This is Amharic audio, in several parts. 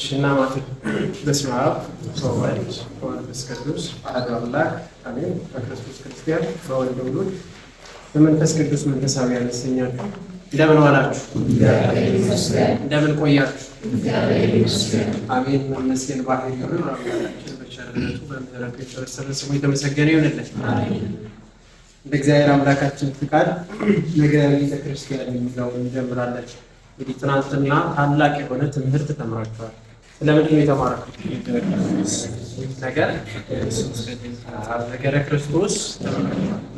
እሺና ማለት በስመ አብ ወወልድ ወመንፈስ ቅዱስ አሐዱ አምላክ አሜን። በክርስቶስ ክርስቲያን በወልድ ውሉድ በመንፈስ ቅዱስ መንፈሳውያን ያሰኛችሁ። እንደምን ዋላችሁ? እንደምን ቆያችሁ? አሜን። መመስገን ባህሪ የሆነ አምላካችን በቸርነቱ በምሕረቱ የተሰበሰበ ስሙ የተመሰገነ ይሁንልን። እንደ እግዚአብሔር አምላካችን ፍቃድ ነገረ ቤተ ክርስቲያን የሚለውን እንጀምራለን። እንግዲህ ትናንትና ታላቅ የሆነ ትምህርት ተምራችኋል። ስለምንድን ነው የተማራችሁት? ነገረ ክርስቶስ።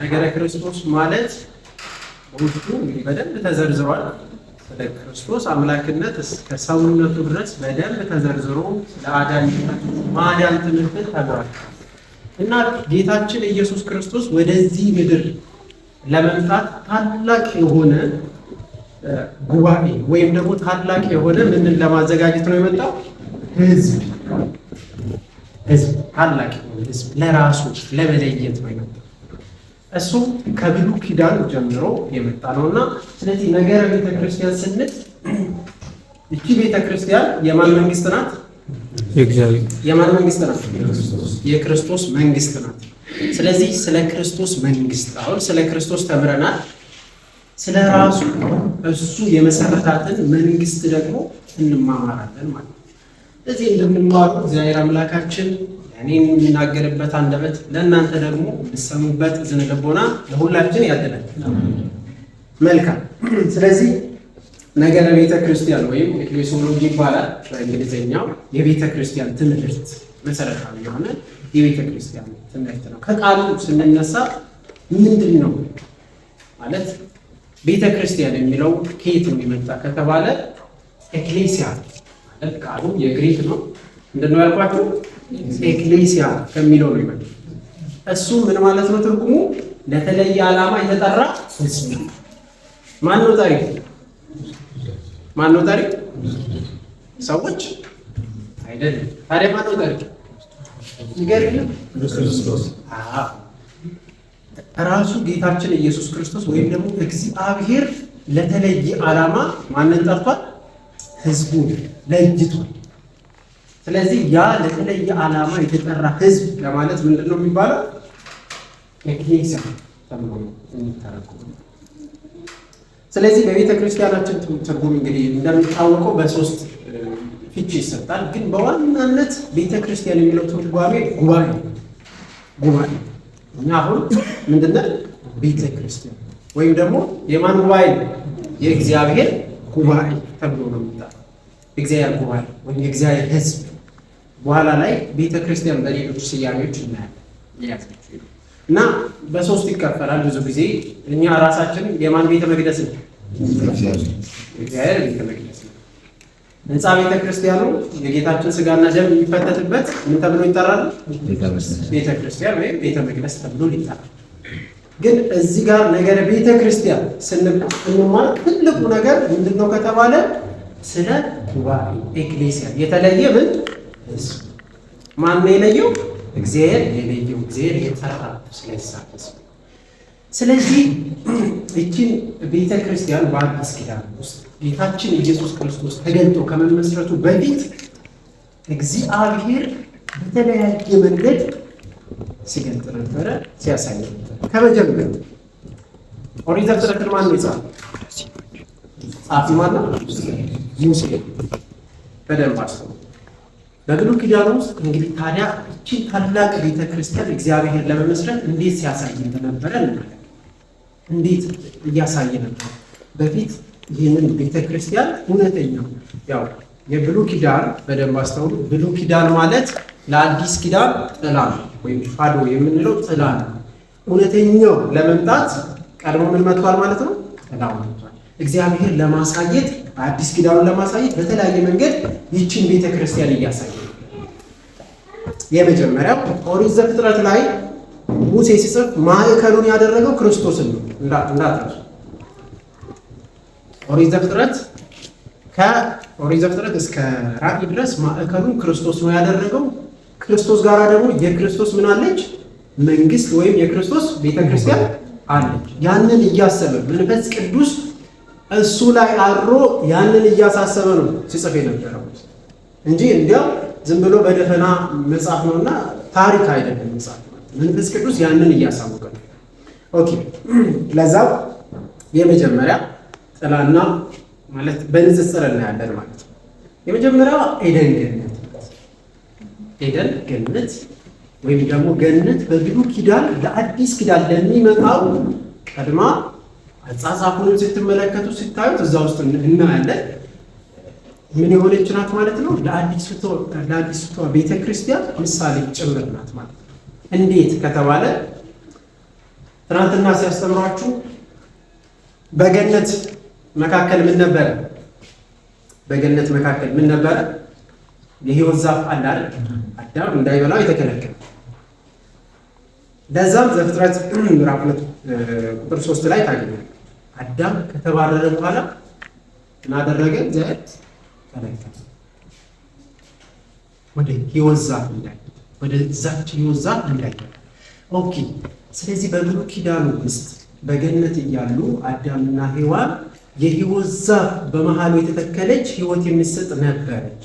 ነገረ ክርስቶስ ማለት በውስጡ እንግዲህ በደንብ ተዘርዝሯል። ስለ ክርስቶስ አምላክነት እስከ ሰውነቱ ድረስ በደንብ ተዘርዝሮ ለአዳኝነት ማዳን ትምህርትን ተምራችኋል እና ጌታችን ኢየሱስ ክርስቶስ ወደዚህ ምድር ለመምጣት ታላቅ የሆነ ጉባኤ ወይም ደግሞ ታላቅ የሆነ ምንን ለማዘጋጀት ነው የመጣው? ህዝብ ታላቅ የሆነ ህዝብ ለራሱ ለመለየት ነው የመጣው። እሱ ከብሉይ ኪዳን ጀምሮ የመጣ ነውና፣ ስለዚህ ነገረ ቤተክርስቲያን ስንል እቺ ቤተክርስቲያን የማን መንግስት ናት? የማን መንግስት ናት? የክርስቶስ መንግስት ናት። ስለዚህ ስለ ክርስቶስ መንግስት አሁን ስለ ክርስቶስ ተምረናል። ስለ ራሱ እሱ የመሰረታትን መንግስት ደግሞ እንማማራለን ማለት ነው። ስለዚህ እንደምንማሩ እግዚአብሔር አምላካችን እኔ የምናገርበት አንደበት ለእናንተ ደግሞ የምትሰሙበት እዝነ ልቦና ለሁላችን ያድለን። መልካም። ስለዚህ ነገረ ቤተ ክርስቲያን ወይም ኤክሌሲዮሎጂ ይባላል በእንግሊዝኛው። የቤተ ክርስቲያን ትምህርት መሰረታዊ የሆነ የቤተ ክርስቲያን ትምህርት ነው። ከቃሉ ስንነሳ ምንድን ነው ማለት ቤተ ክርስቲያን የሚለው ከየት ነው የመጣ ከተባለ ኤክሌሲያ ማለት ቃሉ የግሪክ ነው። ምንድነው ያልኳችሁ? ኤክሌሲያ ከሚለው ነው የመጣ። እሱ ምን ማለት ነው? ትርጉሙ ለተለየ ዓላማ የተጠራ ህዝብ። ማን ነው ጠሪ? ማን ነው ጠሪ? ሰዎች አይደለም። ታዲያ ማን ነው ጠሪ? ይገርም ክርስቶስ። ራሱ ጌታችን ኢየሱስ ክርስቶስ ወይም ደግሞ እግዚአብሔር ለተለየ ዓላማ ማንን ጠርቷል? ህዝቡን ለይቷል። ስለዚህ ያ ለተለየ ዓላማ የተጠራ ህዝብ ለማለት ምንድን ነው የሚባለው? ኤክሌሲያ ተብሎ የሚተረጎመው። ስለዚህ በቤተ ክርስቲያናችን ትርጉም እንግዲህ እንደሚታወቀው በሶስት ፍቺ ይሰጣል። ግን በዋናነት ቤተ ክርስቲያን የሚለው ትርጓሜ ጉባኤ እኛ አሁን ምንድነው? ቤተ ክርስቲያን ወይም ደግሞ የማን ጉባኤ? የእግዚአብሔር ጉባኤ ተብሎ ነው የሚጠራው። የእግዚአብሔር ጉባኤ ወይም የእግዚአብሔር ህዝብ። በኋላ ላይ ቤተ ክርስቲያን በሌሎች ስያሜዎች እናያለን እና በሶስት ይከፈላል። ብዙ ጊዜ እኛ ራሳችን የማን ቤተ መቅደስ ነው? የእግዚአብሔር ቤተ መቅደስ ነው። ህንፃ ቤተ ክርስቲያኑ የጌታችን ስጋና ደም የሚፈተትበት ምን ተብሎ ይጠራል? ቤተ ክርስቲያን ወይም ቤተ መቅደስ ተብሎ ይጠራል። ግን እዚህ ጋር ነገረ ቤተ ክርስቲያን ስንማር ትልቁ ነገር ምንድነው ከተባለ ስለ ጉባኤ ኤክሌሲያ የተለየ ምን ህዝብ። ማን ነው የለየው? እግዚአብሔር የለየው፣ እግዚአብሔር የጠራ ስለዚህ። ስለዚህ እቺን ቤተ ክርስቲያን በአዲስ ኪዳን ውስጥ ጌታችን ኢየሱስ ክርስቶስ ተገልጦ ከመመስረቱ በፊት እግዚአብሔር በተለያየ መንገድ ሲገልጥ ነበረ፣ ሲያሳይ ነበረ። ከመጀመሪያ ኦሪት ዘፍጥረትን ማን ነው የጻፈው? ጻፊ ማን ነው? ሙሴ። በደንብ አስተውሉ። በብሉይ ኪዳን ውስጥ እንግዲህ ታዲያ እቺን ታላቅ ቤተ ክርስቲያን እግዚአብሔር ለመመስረት እንዴት ሲያሳይ እንደነበረ እናያለን። እንዴት እያሳየ ነበር በፊት ይህንን ቤተ ክርስቲያን እውነተኛው ያው የብሉይ ኪዳን በደንብ አስተውሉ። ብሉይ ኪዳን ማለት ለአዲስ ኪዳን ጥላ ነው ወይም ሻዶ የምንለው ጥላ ነው። እውነተኛው ለመምጣት ቀድሞ ምን መጥቷል ማለት ነው? ጥላው መጥቷል። እግዚአብሔር ለማሳየት አዲስ ኪዳኑን ለማሳየት በተለያየ መንገድ ይህችን ቤተ ክርስቲያን እያሳየ ነው። የመጀመሪያው ኦሪት ዘፍጥረት ላይ ሙሴ ሲጽፍ ማዕከሉን ያደረገው ክርስቶስን ነው። እንዳትረሱ። ኦሪት ዘፍጥረት እስከ ራእይ ድረስ ማዕከሉን ክርስቶስ ነው ያደረገው። ክርስቶስ ጋር ደግሞ የክርስቶስ ምን አለች? መንግስት ወይም የክርስቶስ ቤተክርስቲያን አለች። ያንን እያሰበ መንፈስ ቅዱስ እሱ ላይ አድሮ ያንን እያሳሰበ ነው ሲጽፍ የነበረው። እንጂ እንዲያው ዝም ብሎ በደፈና መጽሐፍ ነውና ታሪክ አይደለም መጽሐፍ ማለት። መንፈስ ቅዱስ ያንን እያሳወቀ ነው። ኦኬ ለዛው የመጀመሪያ ጥላና ማለት በንጽጽር እናያለን ማለት ነው። የመጀመሪያው ኤደን ገነት፣ ኤደን ገነት ወይም ደግሞ ገነት በብሉይ ኪዳን ለአዲስ ኪዳን ለሚመጣው ቀድማ አጻጻፉን ስትመለከቱ ስታዩት እዛ ውስጥ እናያለን። ምን የሆነች ናት ማለት ነው? ለአዲስቷ ቤተ ክርስቲያን ምሳሌ ጭምር ናት ማለት ነው። እንዴት ከተባለ ትናንትና ሲያስተምሯችሁ በገነት መካከል ምን ነበረ? በገነት መካከል ምን ነበረ? የሕይወት ዛፍ አለ አይደል? አዳም እንዳይበላው የተከለከለ። ለዛም ዘፍጥረት ምዕራፍ 2 ቁጥር 3 ላይ ታገኛለህ። አዳም ከተባረረ በኋላ ምን አደረገ? ዘት ከለከለ። ወደ ሕይወት ዛፍ እንዳይበላ፣ ወደ ዛች ሕይወት ዛፍ እንዳይበላ። ኦኬ። ስለዚህ በብሉይ ኪዳን ውስጥ በገነት እያሉ አዳምና ሔዋን የሕይወት ዛፍ በመሃሉ የተተከለች ሕይወት የሚሰጥ ነበረች።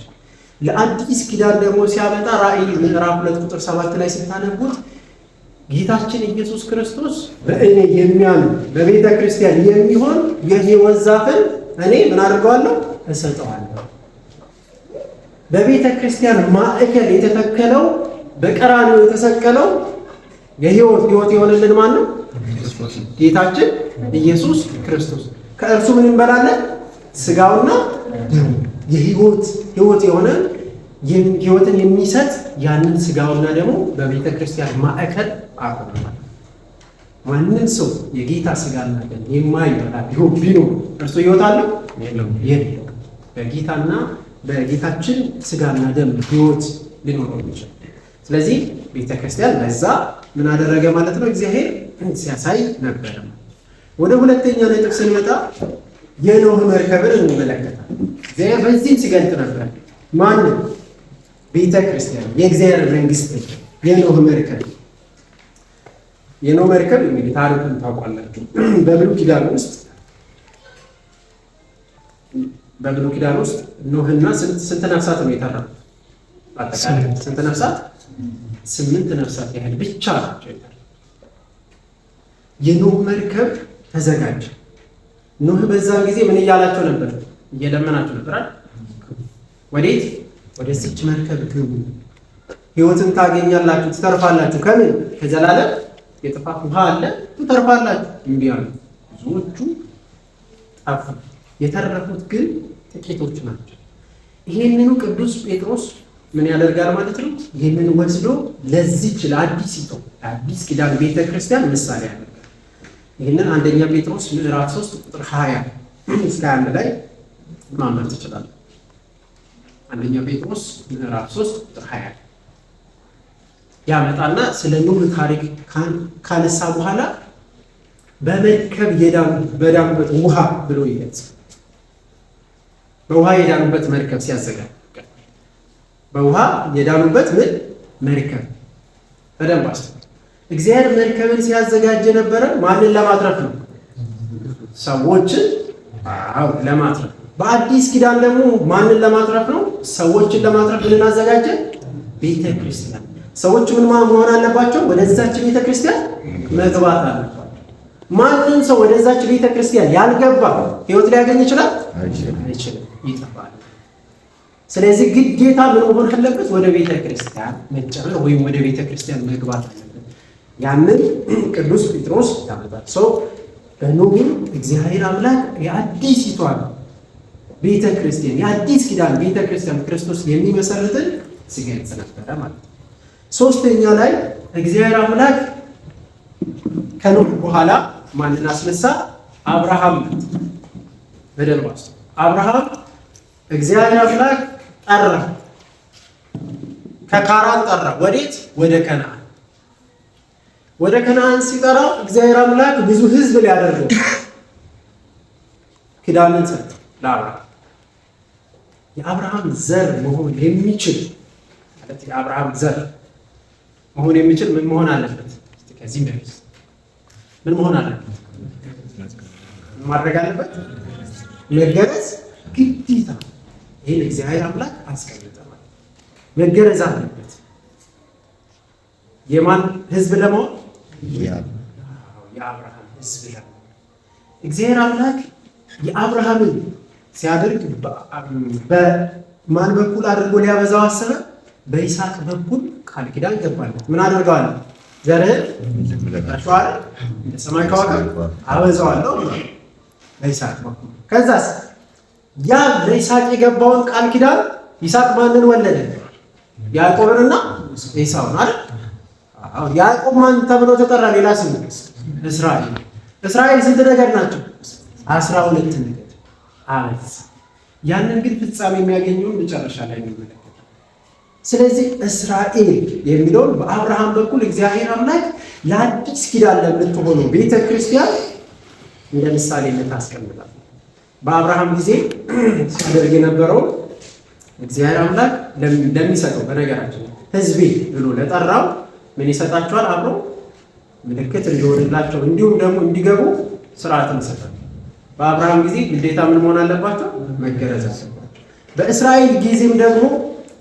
ለአዲስ ኪዳን ደግሞ ሲያመጣ ራእይ ምዕራፍ 2 ቁጥር 7 ላይ ስታነቡት ጌታችን ኢየሱስ ክርስቶስ በእኔ የሚያምን በቤተ ክርስቲያን የሚሆን የሕይወት ዛፍን እኔ ምን አድርገዋለሁ? እሰጠዋለሁ። በቤተ ክርስቲያን ማዕከል የተተከለው በቀራንዮ የተሰቀለው የሕይወት የሆነልን ማን ነው? ጌታችን ኢየሱስ ክርስቶስ። ከእርሱ ምን እንበላለን? ሥጋውና ደሙ የሕይወት የሆነ ሕይወትን የሚሰጥ ያንን ሥጋውና ደሙ በቤተ ክርስቲያን ማዕከል አቆመ። ማንም ሰው የጌታ ሥጋና ደም የማይበላ ቢኖር እርሱ ሕይወት አለው የለም። በጌታና በጌታችን ሥጋና ደም ሕይወት ሊኖረው ይችላል። ስለዚህ ቤተ ክርስቲያን በዛ ምን አደረገ ማለት ነው? እግዚአብሔር ሲያሳይ ነበረ። ወደ ሁለተኛ ነጥብ ስንመጣ የኖህ መርከብን እንመለከታለን። እግዚአብሔር በዚህም ሲገልጥ ነበር። ማንም ቤተ ክርስቲያን የእግዚአብሔር መንግስት የኖህ መርከብ። የኖህ መርከብ እንግዲህ ታሪኩን ታውቃላችሁ። በብሉይ ኪዳን ውስጥ ኖህና ስንት ነፍሳት ነው የተረፉት? አጠቃላይ ስንት ነፍሳት? 8 ነፍሳት ያህል ብቻ ናቸው የተረፉት። የኖህ መርከብ ተዘጋጀ። ኖህ በዛን ጊዜ ምን እያላቸው ነበር? እየለመናቸው ነበር አይደል? ወዴት? ወደዚች መርከብ ግቡ፣ ሕይወትን ታገኛላችሁ፣ ትተርፋላችሁ። ከምን? ከዘላለም የጥፋት ውሃ አለ፣ ትተርፋላችሁ። እምቢ አሉ። ብዙዎቹ ጠፉ። የተረፉት ግን ጥቂቶች ናቸው። ይሄንኑ ቅዱስ ጴጥሮስ ምን ያደርጋል ማለት ነው? ይሄንን ወስዶ ለዚች ለአዲስ ኪዳን ቤተ ክርስቲያን ምሳሌ ያደርጋል። ይህንን አንደኛ ጴጥሮስ ምዕራፍ 3 ቁጥር 20 እስከ 21 ላይ ማንበብ ትችላለህ። አንደኛ ጴጥሮስ ምዕራፍ 3 ቁጥር 20 ያመጣና ስለ ኖህ ታሪክ ካነሳ በኋላ በመርከብ በዳኑበት ውሃ ብሎ ይገልጻል። በውሃ የዳኑበት መርከብ ሲያዘጋጅ በውሃ የዳኑበት መርከብ በደንብ አስተውሉ። እግዚአብሔር መርከብን ሲያዘጋጅ ነበረ። ማንን ለማትረፍ ነው? ሰዎችን ለማትረፍ። በአዲስ ኪዳን ደግሞ ማንን ለማትረፍ ነው? ሰዎችን ለማትረፍ ምን አዘጋጀ? ቤተ ክርስቲያን። ሰዎች ምን መሆን አለባቸው? ወደዛች ቤተ ክርስቲያን መግባት አለባቸው። ማንም ሰው ወደዛች ቤተ ክርስቲያን ያልገባ ሕይወት ሊያገኝ ይችላል? አይችልም፣ ይጠፋል። ስለዚህ ግዴታ ምን መሆን አለበት? ወደ ቤተ ክርስቲያን መጨመር ወይም ወደ ቤተ ክርስቲያን መግባት አለበት። ያንን ቅዱስ ጴጥሮስ ያመጣል። ሰው በኖህ እግዚአብሔር አምላክ የአዲሲቷን ቤተ ክርስቲያን የአዲስ ኪዳን ቤተ ክርስቲያን ክርስቶስ የሚመሰርትን ሲገልጽ ነበረ ማለት ነው። ሶስተኛ ላይ እግዚአብሔር አምላክ ከኖህ በኋላ ማንን አስነሳ? አብርሃም። በደንብ አስተውሉ። አብርሃም እግዚአብሔር አምላክ ጠራ፣ ከካራን ጠራ። ወዴት? ወደ ከነዓን። ወደ ከነዓን ሲጠራ እግዚአብሔር አምላክ ብዙ ሕዝብ ሊያደርገው ኪዳንን ሰጠ ለአብርሃም። የአብርሃም ዘር መሆን የሚችል ማለት የአብርሃም ዘር መሆን የሚችል ምን መሆን አለበት? ከዚህ በፊት ምን መሆን አለበት? ማድረግ አለበት? መገረዝ ግዴታ። ይህን እግዚአብሔር አምላክ አስቀምጠ። መገረዝ አለበት። የማን ህዝብ ለመሆን? የአብርሃም ህዝብ ለመሆን። እግዚአብሔር አምላክ የአብርሃምን ሲያደርግ በማን በኩል አድርጎ ሊያበዛው አሰበ? በይስሐቅ በኩል ቃል ኪዳን ገባለት። ምን አድርገዋል? ዘርህን እንደ ሰማይ ከዋክብት አበዛዋለሁ በይስሐቅ በኩል። ከዛስ ያ ለይስሐቅ የገባውን ቃል ኪዳን ይስሐቅ ማንን ወለደ? ያዕቆብንና ኤሳውን አይደል? ያዕቆብ ማን ተብሎ ተጠራ? ሌላ ስሙ እስራኤል። እስራኤል ስንት ነገድ ናቸው? 12 ነገድ አበዛ። ያንን ግን ፍጻሜ የሚያገኘውን መጨረሻ ላይ እንመለከታለን። ስለዚህ እስራኤል የሚለውን በአብርሃም በኩል እግዚአብሔር አምላክ ለአዲስ ኪዳን ለምትሆነው ቤተ ክርስቲያን እንደ ምሳሌነት አስቀምጣል። በአብርሃም ጊዜ ሲያደርግ የነበረው እግዚአብሔር አምላክ ለሚሰጠው በነገራችን ሕዝቤ ብሎ ለጠራው ምን ይሰጣቸዋል? አብሮ ምልክት እንዲሆንላቸው እንዲሁም ደግሞ እንዲገቡ ስርዓትን ይሰጣል። በአብርሃም ጊዜ ግዴታ ምን መሆን አለባቸው? መገረዝ አለባቸው። በእስራኤል ጊዜም ደግሞ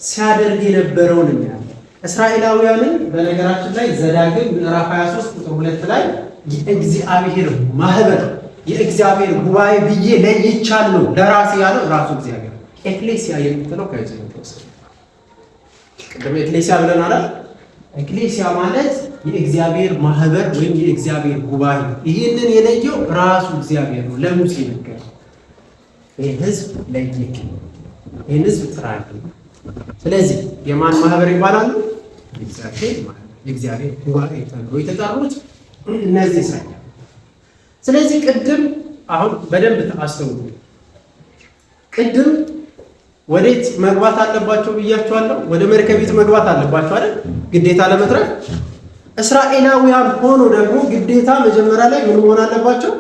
ሲያደርግ የነበረውን እናያለን። እስራኤላውያንን በነገራችን ላይ ዘዳግም ምዕራፍ 23 ቁጥር 2 ላይ የእግዚአብሔር ማህበር የእግዚአብሔር ጉባኤ ብዬ ለይቻለሁ ለራሴ ያለው ራሱ እግዚአብሔር። ኤክሌሲያ የምትለው ከዚህ ነው ተወሰደ። ቅድም ኤክሌሲያ ብለን አይደል? ኤክሌሲያ ማለት የእግዚአብሔር ማህበር ወይም የእግዚአብሔር ጉባኤ። ይህንን የለየው ራሱ እግዚአብሔር ነው። ለሙሴ ነገር ይህን ህዝብ ለይክ፣ ይህን ህዝብ ጥራልኝ። ስለዚህ የማን ማህበር ይባላሉ? የእግዚአብሔር ጉባኤ ተብሎ የተጠሩት እነዚህ ሳይሆን። ስለዚህ ቅድም አሁን በደንብ አስተውሉ። ቅድም ወዴት መግባት አለባቸው ብያቸዋለሁ? ወደ መርከቢት መግባት አለባቸው አይደል? ግዴታ ለመትረፍ። እስራኤላውያን ሆኖ ደግሞ ግዴታ መጀመሪያ ላይ ምን መሆን አለባቸው?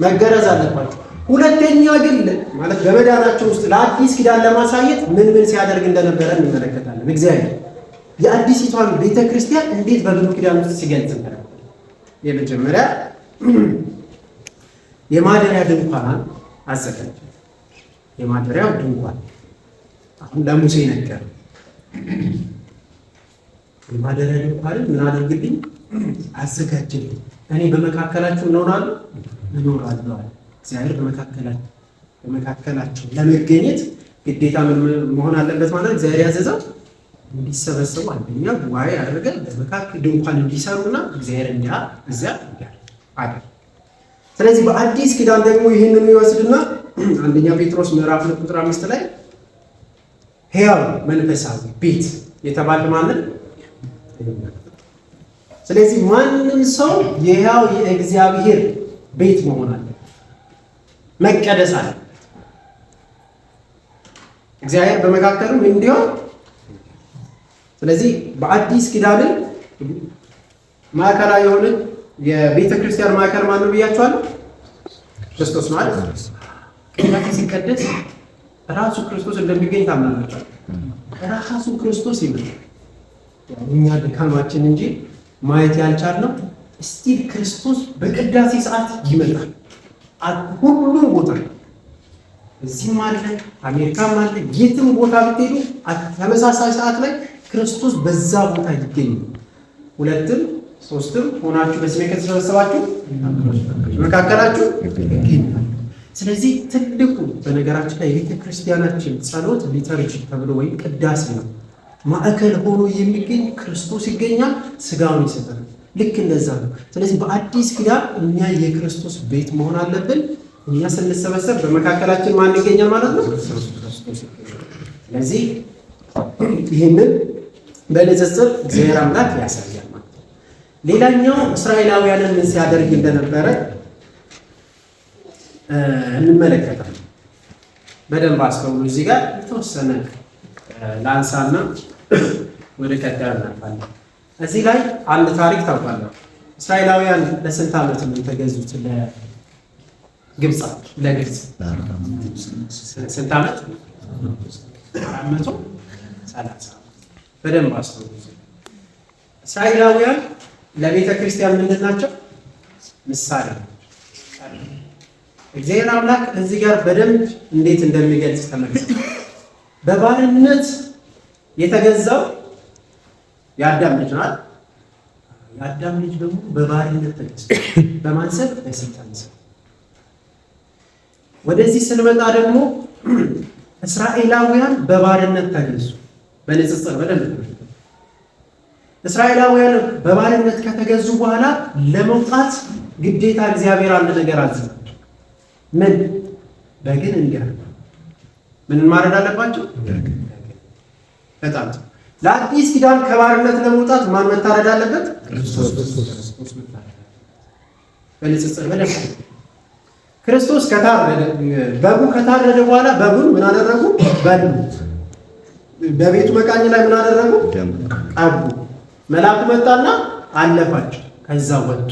መገረዝ አለባቸው። ሁለተኛ ግን ማለት በመዳናቸው ውስጥ ለአዲስ ኪዳን ለማሳየት ምን ሲያደርግ እንደነበረ እንመለከታለን። እግዚአብሔር የአዲሲቷን ቤተክርስቲያን እንዴት በብሉይ ኪዳን ውስጥ ሲገልጽ ነበር? የመጀመሪያ የማደሪያ ድንኳን አዘጋጀ። የማደሪያው ድንኳን አሁን ለሙሴ ነገር የማደሪያ ድንኳን ምን አድርግልኝ? አዘጋጅልኝ። እኔ በመካከላችሁ እኖራለሁ። እግዚአብሔር በመካከላቸው ለመገኘት ግዴታ ምን መሆን አለበት ማለት እግዚአብሔር ያዘዘው እንዲሰበሰቡ አንደኛ ጉባኤ አድርገን በመካከል ድንኳን እንዲሰሩና እግዚአብሔር እዚያ አይደል። ስለዚህ በአዲስ ኪዳን ደግሞ ይህንን ይወስድና አንደኛ ጴጥሮስ ምዕራፍ 2 ቁጥር 5 ላይ ሕያው መንፈሳዊ ቤት የተባለ ማለት። ስለዚህ ማንም ሰው የሕያው የእግዚአብሔር ቤት መሆን አለ፣ መቀደስ አለ። እግዚአብሔር በመካከሉ እንዲሆን። ስለዚህ በአዲስ ኪዳን ማዕከላዊ የሆነ የቤተ ክርስቲያን ማዕከል ማን ነው ብያችኋለሁ? ክርስቶስ ማለት ነው። ቅዳሴ ሲቀደስ ራሱ ክርስቶስ እንደሚገኝ ታምናላችሁ? ራሱ ክርስቶስ ይመጣል። እኛ ድካማችን እንጂ ማየት ያልቻልነው እስቲል ክርስቶስ በቅዳሴ ሰዓት ይመጣል። ሁሉም ቦታ እዚህም አለ፣ አሜሪካም አለ፣ የትም ቦታ ብትሄዱ ተመሳሳይ ሰዓት ላይ ክርስቶስ በዛ ቦታ ይገኛል። ሁለትም ሶስትም ሆናችሁ በስሜ ከተሰበሰባችሁ መካከላችሁ ይገኛል። ስለዚህ ትልቁ በነገራችን ላይ የቤተ ክርስቲያናችን ጸሎት ሊተርጂ ተብሎ ወይም ቅዳሴ ነው። ማዕከል ሆኖ የሚገኝ ክርስቶስ ይገኛል፣ ስጋውን ይሰጣል። ልክ እንደዛ ነው። ስለዚህ በአዲስ ኪዳን እኛ የክርስቶስ ቤት መሆን አለብን። እኛ ስንሰበሰብ በመካከላችን ማን ይገኛል ማለት ነው? ክርስቶስ ይገኛል። ስለዚህ ይህንን በንጽጽር እግዚአብሔር አምላክ ያሳያል ማለት ነው። ሌላኛው እስራኤላውያንን ምን ሲያደርግ እንደነበረ እንመለከታለን። በደንብ አስተውሉ። እዚህ ጋር የተወሰነ ላንሳና ወደ ቀጣዩ እናልፋለን። እዚህ ላይ አንድ ታሪክ ታውቃለህ። እስራኤላውያን ለስንት ዓመት ነው የተገዙት? ለግብፅ ስንት ዓመት? 430። በደንብ አስተውሉ። እስራኤላውያን ለቤተ ክርስቲያን ምንድን ናቸው? ምሳሌ። እግዚአብሔር አምላክ እዚህ ጋር በደንብ እንዴት እንደሚገልጽ ተመልከቱ። በባርነት የተገዛው የአዳም ልጅ ነው። የአዳም ልጅ ደግሞ በባርነት ተገዛ። በማን ስር? በሰይጣን ስር። ወደዚህ ስንመጣ ደግሞ እስራኤላውያን በባርነት ተገዙ። በንጽጽር በደንብ እስራኤላውያን በባርነት ከተገዙ በኋላ ለመውጣት ግዴታ እግዚአብሔር አንድ ነገር አዘዛቸው። ምን? በግን እንዲያርዱ። ምን ማድረግ አለባቸው? በጣም ለአዲስ ኪዳን ከባርነት ለመውጣት ማን መታረድ አለበት? ክርስቶስ። በንጽጽር በደንብ ክርስቶስ ከታረደ በጉ ከታረደ በኋላ በጉን ምን አደረጉ? በሉት። በቤቱ መቃኝ ላይ ምን አደረጉ? ቀቡ። መልአኩ መጣና አለፋቸው። ከዛ ወጡ፣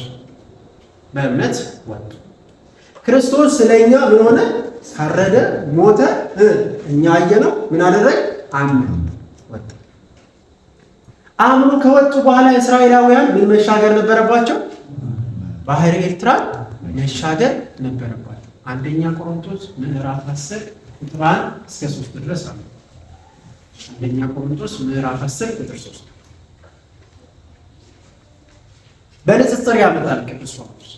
በእምነት ወጡ። ክርስቶስ ስለኛ ምን ሆነ? ታረደ፣ ሞተ። እኛ አየነው። ምን አደረገ? አመኑ፣ ወጡ። አምኑ ከወጡ በኋላ እስራኤላውያን ምን መሻገር ነበረባቸው? ባህረ ኤርትራ መሻገር ነበረባቸው። አንደኛ ቆሮንቶስ ምዕራፍ 10 ቁጥር 1 እስከ 3 ድረስ አለ። አንደኛ ቆሮንቶስ ምዕራፍ 10 ቁጥር 3 በንጽጽር ያመጣል ቅዱስ ጳውሎስ።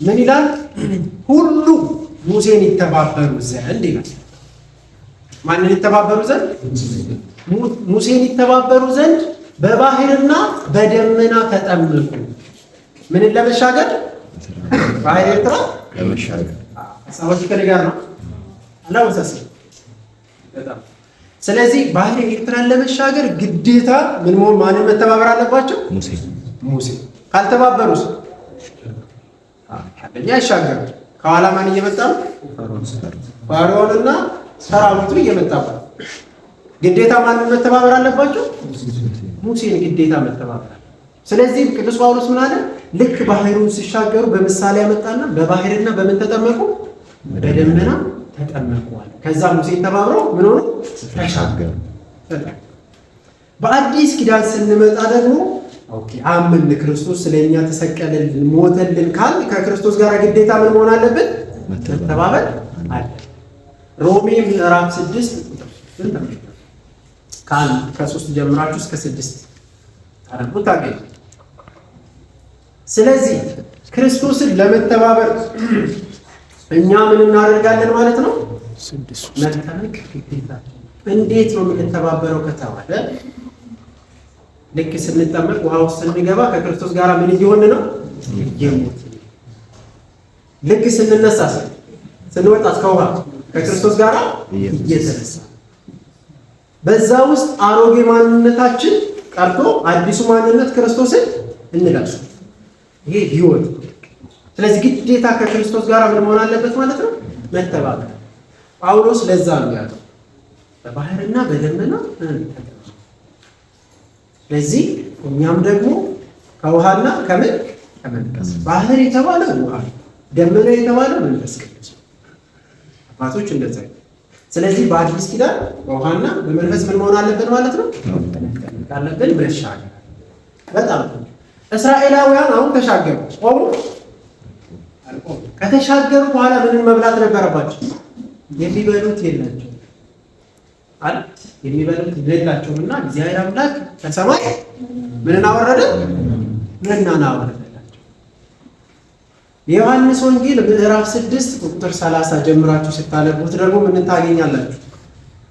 ምን ይላል? ሁሉ ሙሴን ይተባበሩ ዘንድ ይላል። ማንን ይተባበሩ ዘንድ? ሙሴን ይተባበሩ ዘንድ በባህርና በደመና ተጠመቁ። ምንን ለመሻገር? ባህር ኤርትራ ለመሻገር። ሰዎች ከነጋር ነው አላወሳሰ በጣም። ስለዚህ ባህር ኤርትራን ለመሻገር ግዴታ ምን መሆን ማንን መተባበር አለባቸው? ሙሴ። ካልተባበሩስ አንደኛ ይሻገር። ከኋላ ማን እየመጣ ነው? ፈርዖንና ሰራዊቱ እየመጣ ነው። ግዴታ ማንን መተባበር አለባቸው? ሙሴን ግዴታ መተባበር። ስለዚህ ቅዱስ ጳውሎስ ምን አለ? ልክ ባህሩን ሲሻገሩ በምሳሌ ያመጣና በባህርና በምን ተጠመቁ? በደመና ተጠመቁ አለ። ከዛ ሙሴን ተባብረው ምን ሆነ? ተሻገሩ። በአዲስ ኪዳን ስንመጣ ደግሞ ኦኬ አምን ክርስቶስ ስለኛ ተሰቀለልን ሞተልን ካል ከክርስቶስ ጋር ግዴታ ምን መሆን አለበት? መተባበር አለ። ሮሜ ምዕራፍ 6 ከ3 ጀምራችሁ እስከ 6 ታረቁ ታገኙ። ስለዚህ ክርስቶስን ለመተባበር እኛ ምን እናደርጋለን ማለት ነው? መጠመቅ ግዴታ። እንዴት ነው የምንተባበረው ከተባለ ልክ ስንጠመቅ ውሃ ውስጥ ስንገባ ከክርስቶስ ጋር ምን እየሆን ነው? እየሞት። ልክ ስንነሳ ስንወጣ ከውሃ ከክርስቶስ ጋር እየተነሳ በዛ ውስጥ አሮጌ ማንነታችን ቀርቶ አዲሱ ማንነት ክርስቶስን እንለብስ። ይሄ ህይወት። ስለዚህ ግዴታ ከክርስቶስ ጋር ምን መሆን አለበት ማለት ነው? መተባበር። ጳውሎስ ለዛ ነው ያለው በባህርና በደመና ተጠመቁ። ስለዚህ እኛም ደግሞ ከውሃና ከመንፈስ ባህር የተባለው ውሃ፣ ደመና የተባለው መንፈስ ቅዱስ አባቶች እንደዛ። ስለዚህ በአዲስ ኪዳን በውሃና በመንፈስ ምን መሆን አለብን ማለት ነው? ካለብን መሻገር። በጣም እስራኤላውያን አሁን ተሻገሩ። ቆሙ። ከተሻገሩ በኋላ ምንን መብላት ነበረባቸው? የሚበሉት የላቸው አለ። የሚበሉት የላቸውምና እግዚአብሔር አምላክ ከሰማይ ምንን አወረደ? መናን አወረደላቸው። የዮሐንስ ወንጌል ምዕራፍ 6 ቁጥር 30 ጀምራችሁ ስታነቡት ደግሞ ምን ታገኛላችሁ?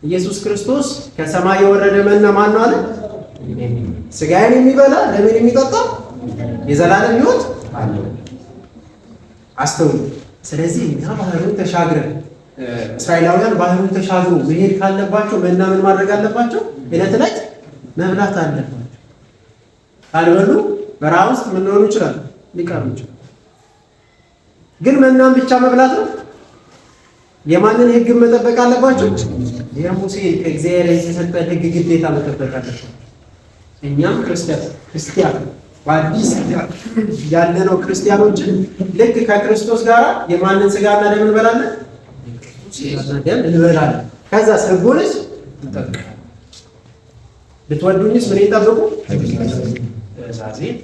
ኢየሱስ ክርስቶስ ከሰማይ የወረደ መና ማን ነው አለ? ስጋዬን የሚበላ ደሜን የሚጠጣ የዘላለም ሕይወት አለው። አስተውሉ። ስለዚህ እኛ ባህሩን ተሻግረን እስራኤላውያን ባህሩን ተሻግሮ መሄድ ካለባቸው መና ምን ማድረግ አለባቸው? ዕለት ዕለት መብላት አለባቸው። ካልበሉ በረሃ ውስጥ ምን ሊሆኑ ይችላል? ሊቀሩ ይችላል። ግን መናን ብቻ መብላት ነው? የማንን ሕግ መጠበቅ አለባቸው? የሙሴን ከእግዚአብሔር የተሰጠ ሕግ ግዴታ መጠበቅ አለባቸው። እኛም ክርስቲያን በአዲስ ያለነው ክርስቲያኖችን ልክ ከክርስቶስ ጋር የማንን ስጋና ደም እንበላለን? ስጋና ደም እንበላለን። ከዛ ሕጉንስ እንጠብቃለን። ብትወዱኝስ ምን ይጠብቁ? ትእዛዜን።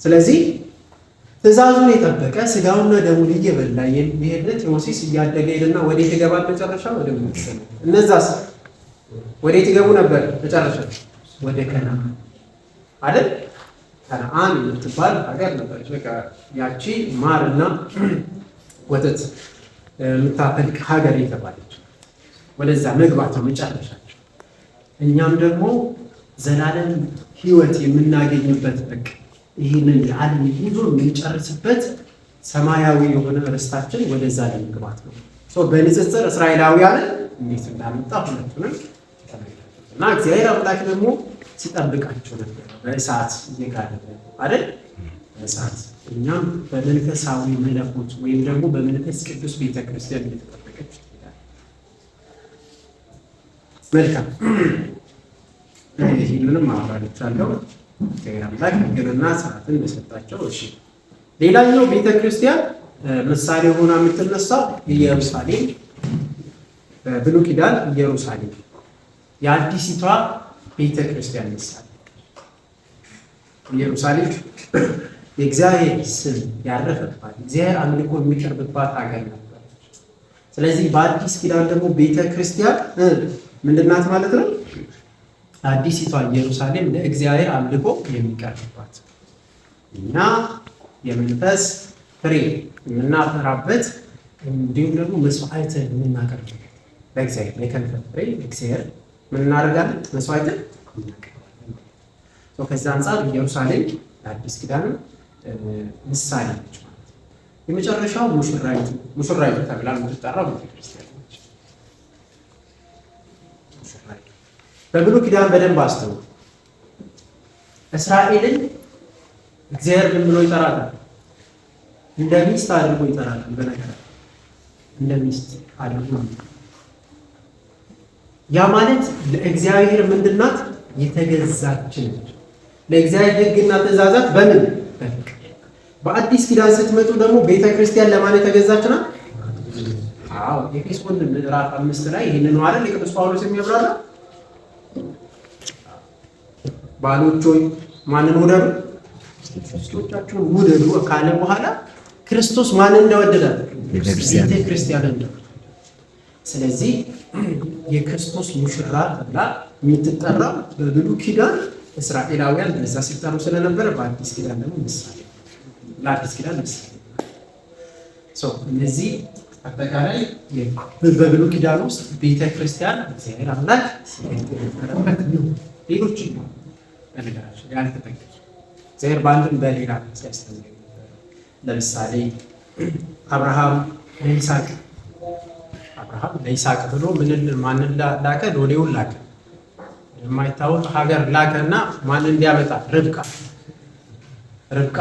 ስለዚህ ትእዛዙን የጠበቀ ስጋውና ደሙን እየበላ የሚሄድ ቴዎሲስ እያደገ ሄድና ወዴት ይገባል? መጨረሻ ወደ መንግሥተ ሰማያት። እነዛስ ወዴት ይገቡ ነበር? መጨረሻ ወደ ከነዓን አይደል? ከነዓን የምትባል ሀገር ነበረች። በቃ ያቺ ማርና ወተት የምታፈልቅ ሀገር የተባለች ወደዛ መግባት ነው መጨረሻቸው። እኛም ደግሞ ዘላለም ሕይወት የምናገኝበት በቃ ይህንን የዓለም ጉዞ የምንጨርስበት ሰማያዊ የሆነ ርስታችን ወደዛ ለመግባት ነው። በንጽጽር እስራኤላውያንን እንዴት እንዳመጣ ሁለቱንም እና እግዚአብሔር አምላክ ደግሞ ሲጠብቃቸው ነበር በእሳት እየጋለበ አይደል? በእሳት እኛም በመንፈሳዊ መለኮት ወይም ደግሞ በመንፈስ ቅዱስ ቤተክርስቲያን እየተጠበቀች ይላል። መልካም ይህንንም አብራርቻለሁ። እግዚአብሔር አምላክ ሕግንና ስርዓትን በሰጣቸው። እሺ ሌላኛው ቤተክርስቲያን ምሳሌ ሆና የምትነሳው ኢየሩሳሌም፣ በብሉይ ኪዳን ኢየሩሳሌም የአዲሲቷ ቤተክርስቲያን ምሳሌ። ኢየሩሳሌም የእግዚአብሔር ስም ያረፈባት እግዚአብሔር አምልኮ የሚቀርብባት ሀገር ነበረች። ስለዚህ በአዲስ ኪዳን ደግሞ ቤተክርስቲያን ምንድናት ማለት ነው? አዲሲቷ ኢየሩሳሌም ለእግዚአብሔር አምልኮ የሚቀርብባት እና የመንፈስ ፍሬ የምናፈራበት እንዲሁም ደግሞ መስዋዕትን የምናቀርብበት ለእግዚአብሔር የከንፈር ፍሬ ለእግዚአብሔር ምን እናደርጋለን? መስዋዕትን እናቀርባለን። ከዛ አንጻር ኢየሩሳሌም ለአዲስ ኪዳን ምሳሌ ነች ማለት ነው። የመጨረሻው ሙሽራይቱ ተብላ የምትጠራው ቤተክርስቲያን ነች። በብሉይ ኪዳን በደንብ አስተውሉ። እስራኤልን እግዚአብሔር ምን ብሎ ይጠራታል? እንደ ሚስት አድርጎ ይጠራታል። በነገር እንደ ሚስት አድርጎ ያ ማለት ለእግዚአብሔር ምንድናት? የተገዛች ነች። ለእግዚአብሔር ሕግና ትእዛዛት በምን በፍቅር። በአዲስ ኪዳን ስትመጡ ደግሞ ቤተክርስቲያን ለማን የተገዛች ናት? አዎ ኤፌሶን ምዕራፍ 5 ላይ ይህንን ነው አይደል ቅዱስ ጳውሎስ የሚያብራራ። ባሎች ሆይ ማንን ውደዱ? ሚስቶቻችሁን ውደዱ ካለ በኋላ ክርስቶስ ማንን እንደወደዳት? ቤተክርስቲያንን እንደወደዳት። ስለዚህ የክርስቶስ ሙሽራ ተብላ የምትጠራው በብሉይ ኪዳን እስራኤላውያን በዛ ሲጠሩ ስለነበረ በአዲስ ኪዳን ደግሞ ምሳሌ ለአዲስ ኪዳን ምሳሌ። እነዚህ አጠቃላይ በብሉይ ኪዳን ውስጥ ቤተክርስቲያን እግዚአብሔር አምላክ ሲገለጥበት ነው። ሌሎች ነገራቸው ያልተጠቀሱ እግዚአብሔር በአንድም በሌላ ሲያስተምር ለምሳሌ አብርሃም ለይስሐቅ ብሎ ማንን ላከ? ሎሌውን ላከ። የማይታወቅ ሀገር ላከና ማን እንዲያመጣ? ርብቃ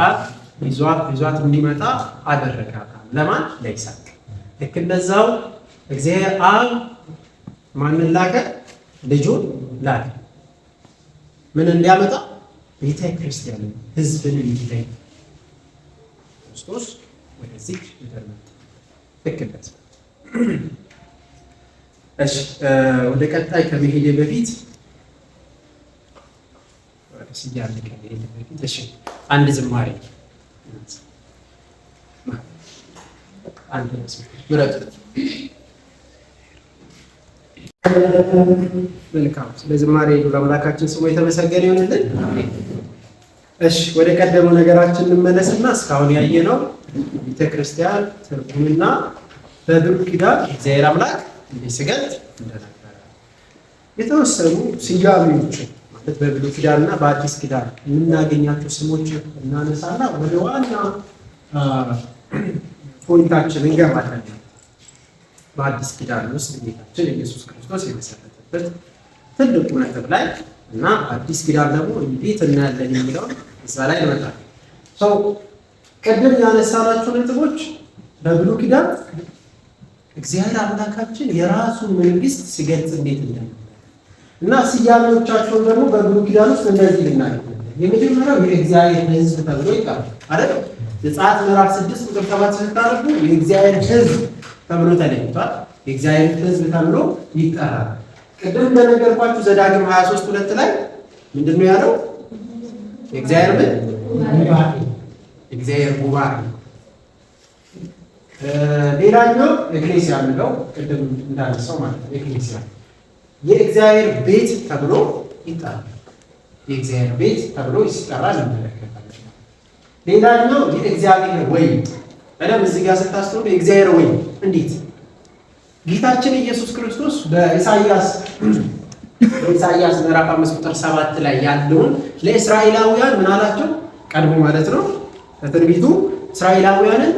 ይዟት እንዲመጣ አደረገ። ለማን? ለይስሐቅ። ልክ እንደዛው እግዚአብሔር አብ ማንን ላከ? ልጁን ላከ። ምን እንዲያመጣ? ቤተ ክርስቲያንን ሕዝብን እንዲለይ ክርስቶስ ወደዚህ ይደርማል። ልክ እንደዛ። እሺ ወደ ቀጣይ ከመሄድ በፊት እሺ አንድ ዝማሬ ምረጡ። መልካም። ስለ ዝማሬ ለአምላካችን ስሙ የተመሰገነ ይሁንልን። እሺ ወደ ቀደመው ነገራችን እንመለስና እስካሁን ያየነው ቤተክርስቲያን ትርጉምና በብሉይ ኪዳን እግዚአብሔር አምላክ እንዲስገድ እንደነበረ የተወሰኑ ስያሜዎች ማለት በብሉይ ኪዳንና በአዲስ ኪዳን የምናገኛቸው ስሞች እናነሳና ወደ ዋና ፖይንታችን እንገባለን። በአዲስ ኪዳን ውስጥ ጌታችን ኢየሱስ ክርስቶስ የመሰረተበት ትልቁ ነጥብ ላይ እና አዲስ ኪዳን ደግሞ እንዴት እናያለን የሚለውን እዛ ላይ እንመጣለን። ቅድም ያነሳናቸው ነጥቦች በብሉይ ኪዳን እግዚአብሔር አምላካችን የራሱን መንግስት ሲገልጽ እንዴት እንደነበረ እና ስያሜዎቻቸውን ደግሞ በብሉይ ኪዳን ውስጥ እንደዚህ ልናገኛለን። የመጀመሪያው የእግዚአብሔር ሕዝብ ተብሎ ይጠራል አይደል? ዘጸአት ምዕራፍ 6 ቁጥር 7 ስታነቡ የእግዚአብሔር ሕዝብ ተብሎ ተለይቷል። የእግዚአብሔር ሕዝብ ተብሎ ይጠራል። ቅድም እንደነገርኳችሁ ዘዳግም 23:2 ላይ ምንድነው ያለው? የእግዚአብሔር እግዚአብሔር ጉባኤ። ሌላኛው ኤክሌሲያ የምንለው ቅድም እንዳነሳው ማለት ነው። ኤክሌሲያ የእግዚአብሔር ቤት ተብሎ ይጠራል። የእግዚአብሔር ቤት ተብሎ ሲጠራ እንመለከታለን። ሌላኛው የእግዚአብሔር ወይን በደንብ እዚህ ጋር ስታስተውሉ የእግዚአብሔር ወይን እንዴት ጌታችን ኢየሱስ ክርስቶስ በኢሳይያስ ምዕራፍ 5 ቁጥር 7 ላይ ያለውን ለእስራኤላውያን ምን አላቸው? ቀድሞ ማለት ነው በትንቢቱ እስራኤላውያንን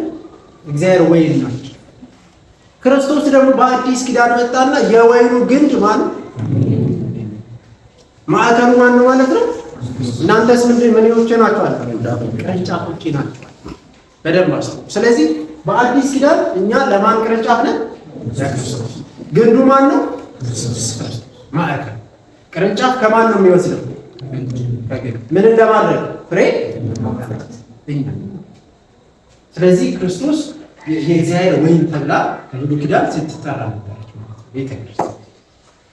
እግዚአብሔር ወይን ናቸው። ክርስቶስ ደግሞ በአዲስ ኪዳን መጣና የወይኑ ግንድ ማን ማዕከሉ ማን ነው ማለት ነው? እናንተስ ምንዎቼ ናችሁ አለ? ቅርንጫፎቼ ናችሁ። በደንብ አስተውሉ። ስለዚህ በአዲስ ኪዳን እኛ ለማን ቅርንጫፍ ነን? ለክርስቶስ። ግንዱ ማን ነው? ማዕከል። ቅርንጫፍ ከማን ነው የሚወስደው? ምን እንደማድረግ ፍሬ። ስለዚህ ክርስቶስ የእግዚአብሔር ወይን ተብላ በብሉይ ኪዳን ስትጠራ ነበረች ቤተክርስቲያን።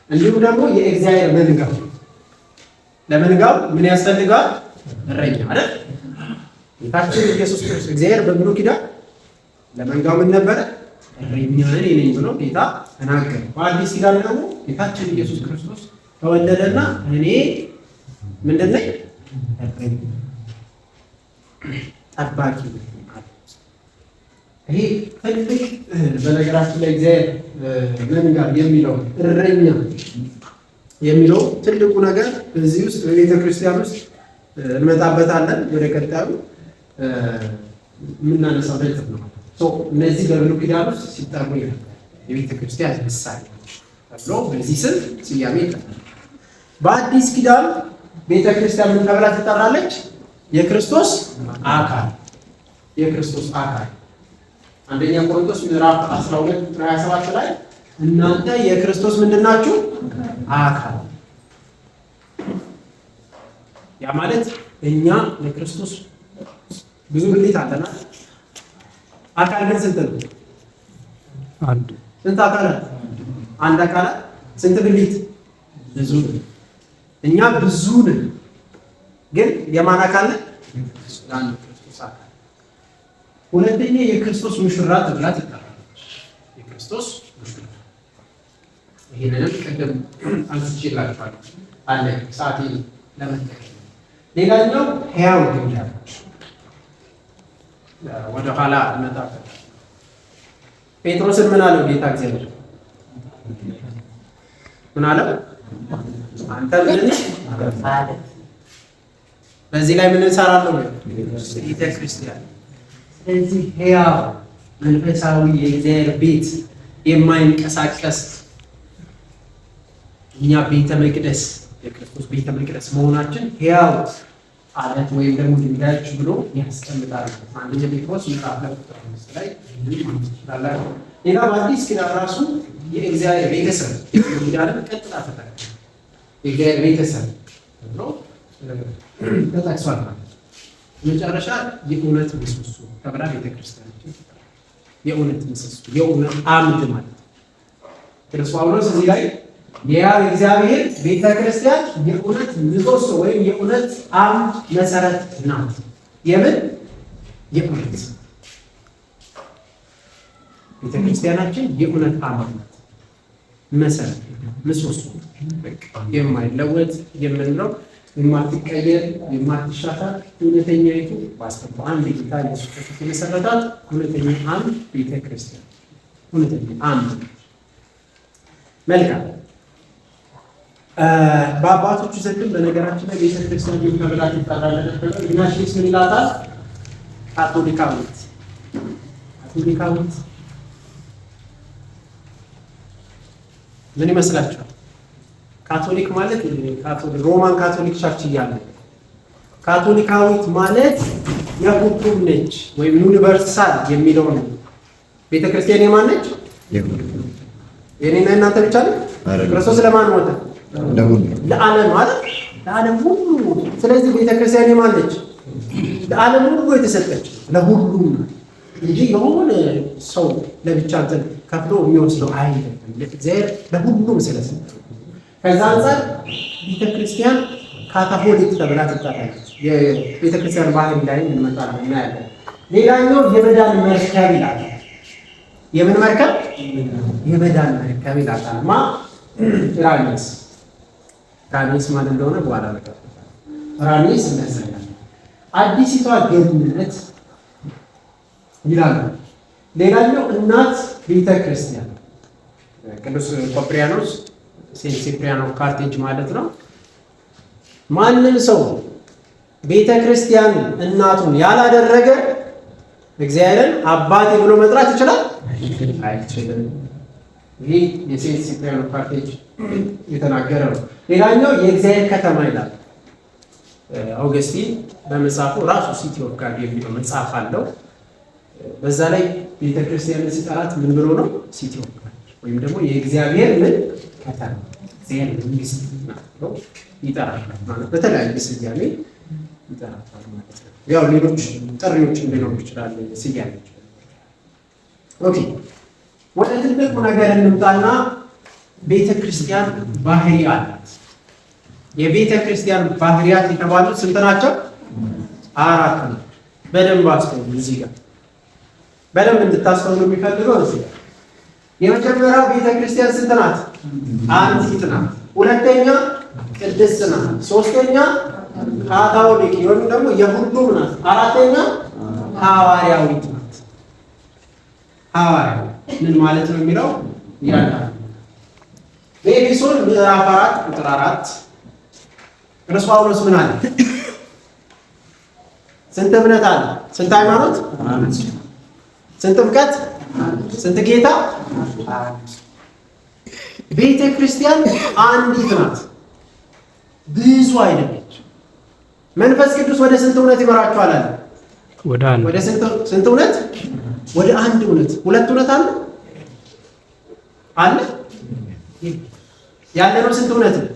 እንዲሁም ደግሞ የእግዚአብሔር መንጋ። ለመንጋው ምን ያስፈልጋል? እረኛ አይደል? ጌታችን ኢየሱስ ክርስቶስ እግዚአብሔር በብሉይ ኪዳን ለመንጋው ምን ነበረ? እረኛ ነኝ ብሎ ጌታ ተናገረ። በአዲስ ኪዳን ደግሞ ጌታችን ኢየሱስ ክርስቶስ ተወለደና እኔ ምንድን ነኝ? እረኛ ጠባቂ ነኝ። ይሄ ትልቅ በነገራችን ላይ እግዚአብሔር መንጋ የሚለው እረኛ የሚለው ትልቁ ነገር እዚህ ውስጥ በቤተ ክርስቲያን ውስጥ እንመጣበታለን። ወደ ቀጣዩ የምናነሳው ነጥብ ነው። እነዚህ በብሉይ ኪዳን ውስጥ ሲጠሩ የቤተ ክርስቲያን ምሳሌ ተብሎ በዚህ ስም ስያሜ ይጠራል። በአዲስ ኪዳን ቤተ ክርስቲያን ምን ተብላ ትጠራለች? የክርስቶስ አካል። የክርስቶስ አካል አንደኛ ቆሮንቶስ ምዕራፍ 12 ቁጥር 27 ላይ እናንተ የክርስቶስ ምንድን ናችሁ? አካል። ያ ማለት እኛ ለክርስቶስ ብዙ ብልት አለናል። አካል ግን ስንት ነው? አንድ። ስንት አካላት? አንድ አካላት። ስንት ብልት? ብዙ። እኛ ብዙ ነን፣ ግን የማን አካል ነን? ክርስቶስ አካል። ሁለተኛ የክርስቶስ ሙሽራ ተብላ ትጠራለች። የክርስቶስ ሙሽራ። ይሄንንም ቅድም አንስቼላችኋለሁ አለ ሰዓት ለመጠቀም። ሌላኛው ሕያው ድንጋዮች ወደ ኋላ እንመጣለን። ጴጥሮስን ምን አለው ጌታ እግዚአብሔር? ምን አለው? አንተ ምን አለ? በዚህ ላይ ምን እንሰራለን? ቤተ ክርስቲያን። ስለዚህ ሕያው መንፈሳዊ የእግዚአብሔር ቤት የማይንቀሳቀስ እኛ ቤተ መቅደስ የክርስቶስ ቤተ መቅደስ መሆናችን ሕያው አለት ወይም ደግሞ ድንጋዮች ብሎ ያስቀምጣል። አንደኛ ጴጥሮስ ምዕራፍ 2 ላይ ይላል። ሌላ በአዲስ ኪዳን ራሱ የእግዚአብሔር ቤተሰብ ኪዳንን ቀጥታ ተጠቅሞ የእግዚአብሔር ቤተሰብ ብሎ ተጠቅሷል። መጨረሻ የእውነት ምሰሶ ተብላ ቤተክርስቲያናችን የእውነት ምሰሶ የእውነት አምድ ማለት ነው። ቅዱስ ጳውሎስ እዚህ ላይ የእግዚአብሔር ቤተክርስቲያን የእውነት ምሰሶ ወይም የእውነት አምድ መሰረት ናት። የምን የእውነት ቤተክርስቲያናችን የእውነት አምድ ናት፣ መሰረት ምሰሶ፣ የማይለወጥ የምንለው የማትቀየር የማትሻሻል እውነተኛይቱ ባስተው አንድ ጌታ ኢየሱስ ክርስቶስ የመሰረታት እውነተኛ አምድ ቤተክርስቲያን እውነተኛ አምድ። መልካም በአባቶቹ ዘንድም በነገራችን ላይ ቤተክርስቲያን ተብላ ትጠራለች። ኢግናቲዮስ ምን ይላታል? ካቶሊካዊት። ካቶሊካዊት ምን ይመስላችኋል? ካቶሊክ ማለት ካቶሊክ ሮማን ካቶሊክ ቸርች እያለ ካቶሊካዊት ማለት የሁሉም ነች ወይም ዩኒቨርሳል የሚለው ነው። ቤተክርስቲያን የማን ነች? የኔና እናንተ ብቻ ነው። ክርስቶስ ለማን ሞተ? ለዓለም ማለት ለዓለም ሁሉ። ስለዚህ ቤተክርስቲያን የማን ነች? ለዓለም ሁሉ የተሰጠች ለሁሉም እንጂ የሆነ ሰው ለብቻ እንትን ከፍሎ የሚወስደው አይደለም። እግዚአብሔር ለሁሉም ስለሰጠ ከዛ አንፃር ቤተክርስቲያን ካታሆሊክ ተብላ ትጠራለች። የቤተክርስቲያን ባህሪ ላይ እንመጣለን እናያለን። ሌላኛው የመዳን መርከብ ይላል። የምን መርከብ? የመዳን መርከብ ይላል። ራኒስ ማን እንደሆነ በኋላ ነገር ራኒስ እናያለን። አዲሲቷ ገነት ይላል። ሌላኛው እናት ቤተክርስቲያን ቅዱስ ቆጵርያኖስ ሴንት ሲፕሪያን ኦፍ ካርቴጅ ማለት ነው። ማንም ሰው ቤተክርስቲያን እናቱን ያላደረገ እግዚአብሔርን አባቴ ብሎ መጥራት ይችላል? አይችልም። ይህ የሴንት ሲፕሪያን ኦፍ ካርቴጅ የተናገረ ነው። ሌላኛው የእግዚአብሔር ከተማ ይላል። አውገስቲን በመጽሐፉ ራሱ ሲቲ ኦፍ ጋድ የሚለው መጽሐፍ አለው። በዛ ላይ ቤተክርስቲያንን ሲጠራት ምን ብሎ ነው? ሲቲ ኦፍ ጋድ ወይም ደግሞ የእግዚአብሔር ምን ከተማ እግዚአብሔር መንግስት ናት ብሎ ይጠራል ማለት በተለያየ ስያሜ ይጠራል ማለት ነው። ያው ሌሎች ጥሪዎች እንዲኖሩ ይችላል ስያሜዎች። ኦኬ ወደ ትልቁ ነገር እንምጣና ቤተክርስቲያን ባህሪ አላት። የቤተክርስቲያን ባህሪያት የተባሉት ስንት ናቸው? 4 ነው። በደንብ አስተውሉ። እዚህ ጋር በደንብ እንድታስተውሉ የሚፈልገው እዚህ ጋር የመጀመሪያው ቤተክርስቲያን ስንት ናት? አንዲት ናት። ሁለተኛ ቅድስት ናት። ሶስተኛ ካቶሊክ ወይም ደግሞ የሁሉም ናት። አራተኛ ሐዋርያዊት ናት። ሐዋርያዊ ምን ማለት ነው የሚለው ያላል። በኤፌሶን ምዕራፍ 4 ቁጥር 4 ቅዱስ ጳውሎስ ምን አለ? ስንት እምነት አለ? ስንት ሃይማኖት? ስንት ጥምቀት? ስንት ጌታ? ቤተ ክርስቲያን አንዲት ናት፣ ብዙ አይደለች። መንፈስ ቅዱስ ወደ ስንት እውነት ይመራችኋል አለ? ወደ ስንት እውነት? ወደ አንድ እውነት። ሁለት እውነት አለ አለ ያለነው ስንት እውነት ነው?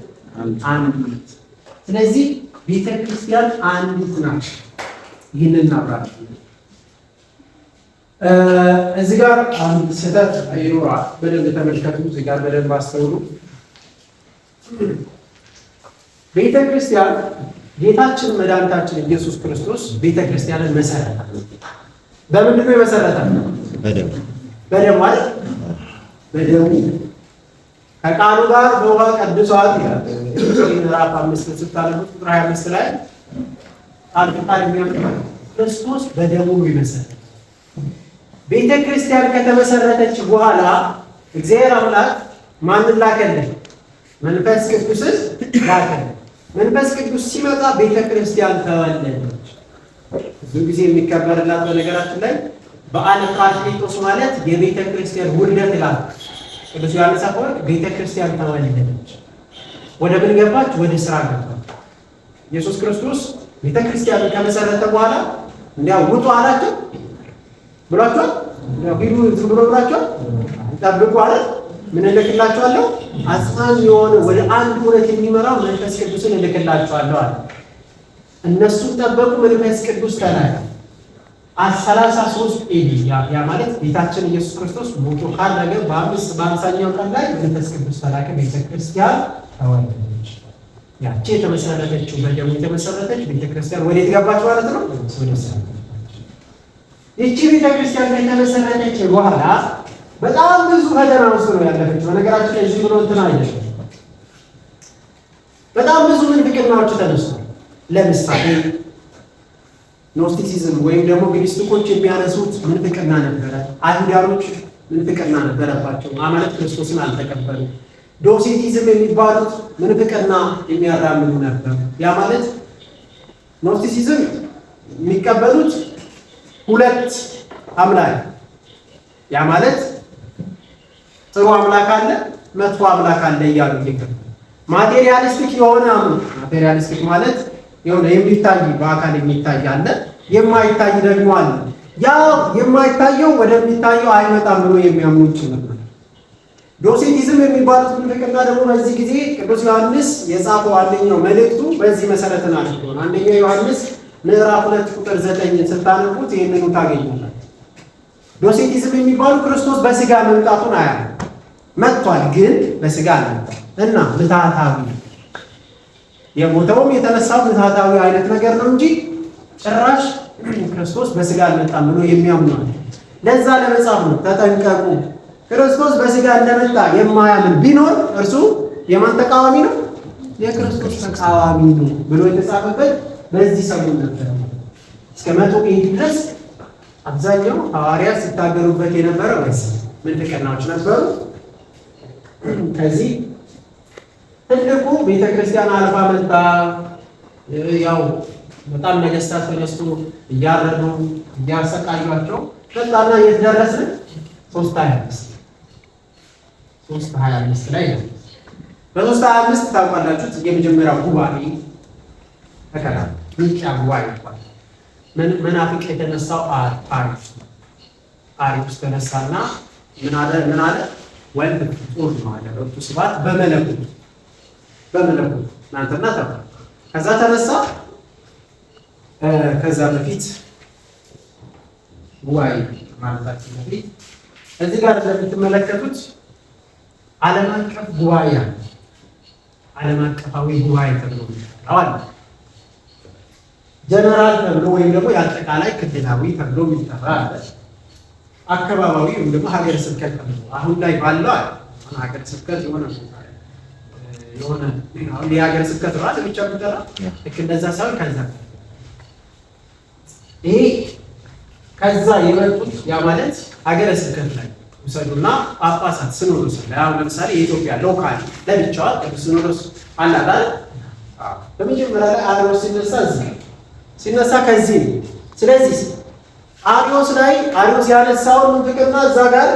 አንድ እውነት። ስለዚህ ቤተ ክርስቲያን አንዲት ናት። ይህንን እናብራራለን። እዚህ ጋር አንድ ስህተት ይኖራል። በደንብ ተመልከቱ። እዚህ ጋር በደንብ አስተውሉ። ቤተ ክርስቲያን ጌታችን መድኃኒታችን ኢየሱስ ክርስቶስ ቤተ ክርስቲያንን መሰረታት። በምንድን ነው የመሰረታት? በደሙ አይደል? በደሙ ከቃሉ ጋር በውሃ ቀድሷት ይላል። ምዕራፍ 5 ስታነቡት ቁጥር 25 ላይ ቃል የሚያመጣው ክርስቶስ በደሙ ነው የመሰረታት። ቤተ ክርስቲያን ከተመሰረተች በኋላ እግዚአብሔር አምላክ ማንን ላከልን? መንፈስ ቅዱስን ላከልን። መንፈስ ቅዱስ ሲመጣ ቤተ ክርስቲያን ተወለደች። ብዙ ጊዜ የሚከበርላት በነገራችን ላይ በዓለ ጰራቅሊጦስ ማለት የቤተ ክርስቲያን ውልደት ይላል ቅዱስ ዮሐንስ አፈወርቅ። ቤተ ክርስቲያን ተወለደች። ወደ ምን ገባች? ወደ ስራ ገባች። ኢየሱስ ክርስቶስ ቤተ ክርስቲያን ከመሰረተ በኋላ እንዲያው ውጡ አላቸው ብሏቸዋል። ሂዱ ዝም ብሎ ብሏቸዋል። ጠብቁ አለ። ምን እልክላችኋለሁ? አጽናኝ የሆነ ወደ አንድ እውነት የሚመራው መንፈስ ቅዱስን እልክላችኋለሁ አለ። እነሱም ጠበቁ። መንፈስ ቅዱስ ተላከ። 33 ኤዲ ያ ማለት ጌታችን ኢየሱስ ክርስቶስ ሞቶ ካረገ በ50ኛው ቀን ላይ መንፈስ ቅዱስ ተላከ። ቤተክርስቲያን ተወለደች። ያቺ የተመሰረተችው በደሙ የተመሰረተች ቤተክርስቲያን ወዴት ገባች ማለት ነው? ወደ ስራ። ይቺ ቤተክርስቲያን ከተመሰረተች በኋላ በጣም ብዙ ፈተና ውስጥ ነው ያለፈችው። በነገራችን ላይ እዚህ ብሎ እንትን አይደለም። በጣም ብዙ ምንፍቅናዎች ተነስተዋል። ለምሳሌ ኖስቲሲዝም ወይም ደግሞ ግኒስቲኮች የሚያነሱት ምንፍቅና ነበረ። አይሁዳኖች ምንፍቅና ነበረባቸው ማለት ክርስቶስን አልተቀበሉ። ዶሴቲዝም የሚባሉት ምንፍቅና የሚያራምዱ ነበር። ያ ማለት ኖስቲሲዝም የሚቀበሉት ሁለት አምላክ፣ ያ ማለት ጥሩ አምላክ አለ፣ መጥፎ አምላክ አለ እያሉ ይከተሉ። ማቴሪያሊስቲክ የሆነ አምላክ፣ ማቴሪያሊስቲክ ማለት የሆነ የሚታይ በአካል የሚታይ አለ፣ የማይታይ ደግሞ አለ። ያ የማይታየው ወደሚታየው አይመጣም ብሎ የሚያምኑ ነበር። ዶሴቲዝም የሚባሉት ምንፍቅና ደግሞ በዚህ ጊዜ ቅዱስ ዮሐንስ የጻፈው አንደኛው መልእክቱ በዚህ መሰረት አድርጎ ነው። አንደኛው ዮሐንስ ምዕራፍ 2 ቁጥር 9 ስታነቡት ይህንኑ ታገኛላችሁ። ዶሴቲዝም የሚባሉ ክርስቶስ በስጋ መምጣቱን አያምኑም። መጥቷል፣ ግን በስጋ አልመጣም እና ምትሃታዊ የሞተውም የተነሳው ምትሃታዊ አይነት ነገር ነው እንጂ ጭራሽ ክርስቶስ በስጋ አልመጣም ብሎ የሚያምኑ አለ። ለዛ ለመጻፍ ነው ተጠንቀቁ። ክርስቶስ በስጋ እንደመጣ የማያምን ቢኖር እርሱ የማን ተቃዋሚ ነው? የክርስቶስ ተቃዋሚ ነው ብሎ የተጻፈበት በዚህ ሰሞን ነበር። እስከ 100 ኤዲ ድረስ አብዛኛው ሐዋርያት ሲታገሉበት የነበረው ወይስ ምንፍቅናዎች ነበሩ። ከዚህ ትልቁ ቤተክርስቲያን አልፋ መጣ። ያው በጣም ነገስታት ተነስቶ እያረዱ እያሰቃዩቸው መጣና የት ደረስን? 325 ላይ ነው። በ325 ታውቃላችሁ የመጀመሪያው ጉባኤ ተከናወነ። ኒቂያ ጉባኤ ይባላል። መናፍቅ የተነሳው አሪዮስ ተነሳና ምን አለ? ወልድ ፍጡር ነው አለ። ርቱ ስብሐት በመለኮት እናንተና ተባለ። ከዛ ተነሳ። ከዛ በፊት ጉባኤ ማለታችን በፊት እዚህ ጋር እንደምትመለከቱት ዓለም አቀፍ ጉባኤ አለ። ዓለም አቀፋዊ ጉባኤ ተብሎ ይጠራል። ጀነራል ተብሎ ወይም ደግሞ የአጠቃላይ ክልላዊ ተብሎ የሚጠራ አለ። አካባቢያዊ ወይም ደግሞ ሀገረ ስብከት ተብሎ አሁን ላይ ባለው ሀገረ ስብከት የሆነ አሁን የሀገረ ስብከት ነው አይደል? ብቻ የሚጠራ ልክ እንደዛ ሳይሆን ከዛ ይሄ ከዛ የመጡት ያ ማለት ሀገረ ስብከት ላይ ውሰዱና ጳጳሳት ሲኖዶስ ላይ አሁን ለምሳሌ የኢትዮጵያ ሎካል ለብቻዋ ቅዱስ ሲኖዶስ አላት አይደል? በመጀመሪያ ላይ አሪዮስ ሲነሳ ከዚህ ነው። ስለዚህ አሪዮስ ያነሳውን ምንፍቅና እዛ ጋር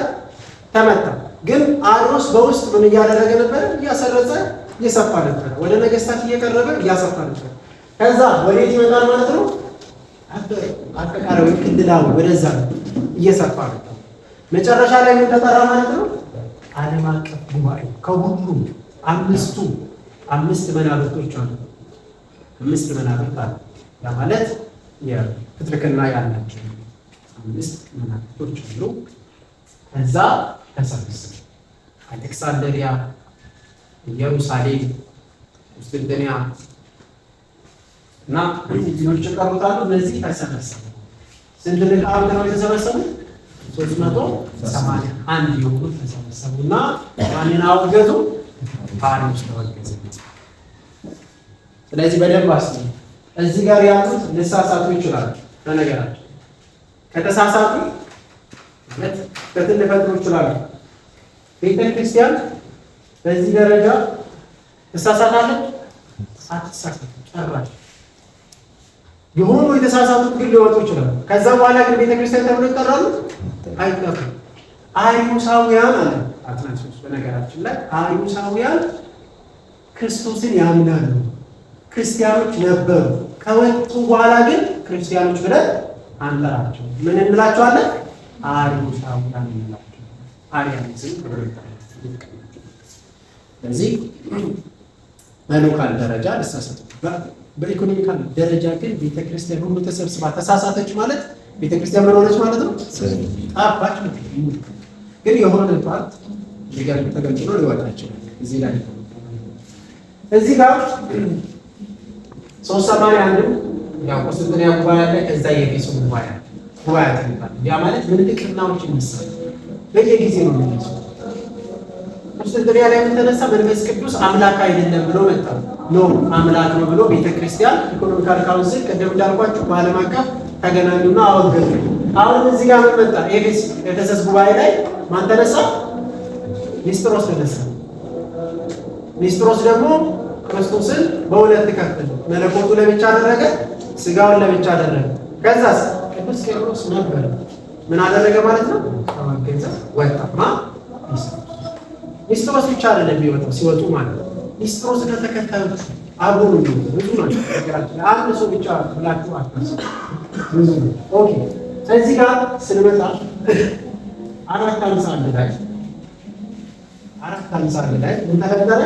ተመታ። ግን አሪዮስ በውስጥ ምን እያደረገ ነበር? እያሰረጸ እየሰፋ ነበር። ወደ ነገስታት እየቀረበ እያሰፋ ነበር። ከዛ ወዴት ይመጣል ማለት ነው? አጠቃላይ ክልላዊ ወደዛ እየሰፋ ነበር። መጨረሻ ላይ ምን ተጠራ ማለት ነው? ዓለም አቀፍ ጉባኤ። ከሁሉም አምስት መናብርቶች አሉ። 5 መናብርት አሉ። ያ ማለት የፕትርክና ያላቸው 5 መናብርቶች አሉ። ከዛ ተሰብስበው አሌክሳንድሪያ፣ ኢየሩሳሌም፣ ቁስጥንጥንያ እና ሌሎች ቀሩታሉ። እነዚህ ተሰበሰቡ። ስንት ሊቃውንት ነው የተሰበሰቡ? 381 የሆኑት ተሰበሰቡና ማንን አወገዙ? አሪዮስ ተወገዘ። ስለዚህ በደንብ አስቡ። እዚህ ጋር ያሉት ሊሳሳቱ ይችላሉ። በነገራችን ከተሳሳቱ ማለት ከትን ሊፈጥሩ ይችላሉ። ቤተክርስቲያን በዚህ ደረጃ ትሳሳታለች? አትሳሳትም ጨራሽ። የሆኑ የተሳሳቱት ግን ሊወጡ ይችላሉ። ከዛ በኋላ ግን ቤተክርስቲያን ተብሎ ይጠራሉ? አይጠሩም። አሪዮሳውያን አለ አትናሲዮስ። በነገራችን ላይ አሪዮሳውያን ክርስቶስን ያምናሉ፣ ክርስቲያኖች ነበሩ። ከወጡ በኋላ ግን ክርስቲያኖች ብለን አንጠራቸው። ምን እንላቸዋለን? አሪዮሳውያን እንላቸው። አሪያኒዝም ተብሎ ይጠራል። ስለዚህ በሎካል ደረጃ ተሳሳቱ። በኢኮኖሚካል ደረጃ ግን ቤተክርስቲያን ሁሉ ተሰብስባ ተሳሳተች ማለት ቤተክርስቲያን ምን ሆነች ማለት ነው? ጠፋች። ግን የሆነ ፓርት ሊገር ተገንጥሎ ሊወጣ ይችላል። እዚህ ጋር 381 ያው ቁስጥንጥንያ ጉባኤ አለ። ከዛ የኤፌሶን ጉባኤ ይባላል። ያ ማለት ምንፍቅናዎች ይነሳሉ። በየጊዜው ነው የሚነሳው። ቁስጥንጥንያ ላይ ተነሳ። መንፈስ ቅዱስ አምላክ አይደለም ብሎ መጣ። ኖ አምላክ ነው ብሎ ቤተክርስቲያን ኢኮኖሚካል ካውንስል ቀደም እንዳልኳችሁ በዓለም አቀፍ ተገናኙና አወገዙ። አሁን እዚህ ጋር ምን መጣ? ኤፌሶስ ጉባኤ ላይ ማን ተነሳ? ኒስጥሮስ ተነሳ። ኒስጥሮስ ደግሞ ክርስቶስን በሁለት ከፈለ። መለኮቱ ለብቻ አደረገ፣ ስጋውን ለብቻ አደረገ። ከዛስ ቅዱስ ቄርሎስ ነበር። ምን አደረገ ማለት ነው? አወገዘ፣ ወጣማ። ኒስጥሮስ ብቻ አይደለም የሚወጣው፣ ሲወጡ ማለት ነው። ኒስጥሮስ ከተከታዮች አብሮ ነው የሚወጣው። ብዙ ናቸው። አንድ ሰው ብቻ ብላችሁ አታስቡ። ብዙ ነው። ኦኬ እዚህ ጋር ስንመጣ 451 ላይ ምን ተፈጠረ?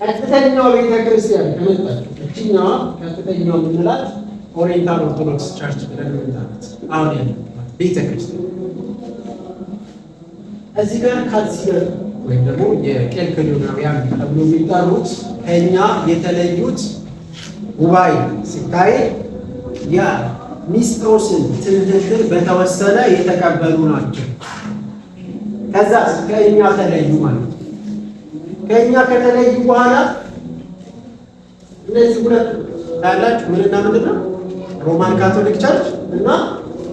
ቀጥተኛው ቤተክርስቲያን ከመጣች እችኛዋ ቀጥተኛው ምንላት ኦሪየንታል ኦርቶዶክስ ቸርች ብለን እንጠራት። አሁን ያለው ቤተክርስቲያን እዚህ ጋር ካልሲየር ወይም ደግሞ የኬልቄዶናውያን ተብሎ የሚጠሩት ከእኛ የተለዩት ጉባኤ ሲታይ የኒስጥሮስን ትምህርትን በተወሰነ የተቀበሉ ናቸው። ከዛ ከእኛ ተለዩ ማለት ነው። ከእኛ ከተለዩ በኋላ እነዚህ ሁለት ታያላችሁ። ምንና ምንድን ነው? ሮማን ካቶሊክ ቸርች እና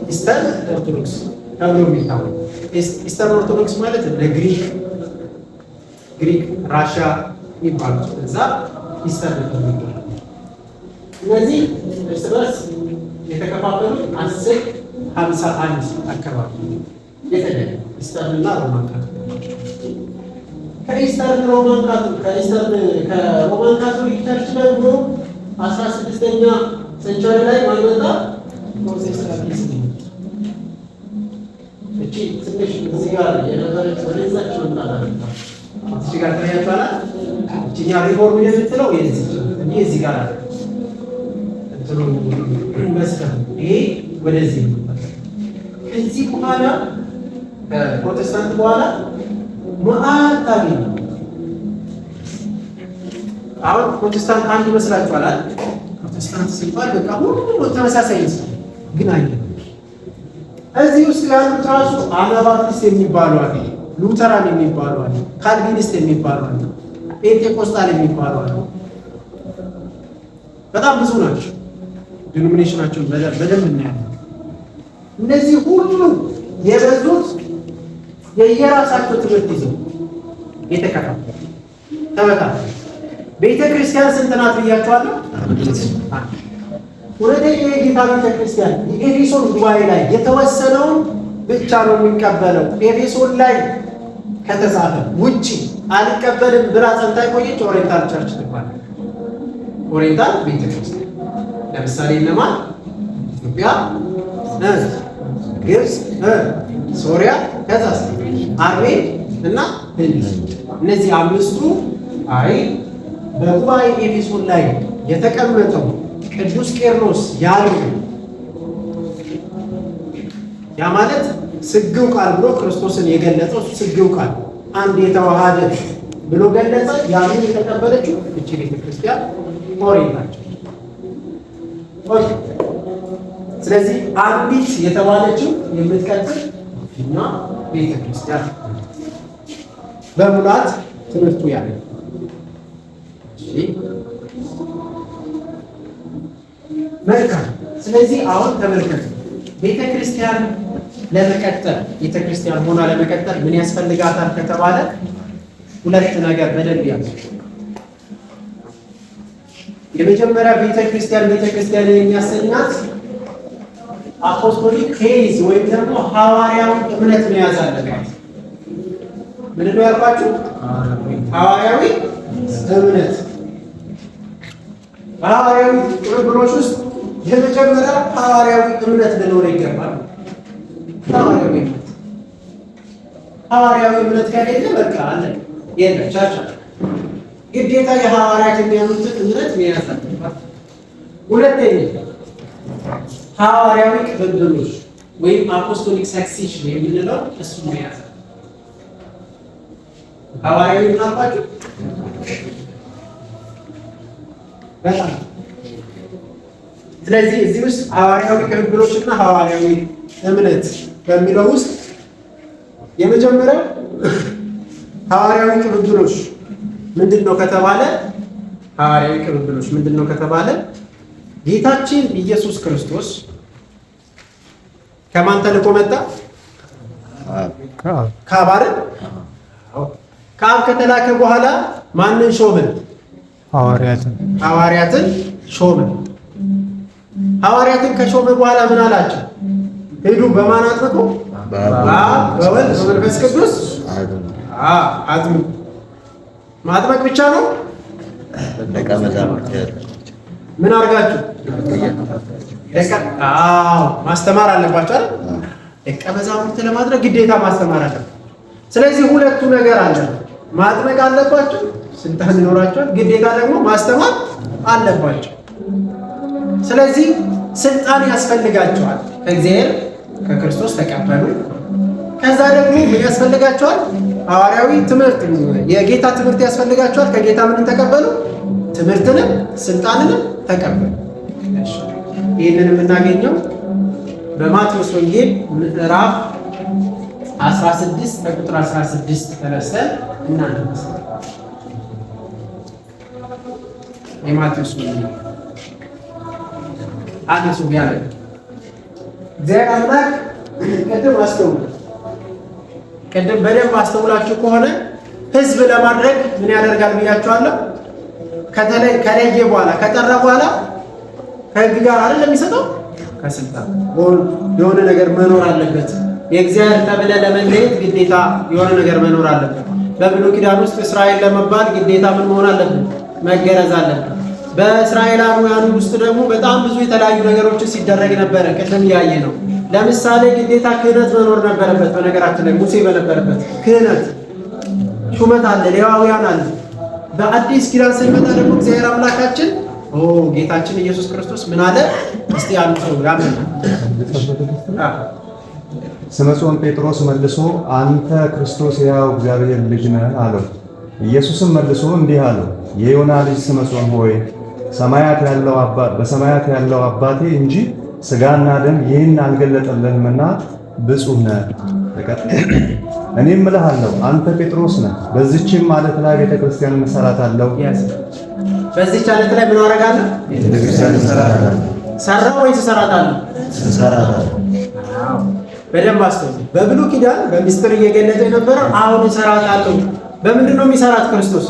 ኢስተርን ኦርቶዶክስ ተብሎ የሚታወቅ። ኢስተርን ኦርቶዶክስ ማለት እንደ ግሪክ፣ ራሽያ የሚባሉት እዛ ኢስተርን ኦርቶዶክስ። እነዚህ እርስ በርስ የተከፋፈሉት 1051 አካባቢ የተለየ ኢስተርን እና ሮማን ካቶሊክ። ከሮማን ካቶሊክ ቸርች ደግሞ 16ኛ ሴንቸሪ ላይ ማንመጣ ፕሮቴስታንቲዝም እቺ ትንሽ እዚህ ጋር የነበረች ወደዛች መምጣት እዚህ ጋር ታያችኋል። እቺኛ ሪፎርም የምትለው እዚህ ጋር አለ እንትኑ መስከረም ይሄ ወደዚህ ከዚህ በኋላ ከፕሮቴስታንት በኋላ ማአታሊ አሁን ፕሮቴስታንት አንድ ይመስላችኋል አይደል? ፕሮቴስታንት ሲባል በቃ ሁሉም ተመሳሳይ ነው፣ ግን አይደለም። እዚህ ውስጥ ያሉት ራሱ አናባፕቲስት የሚባሉ አሉ፣ ሉተራን የሚባሉ አሉ፣ ካልቪኒስት የሚባሉ አሉ፣ ፔንቴኮስታል የሚባሉ አሉ። በጣም ብዙ ናቸው። ዲኖሚኔሽናቸውን በደንብ እናያለን። እነዚህ ሁሉ የበዙት የየራሳቸው ትምህርት ይዘው የተከፋፈሉ ተበታተኑ። ቤተ ክርስቲያን ስንት ናት ብያቸዋለሁ? ሁለተኛ የጌታ ቤተ ክርስቲያን የኤፌሶን ጉባኤ ላይ የተወሰነውን ብቻ ነው የሚቀበለው። ኤፌሶን ላይ ከተጻፈ ውጪ አልቀበልም ብላ ጸንታ የቆየች ኦሪየንታል ቸርች ትባላለች። ኦሪየንታል ቤተ ክርስቲያን ለምሳሌ እነማን? ኢትዮጵያ፣ ግብፅ፣ ሶሪያ፣ ከዛስ አርሜን እና ህንድ። እነዚህ አምስቱ አይ በጉባኤ ኤፌሶን ላይ የተቀመጠው ቅዱስ ቄርሎስ ያለው ያ ማለት ስግው ቃል ብሎ ክርስቶስን የገለጸው ስግው ቃል አንድ የተዋሃደ ብሎ ገለጸ። ያንን የተቀበለችው እቺ ቤተክርስቲያን ኦሪየንታል። ስለዚህ አንዲት የተባለችው የምትቀጥል እና ቤተክርስቲያን በሙላት ትምህርቱ ያለ መልካም። ስለዚህ አሁን ተመልከቱ፣ ቤተክርስቲያን ለመቀጠል ቤተክርስቲያን ሆና ለመቀጠል ምን ያስፈልጋታል ከተባለ ሁለት ነገር በደንብ ያዙ። የመጀመሪያ ቤተክርስቲያን የሚያሰኛት አፖስቶሊክ ፌዝ ወይም ደግሞ ሐዋርያዊ እምነት መያዝ አለባት። ምንድን ነው ያልኳችሁ? ሐዋርያዊ እምነት። በሐዋርያዊ ቅብብሎች ውስጥ የመጀመሪያ ሐዋርያዊ እምነት ሊኖር ይገባል። ሐዋርያዊ እምነት ከሌለ በቃ አለ የለም ቻቻ። ግዴታ የሐዋርያት የሚያምኑትን እምነት መያዝ አለባት። ሁለተኛ ሐዋርያዊ ቅብብሎች ወይም አፖስቶሊክ ሰክሴሽን የምንለው እሱ መያዝ ሐዋርያዊ ምናልባችሁ በጣም ስለዚህ እዚህ ውስጥ ሐዋርያዊ ቅብብሎች እና ሐዋርያዊ እምነት በሚለው ውስጥ የመጀመሪያው ሐዋርያዊ ቅብብሎች ምንድነው ከተባለ ሐዋርያዊ ቅብብሎች ምንድነው ከተባለ ጌታችን ኢየሱስ ክርስቶስ ከማን ተልኮ መጣ? ከአብ አይደል? ከአብ ከተላከ በኋላ ማንን ሾመ? ሐዋርያትን ሾመ። ሐዋርያትን ከሾመ በኋላ ምን አላቸው? ሄዱ በማን አጥምቁ? በአብ በወልድ በመንፈስ ቅዱስ አጥምቁ። ማጥመቅ ብቻ ነው? ምን አድርጋችሁ? ማስተማር አለባችሁ አይደል? ደቀ መዛሙርት ለማድረግ ግዴታ ማስተማር አለባችሁ። ስለዚህ ሁለቱ ነገር አለ። ማጥመቅ አለባችሁ፣ ስልጣን ይኖራችኋል። ግዴታ ደግሞ ማስተማር አለባችሁ። ስለዚህ ስልጣን ያስፈልጋችኋል። ከእግዚአብሔር ከክርስቶስ ተቀበሉ። ከዛ ደግሞ ምን ያስፈልጋቸዋል? ሐዋርያዊ ትምህርት፣ የጌታ ትምህርት ያስፈልጋቸዋል። ከጌታ ምን ተቀበሉ? ትምህርትንም ስልጣንንም ተቀበሉ። ይህንን የምናገኘው በማቴዎስ ወንጌል ምዕራፍ 16 ከቁጥር 16 ተነስተን እናንተስ የማቴዎስ ወንጌል አንሱ ቢያለ እግዚአብሔር አምላክ ቅድም በደንብ አስተውላችሁ ከሆነ ህዝብ ለማድረግ ምን ያደርጋል ብያችኋለሁ? ከለየ በኋላ ከጠራ በኋላ ከህግ ጋር አይደለም የሚሰጠው፣ ከስልጣን የሆነ ነገር መኖር አለበት። የእግዚአብሔር ተብለህ ለመለየት ግዴታ የሆነ ነገር መኖር አለበት። በብሉይ ኪዳን ውስጥ እስራኤል ለመባል ግዴታ ምን መሆን አለበት? መገረዝ አለበት። በእስራኤላውያን ውስጥ ደግሞ በጣም ብዙ የተለያዩ ነገሮችን ሲደረግ ነበረ። ቅድም ያየ ነው። ለምሳሌ ግዴታ ክህነት መኖር ነበረበት። በነገራችን ላይ ሙሴ በነበረበት ክህነት ሹመት አለ፣ ሌዋውያን አለ። በአዲስ ኪዳን ስንመጣ ደግሞ እግዚአብሔር አምላካችን ጌታችን ኢየሱስ ክርስቶስ ምን አለ? እስቲ አንዱ ሰው ያመና ስምዖን ጴጥሮስ መልሶ አንተ ክርስቶስ ሕያው እግዚአብሔር ልጅ ነህ አለው። ኢየሱስም መልሶ እንዲህ አለው፣ የዮና ልጅ ስምዖን ሆይ በሰማያት ያለው አባቴ እንጂ ሥጋና ደም ይህን አልገለጠልህምና ብፁዕ ነህ። እኔም እልሃለሁ አንተ ጴጥሮስ ነህ፣ በዚህችም ዓለት ላይ ቤተ ክርስቲያን እሠራታለሁ። በዚህች ዓለት ላይ ምን አደርጋለሁ? ቤተ ክርስቲያን እሠራታለሁ። ሰራው ወይስ እሠራታለሁ? እሠራታለሁ። በደንብ አስተውሉ። በብሉይ ኪዳን በሚስጥር እየገለጠ የነበረው አሁን እሠራታለሁ። በምንድን ነው የሚሰራት? ክርስቶስ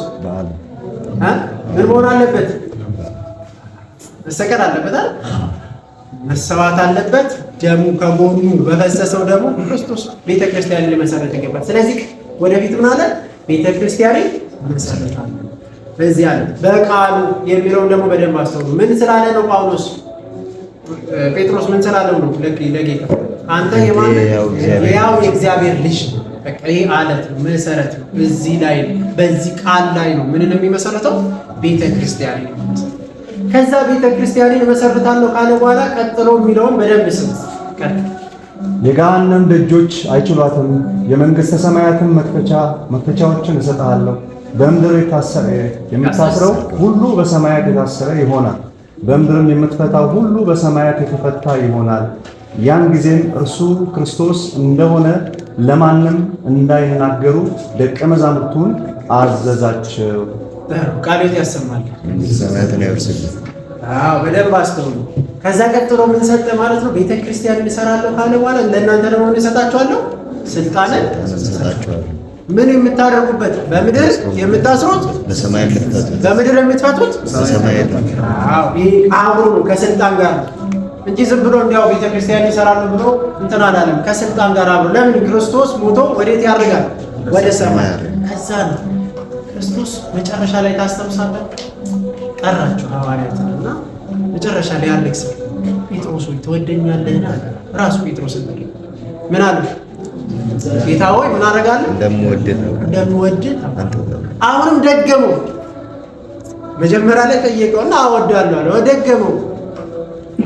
ምን መሆን አለበት? መሰቀል አለበት አይደል? መሰዋት አለበት። ደሙ ከጎኑ በፈሰሰው ደግሞ ክርስቶስ ቤተክርስቲያንን ሊመሰረት ይገባል። ስለዚህ ወደፊት ምን አለ? ቤተክርስቲያንን መሰረታለሁ። በዚህ አለ በቃሉ የሚለውን ደግሞ በደንብ አስተውሉ። ምን ስላለ ነው ጳውሎስ ጴጥሮስ ምን ስላለው ነው ለጌታ አንተ የማን ያው የእግዚአብሔር ልጅ በቃ ይሄ አለት ነው፣ መሰረት ነው። እዚህ ላይ በዚህ ቃል ላይ ነው ምን የሚመሰረተው? ቤተክርስቲያንን ነው። ከዛ ቤተክርስቲያንን መሰረታለሁ ካለ በኋላ ቀጥሎ የሚለውን በደንብ ስም የገሃነም ደጆች አይችሏትም፣ የመንግሥተ ሰማያትን መክፈቻዎችን እሰጥሃለሁ። በምድር የምታስረው ሁሉ በሰማያት የታሰረ ይሆናል፣ በምድርም የምትፈታው ሁሉ በሰማያት የተፈታ ይሆናል። ያን ጊዜም እርሱ ክርስቶስ እንደሆነ ለማንም እንዳይናገሩ ደቀ መዛሙርቱን አዘዛቸው። ቃሉን ያሰማል። ሰማያትን ያወርሳል። በደንብ አስተውሉ። ከዛ ቀጥሎ ምን ሰጠ ማለት ነው? ቤተክርስቲያንን እሰራለሁ ካለ በኋላ ለእናንተ ደግሞ እሰጣችኋለሁ ስልጣንን እሰጣችኋለሁ። ምን የምታደርጉበት? በምድር የምታስሩት በሰማይ የምትፈቱት፣ በምድር የምትፈቱት በሰማይ ይህ አብሮ ነው ከስልጣን ጋር እንጂ ዝም ብሎ እንዲያው ቤተክርስቲያን ይሰራሉ ብሎ እንትን አላለም። ከስልጣን ጋር አብሮ ለምን? ክርስቶስ ሞቶ ወዴት ያደርጋል? ወደ ሰማይ። ከዛ ነው ክርስቶስ መጨረሻ ላይ ታስተምሳለን ጠራቸው ሐዋርያትንና መጨረሻ ላይ ያለክ ሰው ጴጥሮስ ሆይ ትወደኛለህና ራሱ ጴጥሮስ ምን አለ? ጌታ ሆይ ምን አደርጋለሁ? እንደምወድህ አሁንም ደገመው። መጀመሪያ ላይ ጠየቀውና እወዳለሁ አለ። ደገመው።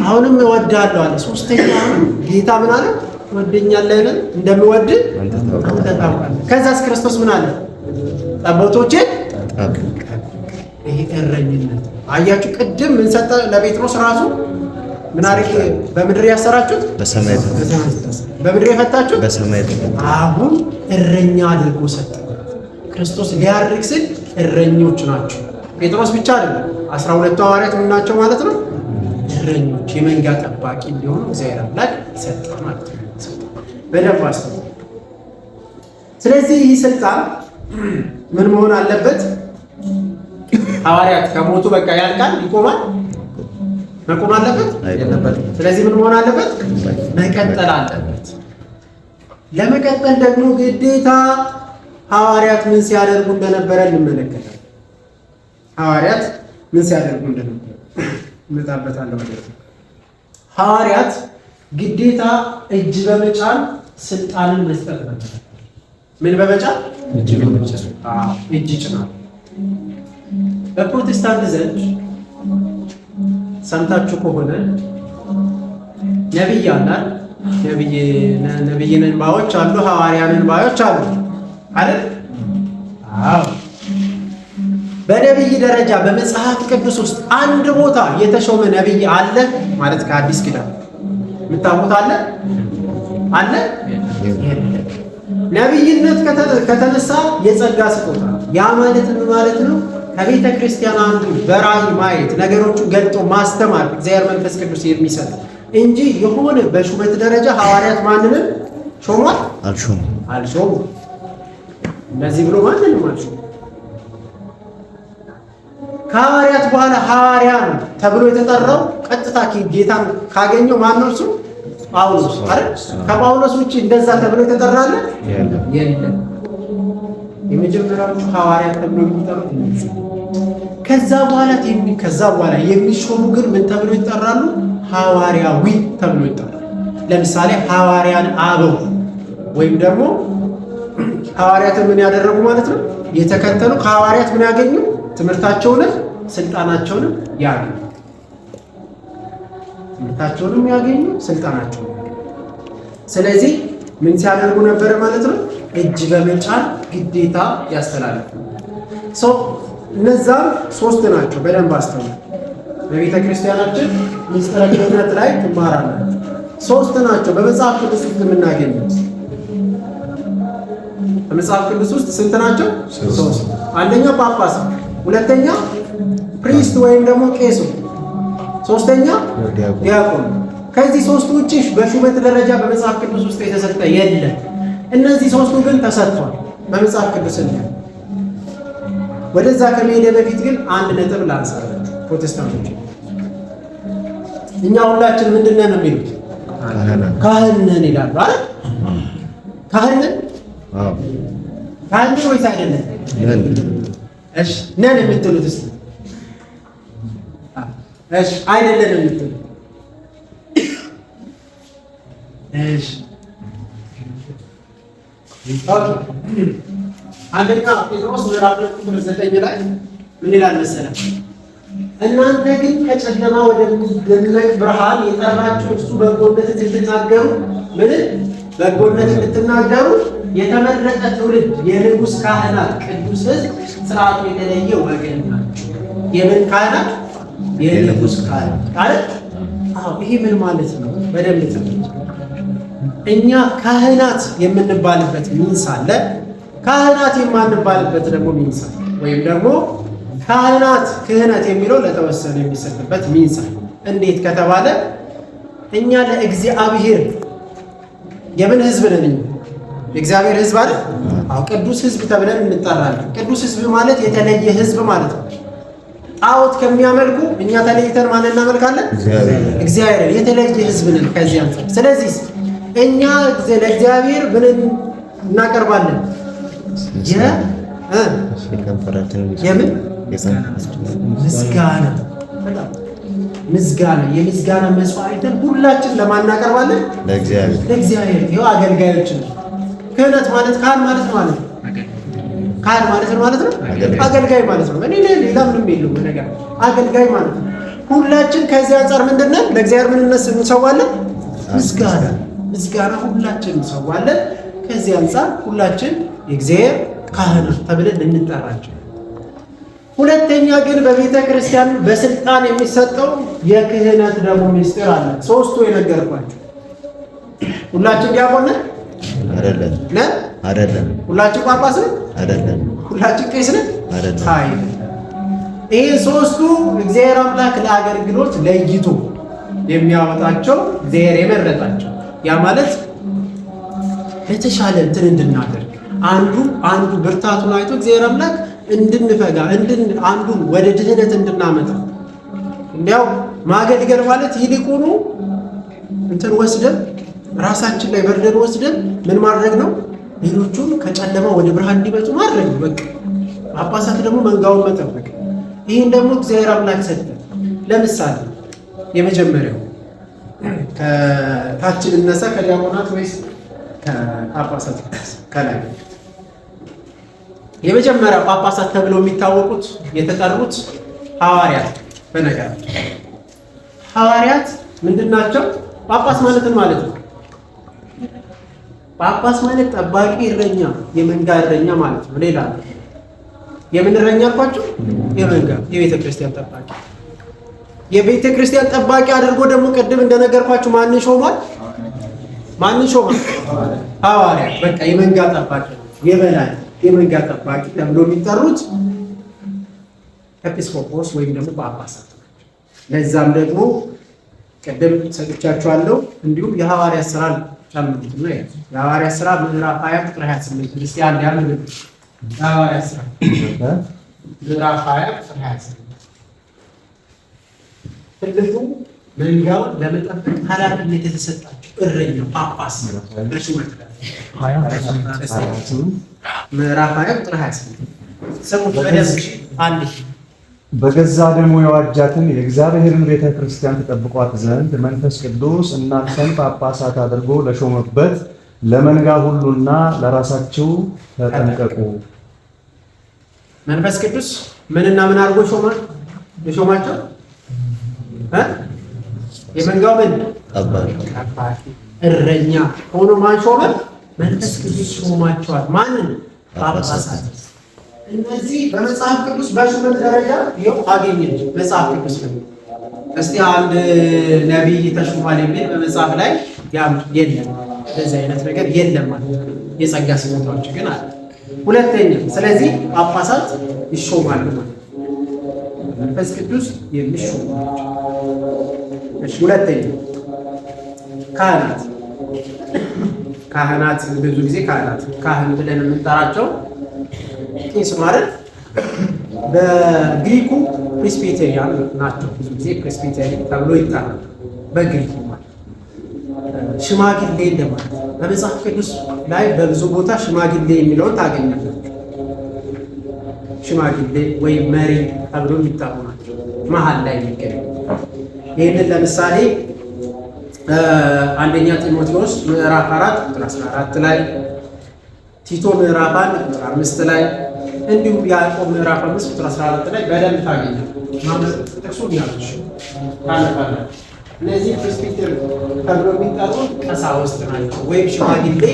አሁንም እወዳለሁ አለ። ሶስተኛ ጌታ ምን አለ? ትወደኛለህን? እንደምወድህ አንተ ታውቃለህ። ከዛስ ክርስቶስ ምን አለ? ጠቦቶቼን ጠብቅ። ይሄ እረኝነት አያችሁ። ቅድም ምን ሰጠ ለጴጥሮስ ራሱ ምን አድርግ? በምድር ያሰራችሁት በሰማይ በምድር የፈታችሁት በሰማይ። አሁን እረኛ አድርጎ ሰጠ። ክርስቶስ ሊያርግ ሲል እረኞች ናቸው። ጴጥሮስ ብቻ አይደለም፣ 12ቱ ሐዋርያት ምን ናቸው ማለት ነው? እረኞች፣ የመንጋ ጠባቂ እንዲሆኑ እግዚአብሔር አምላክ ሰጠ ማለት ነው። በደንብ አስተውሉ። ስለዚህ ይህ ስልጣን ምን መሆን አለበት? ሐዋርያት ከሞቱ በቃ ያልቃል፣ ይቆማል። መቆም አለበት የለበትም። ስለዚህ ምን መሆን አለበት? መቀጠል አለበት። ለመቀጠል ደግሞ ግዴታ ሐዋርያት ምን ሲያደርጉ እንደነበረ እንመለከታለን። ሐዋርያት ምን ሲያደርጉ እንደነበረ እንመጣበታለን ማለት ነው። ሐዋርያት ግዴታ እጅ በመጫን ስልጣንን መስጠት ነበር። ምን በመጫን? እጅ በመጫን። እጅ ጭናል። በፕሮቴስታንት ዘንድ ሰምታችሁ ከሆነ ነቢይ አለ፣ ነብይ ነን ባዮች አሉ፣ ሐዋርያ ነን ባዮች አሉ አይደል? አዎ። በነብይ ደረጃ በመጽሐፍ ቅዱስ ውስጥ አንድ ቦታ የተሾመ ነብይ አለ ማለት ከአዲስ ኪዳን የምታውቁት አለ? ነብይነት ከተነሳ የጸጋ ስጦታ ያ ማለት ምን ማለት ነው? ከቤተ ክርስቲያን አንዱ በራእይ ማየት ነገሮቹን ገልጦ ማስተማር እግዚአብሔር መንፈስ ቅዱስ የሚሰጥ እንጂ የሆነ በሹመት ደረጃ ሐዋርያት ማንንም ሾሟል አልሾሙም። እንደዚህ ብሎ ማንንም አልሾሙም። ከሐዋርያት በኋላ ሐዋርያ ነው ተብሎ የተጠራው ቀጥታ ጌታን ካገኘው ማን ነው? እሱ ጳውሎስ አይደል? ከጳውሎስ ውጪ እንደዛ ተብሎ የተጠራለ የለም። የመጀመሪያዎቹ ሐዋርያት ተብሎ የሚጠሩት እነዚህ። ከዛ በኋላ የሚሾሙ ግን ምን ተብሎ ይጠራሉ? ሐዋርያዊ ተብሎ ይጠራሉ። ለምሳሌ ሐዋርያን አበው ወይም ደግሞ ሐዋርያትን ምን ያደረጉ ማለት ነው? የተከተሉ ከሐዋርያት ምን ያገኙ? ትምህርታቸውንም ስልጣናቸውንም ያገኙ። ትምህርታቸውንም ያገኙ ስልጣናቸውንም ያገኙ። ስለዚህ ምን ሲያደርጉ ነበረ ማለት ነው? እጅ በመጫን ግዴታ ያስተላልፉ። እነዛም ሶስት ናቸው። በደንብ አስተውሉ። በቤተ ክርስቲያናችን ምስጢረ ክህነት ላይ ትማራላችሁ። ሶስት ናቸው በመጽሐፍ ቅዱስ ውስጥ የምናገኘው። በመጽሐፍ ቅዱስ ውስጥ ስንት ናቸው? ሶስት። አንደኛው ጳጳስ፣ ሁለተኛ ፕሪስት ወይም ደግሞ ቄሱ፣ ሶስተኛ ዲያቆን። ከዚህ ሶስቱ ውጪ በሹመት ደረጃ በመጽሐፍ ቅዱስ ውስጥ የተሰጠ የለም። እነዚህ ሶስቱ ግን ተሰጥቷል በመጽሐፍ ቅዱስ ላይ። ወደዛ ከመሄደ በፊት ግን አንድ ነጥብ ላንሳላችሁ። ፕሮቴስታንቶች እኛ ሁላችን ምንድን ነን የሚሉት? ካህን ነን ይላሉ አይደል? ካህን ነን? አዎ። ካህን ነን ወይስ አይደለም? እሺ ነን የምትሉት እስኪ? እሺ አይደለም የምትሉት? እሺ አንደኛ ጴጥሮስ ምዕራፍ 2:9 ላይ ምን ይላል መሰለህ? እናንተ ግን ከጨለማ ወደሚደነቅ ብርሃን የጠራችሁ እርሱ በጎነትን እንድትናገሩ በጎነት እንድትናገሩ የተመረጠ ትውልድ፣ የንጉሥ ካህናት፣ ቅዱስ ሕዝብ፣ ሥርዓቱ የተለየ ወገን ናቸው። የምን ካህናት? የንጉሥ ካህናት ማለት ይሄ ምን ማለት ነው? በደንብ ተመልከቱ። እኛ ካህናት የምንባልበት ሚንስ አለ፣ ካህናት የማንባልበት ደግሞ ሚንስ አለ። ወይም ደግሞ ካህናት ክህነት የሚለው ለተወሰነ የሚሰጥበት ሚንስ አለ። እንዴት ከተባለ እኛ ለእግዚአብሔር የምን ሕዝብ ነን? የእግዚአብሔር ሕዝብ አይደል? አዎ፣ ቅዱስ ሕዝብ ተብለን እንጠራለን። ቅዱስ ሕዝብ ማለት የተለየ ሕዝብ ማለት ነው። ጣዖት ከሚያመልኩ እኛ ተለይተን ማንን እናመልካለን? እግዚአብሔር። የተለየ ሕዝብ ነን ከዚህ አንፃር። ስለዚህ እኛ ለእግዚአብሔር ምን እናቀርባለን? የምን ምስጋና የምስጋና መስዋዕትን ሁላችን ለማን እናቀርባለን? ለእግዚአብሔር። ይኸው አገልጋዮች ነው። ክህነት ማለት ካህን ማለት ነው። ካህን ማለት ነው ማለት ነው። አገልጋይ ማለት ነው። እኔ ሌላ ምንም የለውም ነገር አገልጋይ ማለት ነው። ሁላችን ከዚህ አንፃር ምንድን ነን? ለእግዚአብሔር ምን እንሰዋለን? ምስጋና ሁላችን እንሰዋለን። ከዚህ አንፃር ሁላችን የእግዚአብሔር ካህናት ተብለን እንጠራቸው። ሁለተኛ ግን በቤተ ክርስቲያን በስልጣን የሚሰጠው የክህነት ደግሞ ምስጢር አለ። ሶስቱ የነገርኳቸው። ሁላችን ዲያቆን ነን አይደለም? ሁላችን ጳጳስ ነን አይደለም? ሁላችን ቄስ ነን አይደለም? ይሄ ሶስቱ እግዚአብሔር አምላክ ለአገልግሎት ለይቶ የሚያወጣቸው እግዚአብሔር የመረጣቸው፣ ያ ማለት የተሻለ እንትን እንድናደርግ አንዱ ብርታቱን አይቶ እግዚአብሔር አምላክ እንድንፈጋ አንዱን ወደ ድህነት እንድናመጣ። እንዲያው ማገልገል ማለት ይልቁኑ እንትን ወስደን ራሳችን ላይ በርደን ወስደን ምን ማድረግ ነው? ሌሎቹን ከጨለማ ወደ ብርሃን እንዲመጡ ማድረግ ነው። በቃ ጳጳሳት ደግሞ መንጋውን መጠበቅ። ይህን ደግሞ እግዚአብሔር አምላክ ሰጠ። ለምሳሌ የመጀመሪያው ከታችን እነሳ ከዲያቆናት ወይስ ከጳጳሳት? ከላይ የመጀመሪያ ጳጳሳት ተብለው የሚታወቁት የተጠሩት ሐዋርያት። በነገር ሐዋርያት ምንድን ናቸው? ጳጳስ ማለትን ማለት ነው ጳጳስ ማለት ጠባቂ እረኛ፣ የመንጋ እረኛ ማለት ነው። ሌላ ነው። የምን እረኛ አልኳቸው? የመንጋ የቤተ ክርስቲያን ጠባቂ። የቤተ ክርስቲያን ጠባቂ አድርጎ ደግሞ ቅድም እንደነገርኳችሁ ማንን ሾሟል? ማንን ሾሟል? ሐዋርያት። በቃ የመንጋ ጠባቂ የበላይ የመንጋ ጠባቂ ተብሎ የሚጠሩት ኤጲስቆጶስ ወይም ደግሞ ጳጳሳት ናቸው። ለዛም ደግሞ ቅድም ሰጥቻችኋለሁ። እንዲሁም የሐዋርያት ሥራ ጨምሩትና የሐዋርያት ሥራ ምዕራፍ 20 ቁጥር 28 ክርስቲያን ያምን የሐዋርያት ሥራ ምዕራፍ 20 ቁጥር 28 ትልቁ መንጋውን ለመጠበቅ ኃላፊነት የተሰጣቸው እረኛው ጳጳስ በሹመት ምዕራፍ 20 ቁጥር 28 ሰሙት በደንብ አንድ በገዛ ደሙ የዋጃትን የእግዚአብሔርን ቤተ ክርስቲያን ተጠብቋት ዘንድ መንፈስ ቅዱስ እናንተን ጳጳሳት አድርጎ ለሾመበት ለመንጋ ሁሉና ለራሳችሁ ተጠንቀቁ። መንፈስ ቅዱስ ምንና ምን አድርጎ ሾማል? የሾማቸው የመንጋው ምን ጠባቂ እረኛ ሆኖ ማን ሾመ? መንፈስ ቅዱስ ሾማቸዋል። ማንን? ጳጳሳት። እነዚህ በመጽሐፍ ቅዱስ በሹመት ደረጃ ይኸው አገኘን። መጽሐፍ ቅዱስ ነው። እስቲ አንድ ነቢይ ተሹሟል የሚል በመጽሐፍ ላይ የለም። እንደዚህ አይነት ነገር የለም ማለት ነው። የጸጋ ስጦታዎች ግን አለ። ሁለተኛ፣ ስለዚህ ጳጳሳት ይሾማሉ ማለት ነው። መንፈስ ቅዱስ የሚሾሙ ናቸው። እሺ፣ ሁለተኛ ካህናት ብዙ ጊዜ ካህን ብለን የምንጠራቸው ቄስ ማለት በግሪኩ ፕሬስቢቴሪያን ናቸው። ብዙ ጊዜ ፕሬስቢቴሪያን ተብሎ ይጠራል በግሪኩ ማለት። ሽማግሌ እንደማለት በመጽሐፍ ቅዱስ ላይ በብዙ ቦታ ሽማግሌ የሚለውን ታገኛላችሁ። ሽማግሌ ወይም መሪ ተብሎ የሚጠሩ ናቸው፣ መሀል ላይ የሚገኙ። ይህንን ለምሳሌ አንደኛ ጢሞቴዎስ ምዕራፍ 4 ቁጥር 14 ላይ፣ ቲቶ ምዕራፍ 1 ቁጥር 5 ላይ፣ እንዲሁም ያዕቆብ ምዕራፍ 5 ቁጥር 14 ላይ በደንብ ታገኛላችሁ። ጥቅሱን ያዙ ታነባላችሁ። እነዚህ ፕሬስቢተር ተብሎ የሚጠሩ ቀሳውስት ናቸው፣ ወይም ሽማግሌ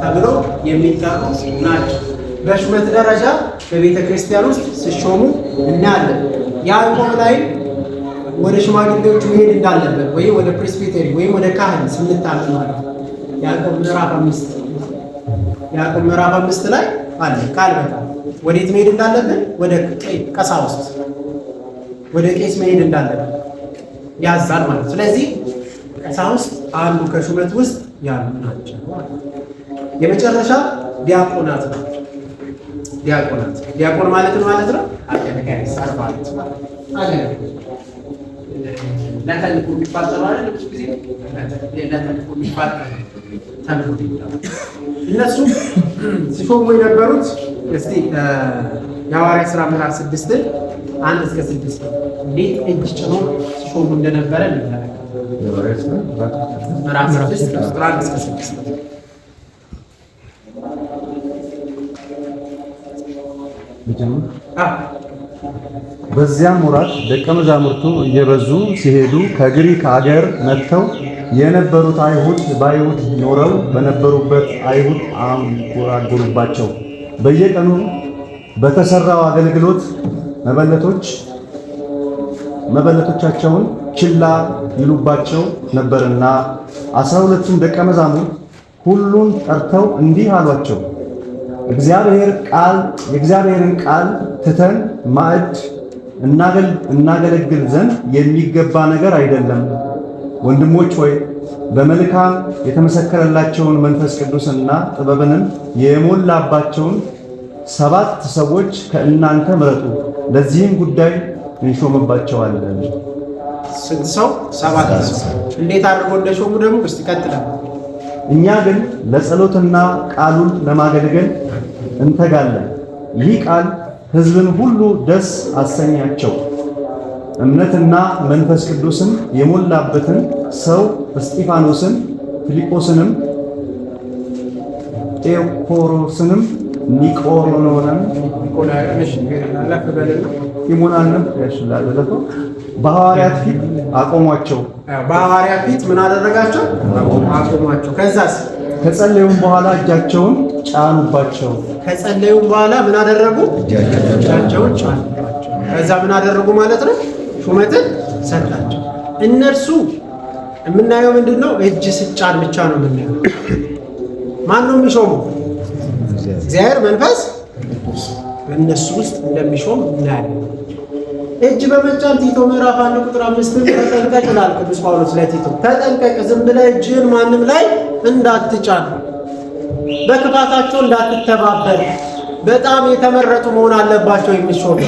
ተብሎ የሚጠሩ ናቸው። በሹመት ደረጃ በቤተ ክርስቲያን ውስጥ ሲሾሙ እናያለን። ያዕቆብ ላይ ወደ ሽማግሌዎቹ መሄድ እንዳለበት ወይም ወደ ፕሬስቢተሪ ወይም ወደ ካህን ስንታመን ማለት ነው። ያዕቆብ ምዕራፍ 5 ላይ አለ ቃል በቃል ወዴት መሄድ እንዳለብን፣ ወደ ቀሳውስት ወደ ቄስ መሄድ እንዳለብን ያዛል ማለት ነው። ስለዚህ ቀሳውስት አንዱ ከሹመት ውስጥ ያሉ ናቸው። የመጨረሻ ዲያቆናት ናቸው። ዲያቆን ማለት ነው አገልጋይ ሳር ማለት ነው። አገልጋይ ለተልእኮ የሚፋጠሩ አይደል? ብዙ ጊዜ ለተልእኮ የሚፋጠሩ ተብሎ እነሱ ሲሾሙ የነበሩት እስቲ የሐዋርያት ሥራ ምዕራፍ 6 1 እስከ 6 እንዴት እጅ ጭኖ ሲሾሙ እንደነበረ እንመለከታለን። ምዕራፍ 6 ቁጥር 1 እስከ 6 በዚያም ወራት ደቀ መዛሙርቱ እየበዙ ሲሄዱ ከግሪክ አገር መጥተው የነበሩት አይሁድ በአይሁድ ኖረው በነበሩበት አይሁድ አንጎራጎሩባቸው። በየቀኑ በተሰራው አገልግሎት መበለቶቻቸውን ችላ ይሉባቸው ነበርና 12ቱም ደቀ መዛሙርት ሁሉን ጠርተው እንዲህ አሏቸው፣ የእግዚአብሔርን ቃል ትተን ማዕድ እናገለግል ዘንድ የሚገባ ነገር አይደለም። ወንድሞች ሆይ በመልካም የተመሰከረላቸውን መንፈስ ቅዱስና ጥበብንም የሞላባቸውን 7 ሰዎች ከእናንተ ምረጡ፣ ለዚህም ጉዳይ እንሾምባቸዋለን። ስንት ሰው? 7 ሰው። እንዴት አድርጎ እንደሾሙ ደግሞ እስቲ ቀጥለን። እኛ ግን ለጸሎትና ቃሉን ለማገልገል እንተጋለን። ይህ ቃል ሕዝብን ሁሉ ደስ አሰኛቸው። እምነትና መንፈስ ቅዱስን የሞላበትን ሰው እስጢፋኖስን፣ ፊልጶስንም፣ ጤዎኮሮስንም፣ ኒቆሮንም ቲሞናንም ያሽላለፈው በሐዋርያት ፊት አቆሟቸው። በሐዋርያት ፊት ምን አደረጋቸው? አቆሟቸው። ከዛስ ከጸለዩም በኋላ እጃቸውን ጫኑባቸው። ከጸለዩም በኋላ ምን አደረጉ? እጃቸውን ጫኑባቸው። ከዛ ምን አደረጉ ማለት ነው? ሹመትን ሰጣቸው። እነርሱ የምናየው ምንድን ነው? እጅ ስጫን ብቻ ነው የምናየው። ማን ነው የሚሾመው? እግዚአብሔር መንፈስ በእነሱ ውስጥ እንደሚሾም እናያለን። እጅ በመጫን ቲቶ ምዕራፍ 1 ቁጥር 5 ተጠንቀቅ ይላል ቅዱስ ጳውሎስ ለቲቶ። ተጠንቀቅ፣ ዝም ብለህ እጅህን ማንም ላይ እንዳትጫን፣ በክፋታቸው እንዳትተባበር፣ በጣም የተመረጡ መሆን አለባቸው የሚሾሙ።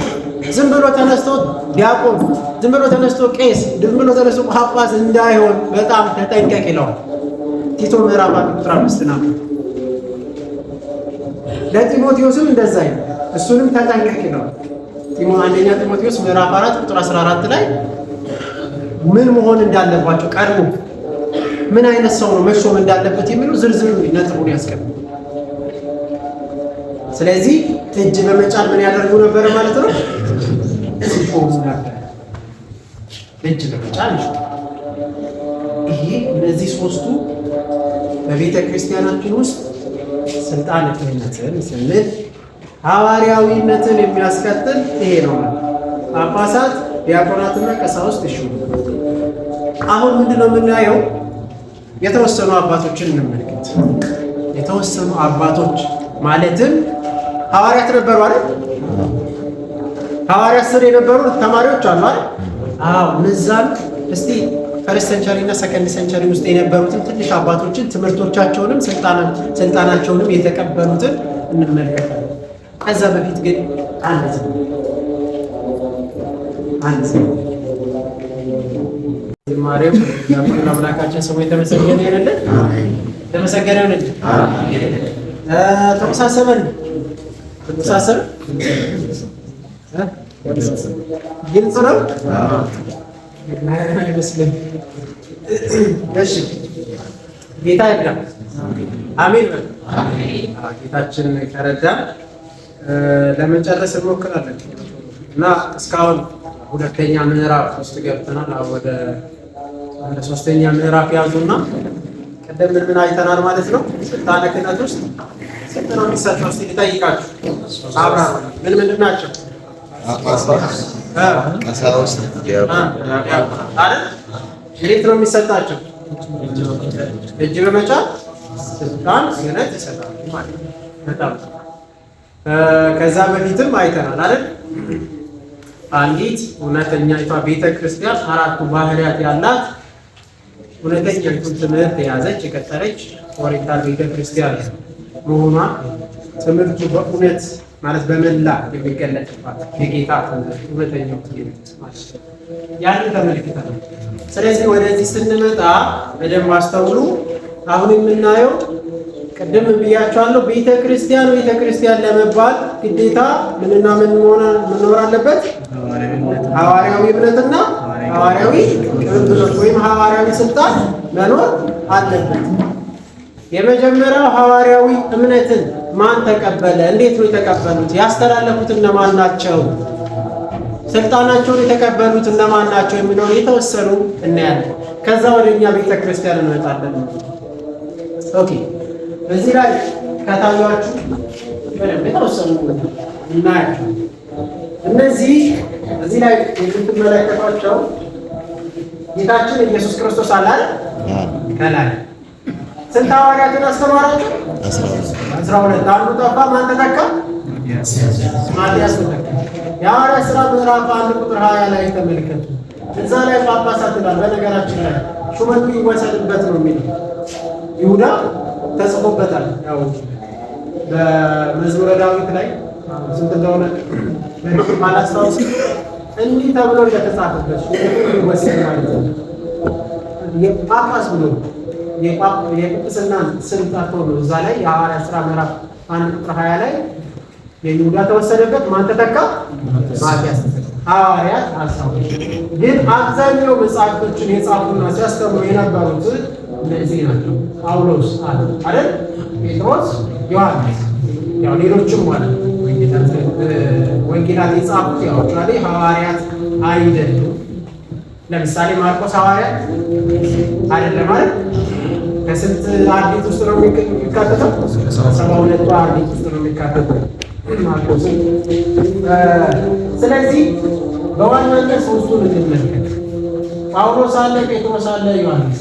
ዝም ብሎ ተነስቶ ዲያቆን፣ ዝም ብሎ ተነስቶ ቄስ፣ ዝም ብሎ ተነስቶ ጳጳስ እንዳይሆን በጣም ተጠንቀቅ ይለዋል ቲቶ ምዕራፍ 1 ቁጥር 5 ነው። ለጢሞቴዎስም እንደዛ ይላል፣ እሱንም ተጠንቀቅ ይለዋል። አንደኛ ጢሞቴዎስ ምዕራፍ 4 ቁጥር 14 ላይ ምን መሆን እንዳለባቸው ቀድሞ ምን አይነት ሰው ነው መሾም እንዳለበት የሚሉ ዝርዝር ነጥቡን ያስቀምጣል። ስለዚህ እጅ በመጫን ምን ያደርጉ ነበር ማለት ነው? ሲሾሙ ነበር። እጅ በመጫን ይሄ እነዚህ ሶስቱ በቤተ ክርስቲያናችን ውስጥ ስልጣነ ክህነትን ስንል ሐዋርያዊነትን የሚያስከትል ይሄ ነው ማለት ጳጳሳት፣ ዲያቆናትና ቀሳውስት ይሾሙ። አሁን ምንድነው የምናየው? የተወሰኑ አባቶችን እንመልከት። የተወሰኑ አባቶች ማለትም ሐዋርያት ነበሩ አይደል? ሐዋርያት ስር የነበሩ ተማሪዎች አሉ አይደል? አዎ። እነዛን እስቲ ፈርስት ሴንቸሪ እና ሰከንድ ሴንቸሪ ውስጥ የነበሩትን ትንሽ አባቶችን ትምህርቶቻቸውንም ስልጣናቸውንም የተቀበሉትን እንመልከታለን። ከዛ በፊት ግን አንድ ዝማሬው ለምን አምላካችን ስሙ የተመሰገነ ይሁንልን። ተመሰገነ ይሁንልን። ተመሳሰበን ግልጽ ነው አይመስልም? እሺ ጌታ ይርዳን። አሜን። ጌታችን ከረዳን ለመጨረስ እንሞክራለን እና እስካሁን ሁለተኛ ምዕራፍ ውስጥ ገብተናል። ወደ ሶስተኛ ምዕራፍ ያዙና ቀደም ምን አይተናል ማለት ነው? ስልጣነ ክህነት ውስጥ ስንት ነው የሚሰጠው? እስቲ ልጠይቃችሁ። አብርሃም ምንድን ናቸው? ቀሳውስት አይደል? እንዴት ነው የሚሰጣቸው? እጅ በመጫን ስልጣን ክህነት ይሰጣል ማለት ነው። በጣም ከዛ በፊትም አይተናል አይደል? አንዲት እውነተኛይቷ ቤተ ክርስቲያን አራቱ ባህሪያት ያላት እውነተኛይቱን ትምህርት የያዘች የቀጠለች ኦሪየንታል ቤተ ክርስቲያን መሆኗ ትምህርቱ በእውነት ማለት በመላ የሚገለጥባት የጌታ ትምህርት እውነተኛው ትምህርት ማለት ነው። ያንን ተመልክተናል። ስለዚህ ወደዚህ ስንመጣ በደንብ አስተውሉ። አሁን የምናየው ቅድም ብያቸዋለሁ፣ ቤተ ክርስቲያን ለመባል ግዴታ ምንና ምን መኖር አለበት? ሐዋርያዊ እምነትና ሐዋርያዊ ቅብብሎች ወይም ሐዋርያዊ ስልጣን መኖር አለበት። የመጀመሪያው ሐዋርያዊ እምነትን ማን ተቀበለ? እንዴት ነው የተቀበሉት? ያስተላለፉት እነማን ናቸው? ስልጣናቸውን የተቀበሉት እነማን ናቸው? የሚለውን የተወሰኑ እናያለን። ከዛ ወደ እኛ ቤተ ክርስቲያን እንመጣለን። ኦኬ፣ በዚህ ላይ ከታዩአችሁ በደንብ የተወሰኑ እናያቸው። እነዚህ እዚህ ላይ የምትመለከቷቸው ጌታችን ኢየሱስ ክርስቶስ አለ አይደል? ከላይ ስንት ሐዋርያትን አስተማራቸው? 12። አንዱ ጠፋ፣ ማን ተተካ? ማትያስ ተተካ። የሐዋርያት ሥራ ምዕራፍ 1 ቁጥር 20 ላይ ተመልከቱ። እዛ ላይ ጳጳሳት ይላል። በነገራችን ላይ ሹመቱ ይወሰድበት ነው የሚለው ይሁዳ ተጽፎበታል። ያው በመዝሙረ ዳዊት ላይ ስንት እንደሆነ ማላስታውስ እንዲህ ተብሎ እንደተጻፈበት ሹመቱ ይወሰድ ማለት ነው። የጳጳስ ብሎ የጵጵስናን ስም ጠርቶ ነው እዛ ላይ የሐዋርያት ሥራ ምዕራፍ 1 ቁጥር 20 ላይ የይሁዳ ተወሰደበት፣ ማን ተተካ? ማትያስ ተተካ። ሐዋርያት 12 ግን አብዛኛው መጽሐፍቶችን የጻፉና ሲያስተምሩ የነበሩት እነዚህ ናቸው። ጳውሎስ አለ አይደል? ጴጥሮስ፣ ዮሐንስ፣ ያው ሌሎችም ማለት ወንጌላት የጻፉት ያው ሐዋርያት አይደሉም። ለምሳሌ ማርቆስ ሐዋርያት አይደለም ማለት ከስንት አርድእት ውስጥ ነው የሚካተተው? 72 አርድእት ውስጥ ነው የሚካተተው ማርቆስ። ስለዚህ በዋናነት ሶስቱን እንመልከት። ጳውሎስ አለ፣ ጴጥሮስ አለ፣ ዮሐንስ።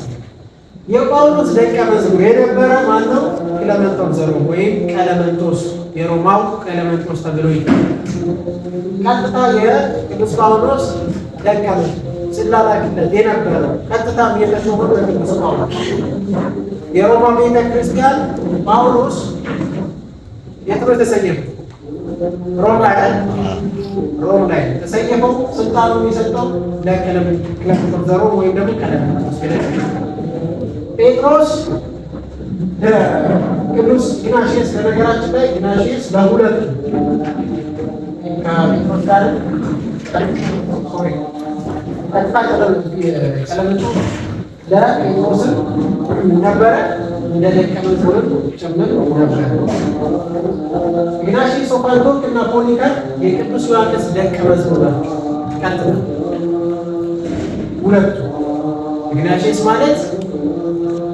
የጳውሎስ ደቀ መዝሙር የነበረ ማነው? ክለመንጦስ ዘሮም ወይም ቀለመንጦስ፣ የሮማው ቀለመንጦስ ተብሎ ይታወቃል። ቀጥታ የቅዱስ ጳውሎስ ደቀ መዝሙር ስላላኪነት የነበረው ቀጥታም የተሾመው በቅዱስ ጳውሎስ። የሮማ ቤተ ክርስቲያን ጳውሎስ የት ነው የተሰየፈው? ሮም ላይ ተሰየፈው። ስልጣኑን የሰጠው ለቀለመንጦስ ዘሮም ወይም ደግሞ ቀለመንጦስ። ጴጥሮስ ቅዱስ ግናሽየስ፣ በነገራችን ላይ ግናሽየስ በሁለቱ ከጴጥሮስ ጋር ቀለመንጦስ ለጴጥሮስም ነበረ፣ እንደ ደቀ መዝሙርም ጭምር ነበረ። ኢግናቲዮስ ኦፍ አንቲዮክ እና ፖሊካርፕ የቅዱስ ዮሐንስ ደቀ መዝሙር ናቸው። ቀጥታ ሁለቱ ኢግናቲዮስ ማለት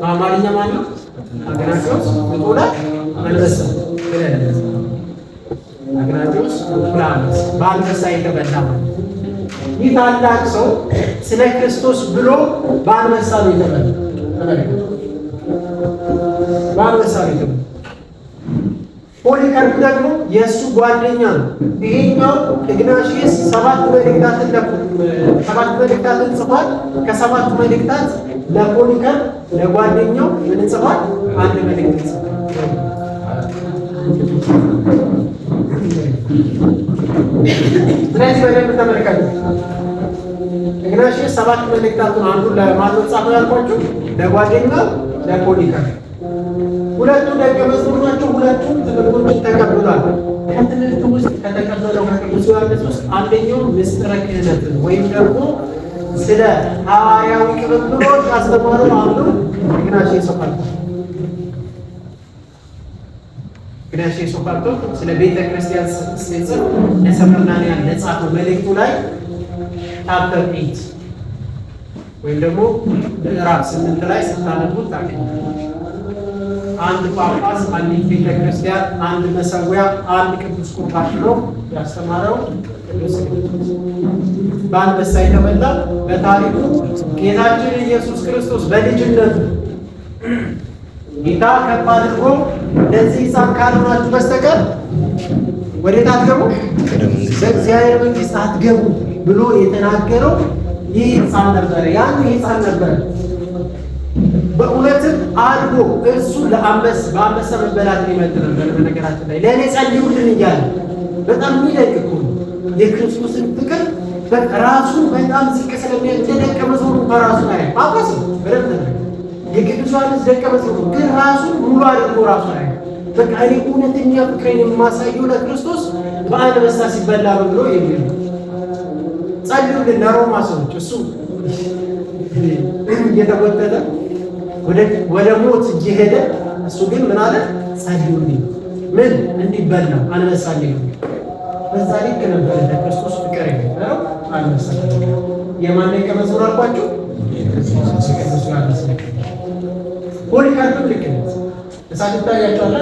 በአማርኛ ማለት ነው አግናጢዮስ ብጡለ አንበሳ ብለን አግናጢዮስ ብጡለ አንበሳ በአንበሳ የተበላ ማለት። ይህ ታላቅ ሰው ስለ ክርስቶስ ብሎ በአንበሳ ነው የተበላ። በአንበሳ ነው የተበላ። ፖሊካርፕ ደግሞ የእሱ ጓደኛ ነው። ይሄኛው ኢግናቲዮስ ሰባት መልእክታትን ጽፏል። ከሰባቱ መልእክታት ለፖሊካርፕ ለጓደኛው ምን ጽፏል? አንድ መልእክት ጽፏል። ስለዚህ በደንብ ተመልከቱ። ኢግናቲዮስ ሰባት መልእክታቱን አንዱን ለማን ጻፈው ያልኳችሁ? ለጓደኛው ለፖሊካርፕ። ሁለቱ ደቀ መዝሙር ናቸው። ሁለቱም ትምህርቶችን ተቀብሏል። ከትምህርት ውስጥ ከተቀበለው ከቅዱስ ዮሐንስ ውስጥ አንደኛው ምስጢረ ክህነትን ወይም ደግሞ ስለ ሐዋርያዊ ቅብብሎች አስተማረው አንዱ ኢግናቲዮስ ኦፍ አንቲዮክ። ኢግናቲዮስ ኦፍ አንቲዮክ ስለ ቤተ ክርስቲያን ሲጽፍ ለሰምርናውያን ለጻፈው መልእክቱ ላይ ቻፕተር 8 ወይም ደግሞ ምዕራፍ 8 ላይ ስታነቡት ታገኛላችሁ። አንድ ጳጳስ፣ አንዲት ቤተ ክርስቲያን፣ አንድ መሠዊያ፣ አንድ ቅዱስ ቁርባን ብሎ ያስተማረው ቅዱስ በአንበሳ የተበላ በታሪኩ ጌታችን ኢየሱስ ክርስቶስ በልጅነቱ ጌታ ከፍ አድርጎ ለዚህ ሕፃን ካልሆናችሁ በስተቀር ወዴት አትገቡ? በእግዚአብሔር መንግሥት አትገቡ ብሎ የተናገረው ይህ ሕፃን ነበረ። ያን ሕፃን ነበረ በእውነትም አድጎ እርሱ በአንበሳ መበላት ሊመጥ ነበር። በነገራችን ላይ ለእኔ ጸልዩልን እያለ በጣም የሚደንቅ እኮ የክርስቶስን ፍቅር ራሱን በጣም ዝቅ ስለሚያ እንደ ደቀ መዝሙሩ በራሱ ላይ ጳጳስ በደንብ የቅዱስ ዮሐንስ ደቀ መዝሙሩ ግን ራሱን ሙሉ አድርጎ ራሱ ላይ በቃ እኔ እውነተኛ ፍቅሬን የማሳየው ለክርስቶስ በአንበሳ ሲበላ ነው ብሎ የሚል ጸልዩልን ለሮማ ሰዎች። እሱ እየተጎተተ ወደ ሞት እየሄደ እሱ ግን ምን አለ? ጸልዩልኝ ምን እንዲበላ አንበሳ ነው። በዛ ልክ ነበር ለክርስቶስ ፍቅር የነበረው አንበሳ። የማን ደቀ መዝሙር አልኳችሁ? ቅዱስ ዮሐንስ። ፖሊካርፕ ልክ ነው። እሳት ይታያቸዋል።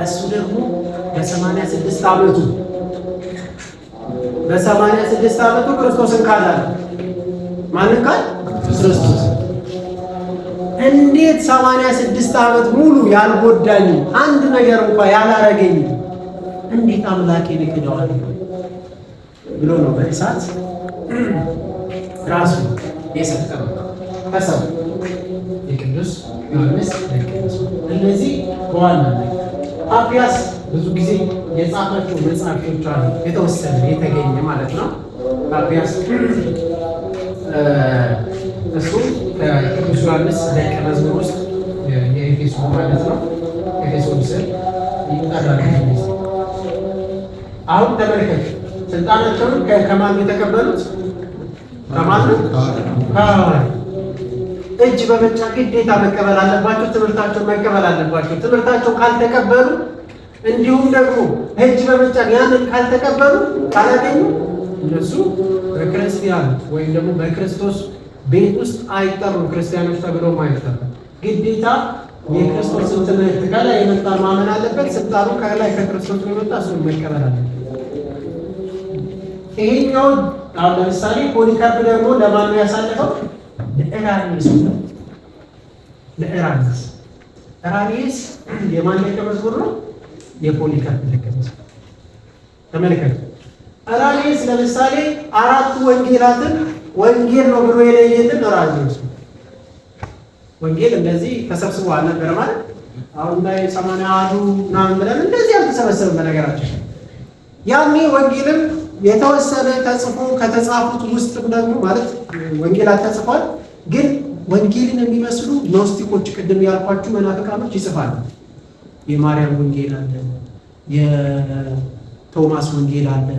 እሱ ደግሞ በ86 ዓመቱ ክርስቶስን ካላለ ማንን ካል? ክርስቶስ። እንዴት 86 ዓመት ሙሉ ያልጎዳኝ አንድ ነገር እንኳን ያላረገኝ እንዴት አምላኬን እክደዋለሁ ብሎ ነው በእሳት ራሱ የሰጠው ተሰው የቅዱስ ዮሐንስ ደቀ መዝሙር። እነዚህ በዋናነት ፓፒያስ ብዙ ጊዜ የጻፋቸው መጽሐፎች አሉ፣ የተወሰነ የተገኘ ማለት ነው። ፓፒያስ እሱ ከቅዱስ ዮሐንስ ደቀ መዝሙር ውስጥ የኤፌሶን ማለት ነው። ኤፌሶን ስር ይጠራል። አሁን ተመልከቱ፣ ስልጣናቸውን ከማን የተቀበሉት? ከማን? እጅ በመጫ ግዴታ መቀበል አለባቸው። ትምህርታቸውን መቀበል አለባቸው። ትምህርታቸውን ካልተቀበሉ እንዲሁም ደግሞ እጅ በመጫን ያንን ካልተቀበሉ ካላገኙ እነሱ በክርስቲያን ወይም ደግሞ በክርስቶስ ቤት ውስጥ አይጠሩም። ክርስቲያኖች ተብለውም አይጠሩም። ግዴታ የክርስቶስን ትምህርት ከላይ የመጣ ማመን አለበት። ስልጣኑ ከላይ ከክርስቶስ የመጣ እሱን መቀበል አለበት። ይሄኛው አሁን ለምሳሌ ፖሊካርፕ ደግሞ ለማን ነው ያሳለፈው? ለእራኒስ ነው። ለእራኒስ እራኒስ የማን ደቀ መዝሙር ነው? የፖሊካርፕ ደቀ መዝሙር። ተመልከቱ። እራኒስ ለምሳሌ አራቱ ወንጌላትን ወንጌል ነው ብሎ የለየልን እራኒስ ነው። ወንጌል እንደዚህ ተሰብስቦ አልነበረ ማለት አሁን ላይ 80 ምናምን ብለን እንደዚህ አልተሰበሰበም። በነገራችን ያኔ ወንጌልም የተወሰነ ተጽፎ ከተጻፉት ውስጥም ደግሞ ማለት ወንጌላት ተጽፏል። ግን ወንጌልን የሚመስሉ ኖስቲኮች ቅድም ያልኳችሁ መናፍቃኖች ይጽፋሉ። የማርያም ወንጌል አለ፣ የቶማስ ወንጌል አለ።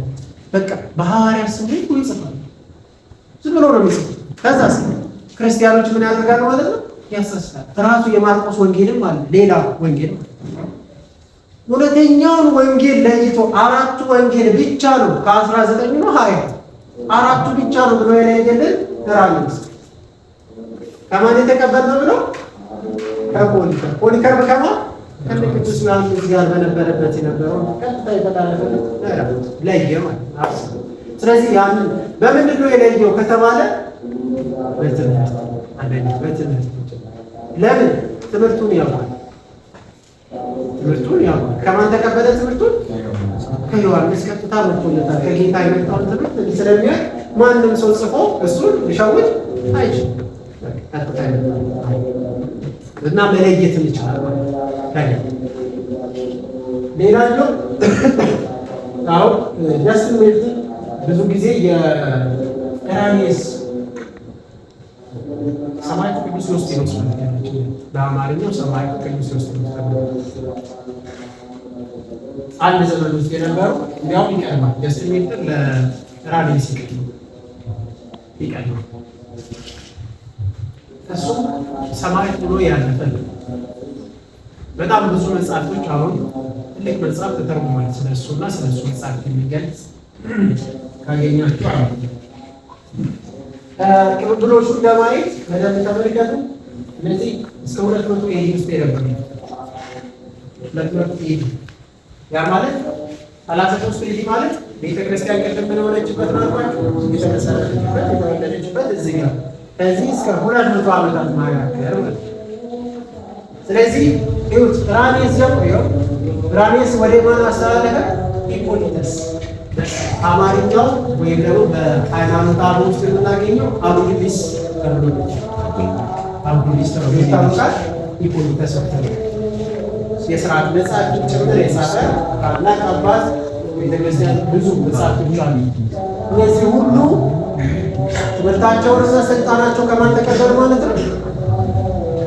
በቃ በሐዋርያት ስም ይጽፋሉ። ዝም ብሎ ነው የሚጽፉት። ከዛስ ክርስቲያኖች ምን ያደርጋሉ ማለት ነው? ያሳስታል። ራሱ የማርቆስ ወንጌልም አለ፣ ሌላ ወንጌል ማለት እውነተኛውን ወንጌል ለይቶ አራቱ ወንጌል ብቻ ነው ከ19 ነው 20 አራቱ ብቻ ነው ብሎ የለየልን እራኒስ። ከማን የተቀበልነው ብሎ ከፖሊካርፕ። ፖሊካርፕ ከማን ከቅዱስ ዮሐንስ ጋር በነበረበት የነበረው ቀጥታ የተላለፈለት ለየ ማለት ነው። ስለዚህ ያንን በምንድን ነው የለየው ከተባለ በትምህርት አንደኛ በትምህርት ለምን ትምህርቱን ያውቃል። ትምህርቱን ያውቃል። ከማን ተቀበለ ትምህርቱን? ከዮሐንስ ቀጥታ መጥቶለታል። ከጌታ የመጣውን ትምህርት ስለሚያውቅ ማንም ሰው ጽፎ እሱን ሊሸውድ አይችልም። ቀጥታ እና መለየት ይችላል ማለት ነው። ሌላኛው አሁን ደስ የሚል ብዙ ጊዜ የእራኒስ ሰማዕቱ ቅዱስ ዮስጢኖስ ማለት ነው። በአማርኛው ሰማዕቱ ቅዱስ ዮስጢኖስ አንድ ዘመን ውስጥ የነበሩ እንዲያውም ይቀርባል። ደስ የሚል ለእራኒስ ይቀርባል። እሱም ሰማዕት ብሎ ያለፈ በጣም ብዙ መጽሐፍቶች አሁን ትልቅ መጽሐፍ ተተርጉሟል። ስለሱና ስለሱ መጽሐፍ የሚገልጽ ካገኛችሁ አሁን ቅብብሎቹን ለማየት በደንብ ተመልከቱ። እነዚህ እስከ 200 ኤዲ ውስጥ የነበሩ 200 ኤዲ ያ ማለት 33 ኤዲ ማለት ቤተክርስቲያን ቀደም ምን ሆነችበት ናልኳችሁ የተመሰረተችበት የተወለደችበት እዚህ ጋር ከዚህ እስከ 200 ዓመታት ማጋገር ማለት። ስለዚህ ይሁት እራኒስ ጀምሮ እራኒስ ወደ ማን አስተላለፈ? ሂፖሊተስ አማርኛው ወይም ደግሞ በሃይማኖት አበው ውስጥ የምናገኘው አቡሊስ ተብሎ አቡሊስ ተብሎ ይታወቃል። ሂፖሊተስ ተብሎ የሥርዓት መጽሐፍት ጭምር የጻፈ ታላቅ አባት ቤተክርስቲያን ብዙ መጽሐፍቶች አሉ። እነዚህ ሁሉ ትምህርታቸውንና ስልጣናቸው ከማን ተቀበሉ ማለት ነው?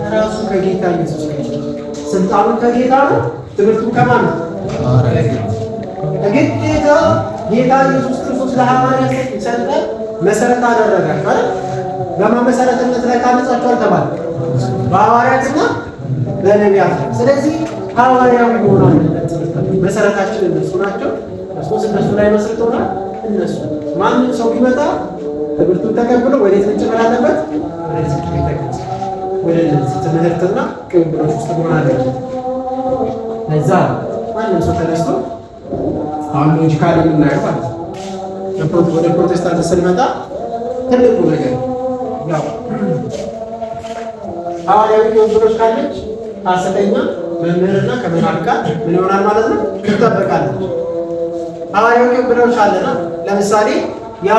ከራሱ ከጌታ ኢየሱስ ክርስቶስ። ስልጣኑ ከጌታ ነው፣ ትምህርቱ ከማን ነው? ግዴታ ጌታ ኢየሱስ ክርስቶስ ለሐዋርያት ሰጠ፣ መሰረት አደረጋቸው አይደል? በማን መሰረትነት ላይ ታነጻቸው አልተባለ? በሐዋርያትና በነቢያት። ስለዚህ ሐዋርያዊ መሆን አለበት። መሰረታችን እነሱ ናቸው። ክርስቶስ እነሱ ላይ መስርቶናል። እነሱ ማንም ሰው ቢመጣ ትምህርቱን ተቀብሎ ወዴት መጨመር አለበት? ወደ እነዚህ ትምህርትና ቅብብሎች ውስጥ መሆን አለበት። ለዛ ማንም ሰው ተነስቶ አሁን ሎጂካሊ የምናየው ማለት ነው። ወደ ፕሮቴስታንት ስንመጣ ትልቁ ነገር ያው ሐዋርያዊ ቅብብሎች ካለች ሐሰተኛ መምህርና ከመናፍቃን ምን ይሆናል ማለት ነው? ትጠበቃለች። ሐዋርያዊ ቅብብሎች አለና ለምሳሌ ያ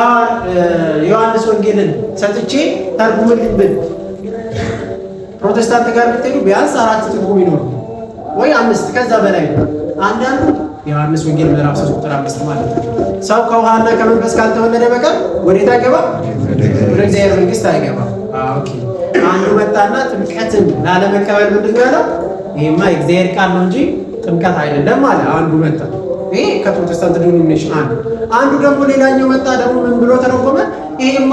ዮሐንስ ወንጌልን ሰጥቼ ተርጉምልኝ ብል ፕሮቴስታንት ጋር ብትሄዱ ቢያንስ 4 ትርጉም ይኖር ወይ 5 ከዛ በላይ ነው። አንዳንዱ ዮሐንስ ወንጌል ምዕራፍ 3 ቁጥር 5 ማለት ነው ሰው ከውሃና ከመንፈስ ካልተወለደ በቀር ወዴት አይገባም? ወደ እግዚአብሔር መንግሥት አይገባም። ኦኬ አንዱ መጣና ጥምቀትን ላለመቀበል ምንድን ነው ያለው? ይሄማ የእግዚአብሔር ቃል ነው እንጂ ጥምቀት አይደለም አለ። አንዱ መጣ። ይሄ ከፕሮቴስታንት ዲኖሚኔሽን አንዱ ደግሞ ሌላኛው መጣ ደግሞ ምን ብሎ ተረጎመ? ይሄማ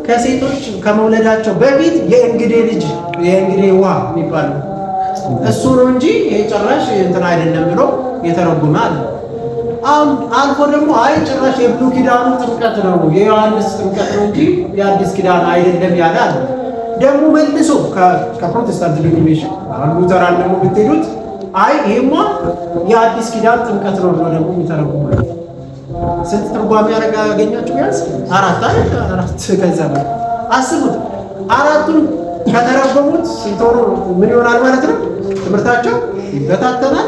ከሴቶች ከመውለዳቸው በፊት የእንግዴ ልጅ የእንግዴ ውሃ የሚባለው እሱ ነው እንጂ ይሄ ጭራሽ እንትን አይደለም ብሎ የተረጎመ አለ። አልፎ ደግሞ አይ ጭራሽ የብሉይ ኪዳኑ ጥምቀት ነው የዮሐንስ ጥምቀት ነው እንጂ የአዲስ ኪዳን አይደለም ያለ አለ። ደግሞ መልሶ ከፕሮቴስታንት ዲኖሚኔሽን ሉተራን ደግሞ ብትሄዱት አይ ይሄማ የአዲስ ኪዳን ጥምቀት ነው ብሎ ደግሞ ይተረጉማል። ስንት ትርጓሜ ያገኛችሁ? ቢያንስ አራት ከዛ በላይ አስቡት። አራቱን ከተረጎሙት ሲቶሩ ምን ይሆናል ማለት ነው? ትምህርታቸው ይበታተናል፣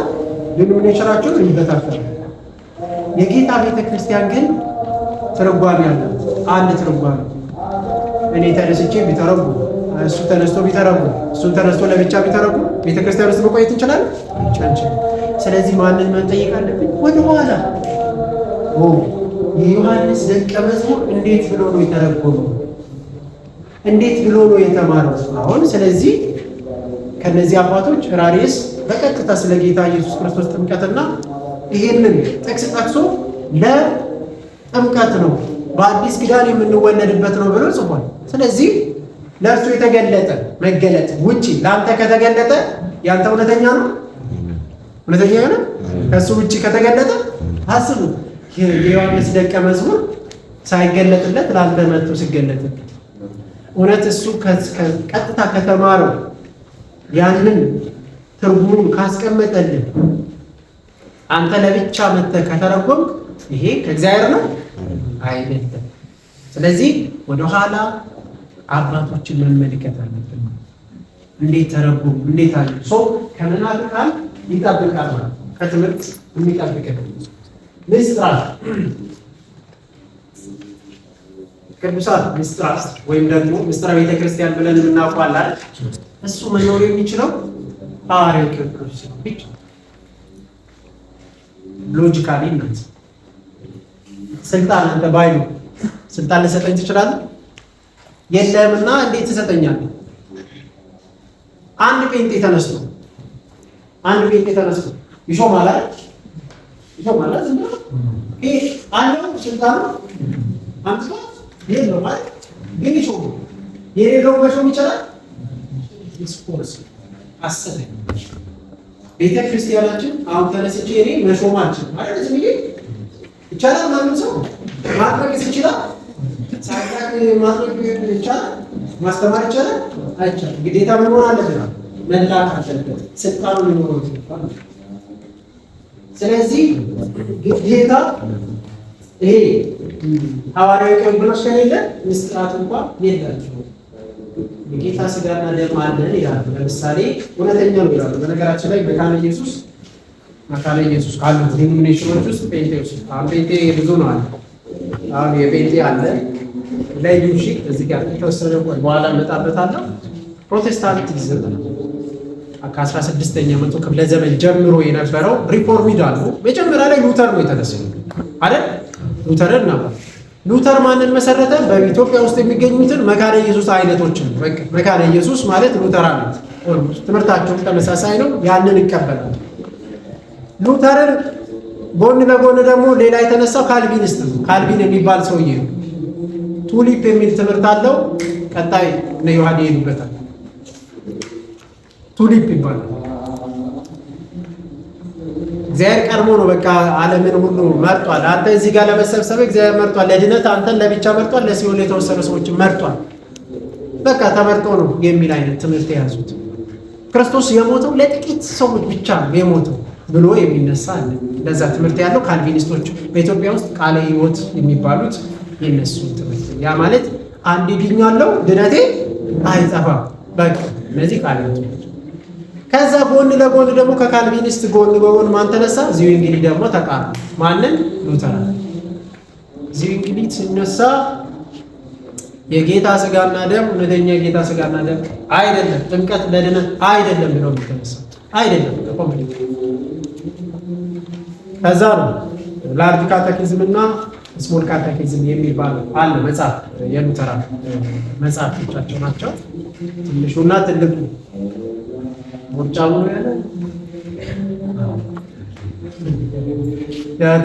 ዲኖሚኔሽናቸው ይበታተናል። የጌታ ቤተክርስቲያን ግን ትርጓሜ አላት። አንድ ትርጓሜ እኔ ተነስቼ ቢተረጉም እሱ ተነስቶ ቢተረጉም እሱን ተነስቶ ለብቻ ቢተረጉም ቤተክርስቲያን ውስጥ መቆየት እንችላለን? አንችልም። ስለዚህ ማንን መጠየቅ አለብን? ወደ ኋላ የዮሐንስ ደቀ መዝሙር እንዴት ብሎ ነው የተረጎመው? እንዴት ብሎ ነው የተማረው? አሁን ስለዚህ ከነዚህ አባቶች ራሪስ በቀጥታ ስለ ጌታ ኢየሱስ ክርስቶስ ጥምቀትና ይሄንን ጥቅስ ጠቅሶ ለጥምቀት ነው በአዲስ ኪዳን የምንወለድበት ነው ብሎ ጽፏል። ስለዚህ ለእርሱ የተገለጠ መገለጥ ውጪ ለአንተ ከተገለጠ ያንተ እውነተኛ ነው፣ እውነተኛ የሆነ ከእሱ ውጪ ከተገለጠ አስቡ። የዮሐንስ ደቀ መዝሙር ሳይገለጥለት ለአንተ መጥቶ ሲገለጥ እውነት እሱ ቀጥታ ከተማረው ያንን ትርጉሙን ካስቀመጠልን አንተ ለብቻ መጥተህ ከተረጎምክ ይሄ ከእግዚአብሔር ነው አይደለም። ስለዚህ ወደኋላ አባቶችን መመልከት አለብን። እንዴት ተረጎሙ? እንዴት አለ? ሰው ከመናፍቃን ይጠብቃል ማለት ከትምህርት የሚጠብቀው ምስጢራት ቅዱሳን ምስጢራት ወይም ደግሞ ምስጢረ ቤተክርስቲያን ብለን የምናውቀዋለን። እሱ መኖር የሚችለው ሐዋርያው ቅዱስ ብቻ ሎጂካሊ ነው። ስልጣን አንተ ባይሉ ስልጣን ልሰጠኝ ትችላለህ? የለምና እንዴት ትሰጠኛለህ? አንድ ጴንጤ ተነስቶ ይሾማል ዝም ብሎ ይሄ አለው ስልጣን አንተ የለው ማለት ግን ይሾም የሌለው መሾም ይችላል። ስፖርስ አሰበኝ ቤተ ክርስቲያናችን አሁን ተነስቼ እኔ መሾም አልችልም ማለት ዝም ብዬ ይቻላል። ማንም ሰው ማድረግ ይችላል። ሳይታክ ማድረግ ይቻላል። ማስተማር ይቻላል። አይቻልም። ግዴታ ምን ሆነ አለበት? መላክ አለበት። ስልጣኑ ሊኖረው ይገባል። ስለዚህ ግዴታ ይሄ ሐዋርያዊ ቅዱስ ከሌለ ምስጢራት እንኳን የላቸውም። የጌታ ሥጋና ደም አለን ይላሉ። ለምሳሌ እውነተኛ ነው ይላሉ። በነገራችን ላይ መካነ ኢየሱስ ካሉት ዲኖሚኔሽኖች ውስጥ ጴንጤ ውስጥ አሁን ጴንጤ ብዙ ነው አለ። አሁን የጴንጤ አለ ላይ ዩሺ እዚህ ጋር የተወሰነ ቆይ በኋላ እመጣበታለሁ። ፕሮቴስታንቲዝም ከ16ኛው መቶ ክፍለ ዘመን ጀምሮ የነበረው ሪፎርሚድ አሉ። መጀመሪያ ላይ ሉተር ነው የተነሳው አይደል? ሉተር ማንን መሰረተ? በኢትዮጵያ ውስጥ የሚገኙትን መካነ ኢየሱስ አይነቶችን በቃ መካነ ኢየሱስ ማለት ሉተራን ነው። ትምህርታቸው ተመሳሳይ ነው። ያንን ይቀበላል። ሉተርን ጎን ለጎን ደግሞ ሌላ የተነሳው ካልቪኒስት ነው። ካልቪን የሚባል ሰውዬ ነው። ቱሊፕ የሚል ትምህርት አለው። ቀጣይ ነው ዮሐንስ ይሉበታል። ቱሊፕ ይባላል። እግዚአብሔር ቀድሞ ነው በቃ ዓለምን ሁሉ መርጧል። አንተ እዚህ ጋር ለመሰብሰብ እግዚአብሔር መርጧል። ለድነት አንተን ለብቻ መርጧል። ለሲኦል የተወሰኑ ሰዎችን መርጧል። በቃ ተመርጦ ነው የሚል አይነት ትምህርት የያዙት። ክርስቶስ የሞተው ለጥቂት ሰዎች ብቻ ነው የሞተው ብሎ የሚነሳ አለ። ለዛ ትምህርት ያለው ካልቪኒስቶች በኢትዮጵያ ውስጥ ቃለ ሕይወት የሚባሉት የነሱ ትምህርት። ያ ማለት አንድ ድኛለው ድነቴ አይጠፋም። በቃ እነዚህ ቃለ ሕይወት። ከዛ ጎን ለጎን ደግሞ ከካልቪኒስት ጎን በጎን ማን ተነሳ? ዚዊንግሊ ደግሞ ተቃርኖ ማንን? ሉተር። ዚዊንግሊ ሲነሳ የጌታ ሥጋና ደም እውነተኛ የጌታ ሥጋና ደም አይደለም፣ ጥምቀት ለድነት አይደለም ብለው ተነሳ። አይደለም ኮምፕሊት። ከዛ ነው ላርጅ ካቴኪዝም እና ስሞል ካቴኪዝም የሚባል አለ መጽሐፍ፣ የሉተራን መጽሐፎቻቸው ናቸው። ትንሹና ትልቁ ወርጫው ነው ያለ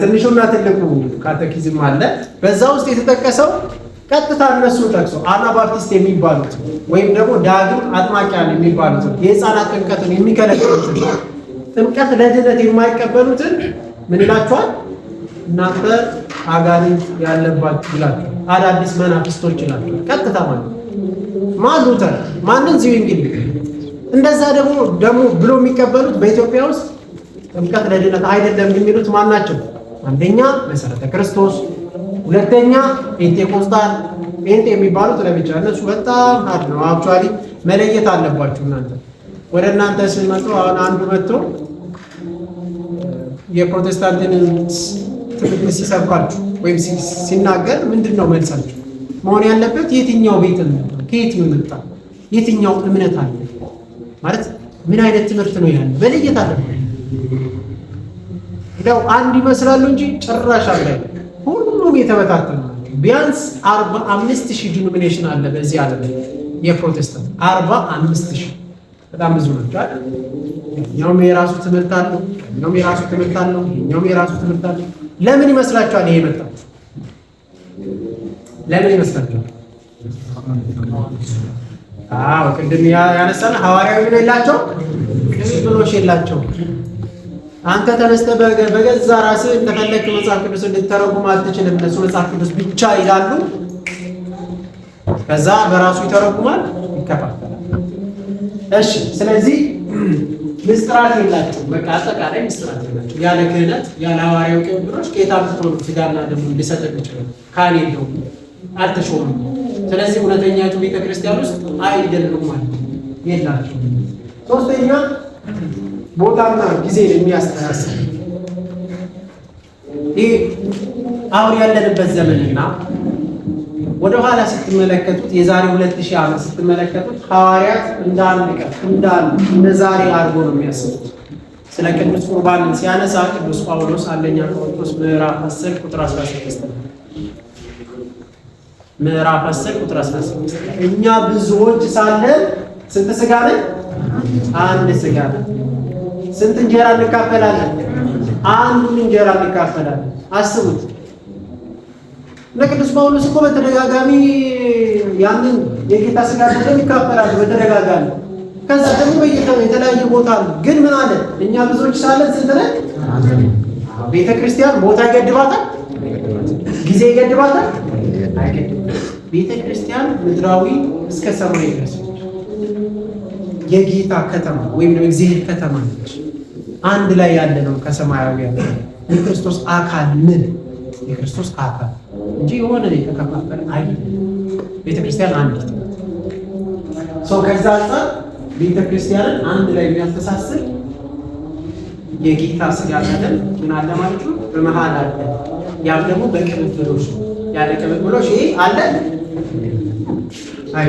ትንሹና ትልቁ ካቴኪዝም አለ። በዛ ውስጥ የተጠቀሰው ቀጥታ እነሱ ጠቅሶ አናባፕቲስት የሚባሉት ወይም ደግሞ ዳግም አጥማቂያን የሚባሉት የሕፃናት ጥምቀትን የሚከለክሉትን ጥምቀት ለድነት የማይቀበሉትን ምን ይላቸዋል? እናንተ አጋንንት ያለባችሁ ይላችሁ፣ አዳዲስ መናፍስቶች ይላችሁ። ቀጥታ ማለት ማን ሉተር ማንን ዝዊንግሊ እንደዛ ደግሞ ብሎ የሚቀበሉት በኢትዮጵያ ውስጥ ጥምቀት ለድነት አይደለም የሚሉት ማን ናቸው? አንደኛ መሰረተ ክርስቶስ፣ ሁለተኛ ፔንቴኮስታል። ፔንቴ የሚባሉት ለብቻ እነሱ በጣም ሀድ ነው። አክቹዋሊ መለየት አለባችሁ እናንተ። ወደ እናንተ ስንመጡ አሁን አንዱ መጥቶ የፕሮቴስታንትን ትምህርት ሲሰብካችሁ ወይም ሲናገር ምንድን ነው መልሳችሁ መሆን ያለበት? የትኛው ቤት ነው? ከየት መጣ? የትኛው እምነት አለ ማለት ምን አይነት ትምህርት ነው ያለው? መለየት አለበት። እንደው አንድ ይመስላሉ እንጂ ጭራሽ አለ። ሁሉም የተበታተኑ ናቸው። ቢያንስ 45,000 ዲኖሚኔሽን አለ በዚህ ዓለም የፕሮቴስታንት 45,000 በጣም ብዙ ናቸው አይደል? እኛውም የራሱ ትምህርት አለው፣ እኛውም የራሱ ትምህርት አለው፣ እኛውም የራሱ ትምህርት አለው። ለምን ይመስላችኋል ይሄ መጣ? ለምን ይመስላችኋል? አዎ ቅድም ያነሳን ሐዋርያዊ ምን የላቸው ቅብብሎሽ የላቸው። አንተ ተነስተህ በገዛ ራስህ እንደፈለክ መጽሐፍ ቅዱስ እንድትተረጉም አትችልም። እነሱ መጽሐፍ ቅዱስ ብቻ ይላሉ፣ ከዛ በራሱ ይተረጉማል፣ ይከፋፈላል። እሺ ስለዚህ ምስጢራት የላቸው። በቃ አጠቃላይ ምስጢራት የላቸው። ያለ ክህነት ያለ ሐዋርያዊ ቅብብሎሽ ጌታ ብትሆኑ ስጋና ደሙ ሊሰጥህ ይችላል። ካህን የለውም፣ አልተሾሙም። ስለዚህ እውነተኛቱ ቤተክርስቲያን ውስጥ አይደሉም ማለት የላቸው። ሶስተኛ ቦታና ጊዜ የሚያስተሳስር ይህ አሁን ያለንበት ዘመንና ወደኋላ ስትመለከቱት የዛሬ 2000 ዓመት ስትመለከቱት ሐዋርያት እንደ ዛሬ አድርጎ ነው የሚያስቡት። ስለ ቅዱስ ቁርባንን ሲያነሳ ቅዱስ ጳውሎስ አንደኛ ቆሮንቶስ ምዕራፍ 10 ቁጥር 16 ምዕራፍ 10 ቁጥር 16 እኛ ብዙዎች ሳለን ስንት ስጋ ነን? አንድ ስጋ ነን። ስንት እንጀራ እንካፈላለን? አንዱን እንጀራ እንካፈላለን። አስቡት። ለቅዱስ ጳውሎስ እኮ በተደጋጋሚ ያንን የጌታ ስጋ ደም ይካፈላሉ በተደጋጋሚ። ከዛ ደግሞ የተለያየ ቦታ አሉ። ግን ምን አለ? እኛ ብዙዎች ሳለን ስንት ነን? ቤተ ክርስቲያን ቦታ ይገድባታል? ጊዜ ይገድባታል? አይገድም። ቤተ ክርስቲያን ምድራዊ እስከ ሰማይ ድረስ የጌታ ከተማ ወይም ደግሞ እግዚአብሔር ከተማ ነች። አንድ ላይ ያለ ነው ከሰማያዊ ያለ የክርስቶስ አካል ምን የክርስቶስ አካል እንጂ የሆነ የተከፋፈለ አይደለም። ቤተ ክርስቲያን አንድ ሰው ከዛ አንፃር ቤተ ክርስቲያንን አንድ ላይ የሚያስተሳስር የጌታ ስጋ ደም ምን አለ ማለት ነው በመሃል አለ። ያም ደግሞ በቅብብሎሽ ያለ ቅብብሎሽ ይሄ አለ አይ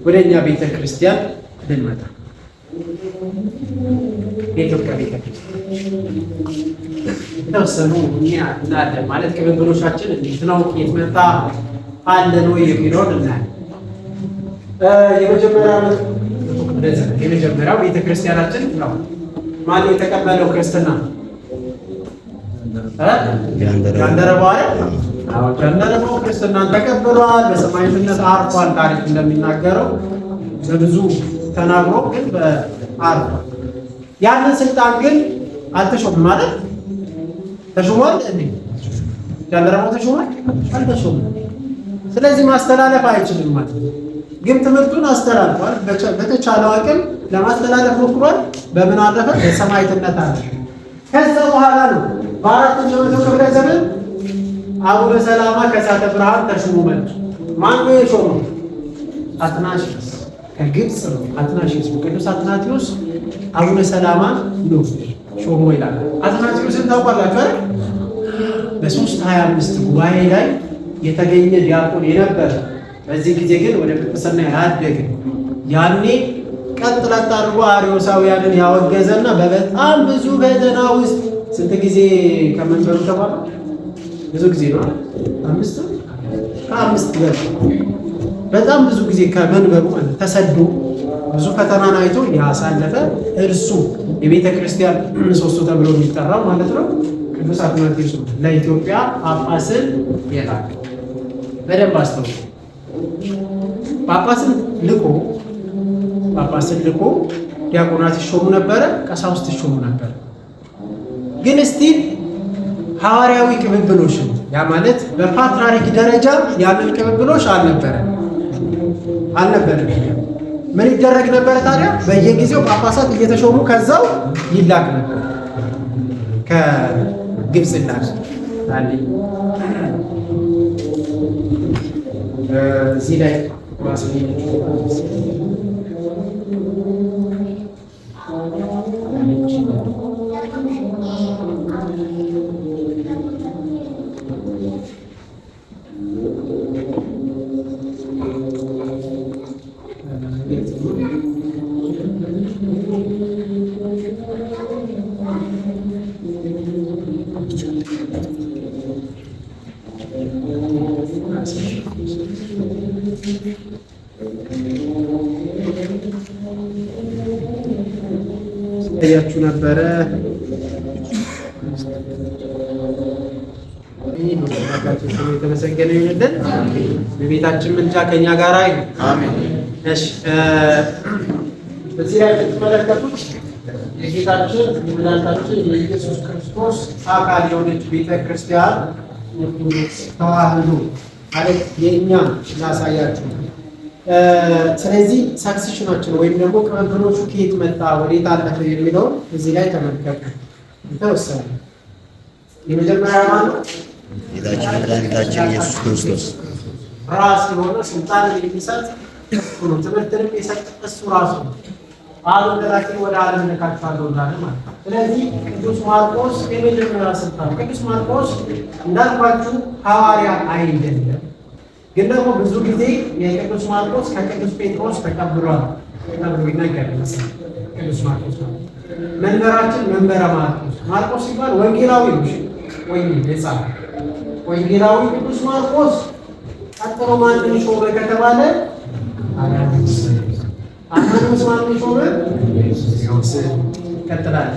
ወደኛ ቤተ ክርስቲያን እንመጣ። የኢትዮጵያ ቤተ ክርስቲያን ተወሰኑ እናለ ማለት ቅብብሎሻችን እንዴት ነው? የት መጣ አለ ነው የሚለውን እናያለን። የመጀመሪያው ቤተ ክርስቲያናችን ነው ማን የተቀበለው ክርስትና? ጃንደረባው አይደል? አዎ ጃንደረባው ክርስትናን ተቀብሏል፣ በሰማዕትነት አርፏል። ታሪክ እንደሚናገረው በብዙ ተናግሮ ግን በአርፏል። ያንን ስልጣን ግን አልተሾመም ማለት ተሾሟል እንዴ? ጃንደረባው ተሾሟል? አልተሾመም። ስለዚህ ማስተላለፍ አይችልም ማለት ነው። ግን ትምህርቱን አስተላልፏል። በተቻለው አቅም ለማስተላለፍ ሞክሯል። በምን አለፈ? በሰማዕትነት አለፈ። ከዛ በኋላ ነው በአራተኛው መቶ ክፍለ ዘመን አቡነ ሰላማ ከሳተ ብርሃን ተሾሙ መጡ። ማን ነው የሾመው? አትናሽስ ከግብፅ ነው። አትናሽስ ቅዱስ አትናቴዎስ አቡነ ሰላማ ነው ሾሞ ይላል። አትናቴዎስን ታውቃላችሁ አይደል? በ325 ጉባኤ ላይ የተገኘ ዲያቆን የነበረ በዚህ ጊዜ ግን ወደ ጵጵስና ያደገ ያኔ ቀጥ ለጥ አድርጎ አርዮሳውያንን ያወገዘና በበጣም ብዙ ፈተና ውስጥ ስንት ጊዜ ከመንበሩ ተባለ? ብዙ ጊዜ ነው። ከአምስት በጣም ብዙ ጊዜ ከመንበሩ ተሰዶ ብዙ ፈተናን አይቶ ያሳለፈ እርሱ የቤተ ክርስቲያን ምሰሶ ተብሎ የሚጠራው ማለት ነው ቅዱስ አትናቴዎስ ነው። ለኢትዮጵያ ጳጳስን የላከ በደንብ አስተውሉ። ጳጳስን ልኮ ዲያቆናት ይሾሙ ነበረ፣ ቀሳውስት ይሾሙ ነበረ። ግን እስቲል ሐዋርያዊ ቅብብሎሽ ነው። ያ ማለት በፓትርያርክ ደረጃ ያንን ቅብብሎሽ አልነበረም። ምን ይደረግ ነበር ታዲያ? በየጊዜው ጳጳሳት እየተሾሙ ከዛው ይላክ ነበር ከግብፅ ላክ እዚህ ላይ ያያችሁ ነበረ። የተመሰገነ ይሁንልን። በቤታችን ምልጃ ከኛ ጋር አይሁን። አሜን። እሺ እዚህ ላይ የምትመለከቱት የጌታችን የመድኃኒታችን የኢየሱስ ክርስቶስ አካል የሆነች ቤተ ክርስቲያን ኦርቶዶክስ ተዋሕዶ ማለት የእኛ ላሳያችሁ። ስለዚህ ሳክሴሽናችን ወይም ደግሞ ቅብብሎቹ ከየት መጣ ወዴት አለፈ የሚለውን እዚህ ላይ ተመልከቱ። የተወሰነ የመጀመሪያ ማለት ጌታችን መድኃኒታችን ኢየሱስ ክርስቶስ ራስ የሆነ ስልጣንን የሚሰጥ እሱ ነው። ትምህርትንም የሰጠ እሱ ራሱ ነው። ዓለም ላኪን ወደ ዓለም ልካችኋለሁ እንዳለ ማለት ነው። ስለዚህ ቅዱስ ማርቆስ የመጀመሪያ ስልጣን ቅዱስ ማርቆስ እንዳልኳችሁ ሐዋርያ አይደለም፣ ግን ደግሞ ብዙ ጊዜ የቅዱስ ማርቆስ ከቅዱስ ጴጥሮስ ተቀብሏል ተብሎ ይነገራል። ቅዱስ ማርቆስ ነው መንበራችን መንበረ ማርቆስ። ማርቆስ ሲባል ወንጌላዊ ነው ወይ የጻፈ ወንጌላዊ ቅዱስ ማርቆስ። ቀጥሎ ማንን ሾመ ከተባለ አናኒዎስ ማንን ሾመ? ይቀጥላል።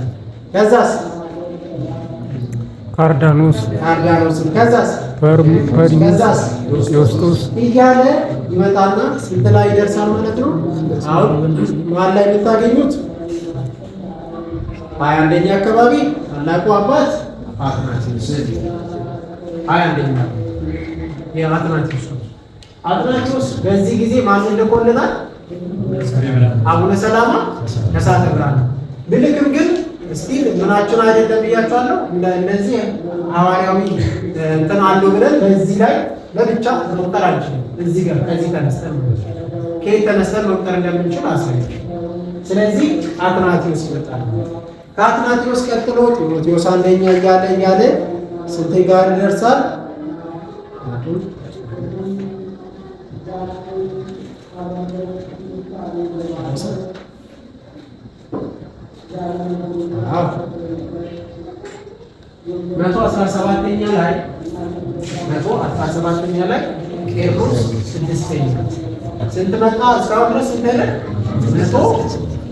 ከዛስ ካርዳኖስ፣ ከዛስ ፐርሚስ፣ ዮስጦስ እያለ ይመጣና ስንት ላይ ይደርሳል ማለት ነው? አሁን መሀል ላይ የምታገኙት 21ኛ አካባቢ ታላቁ አባት አትናቴዎስ 21ኛ አትናቴዎስ በዚህ ጊዜ ማን ልኮልናል? አቡነ ሰላማ ከሳተ ብርሃን ብልክም ግን እስቲል ምናችን አይደለም ብያቸዋለሁ። እነዚህ ሐዋርያዊ እንትን አሉ ብለን በዚህ ላይ ለብቻ መቁጠር አንችልም። እዚህ ጋር ከዚህ ተነስተን ከየት ተነስተን መቁጠር እንደምንችል አሳየን። ስለዚህ አትናቴዎስ ይመጣል። ከአትናቴዎስ ቀጥሎ ጢሞቴዎስ አንደኛ እያለ ስንት ጋር ይደርሳል? መቶ 17ኛ ላይ ቄርሎስ ስድስተኛ ስንት መጣ? እስካሁን ድረስ ስንት አይደል?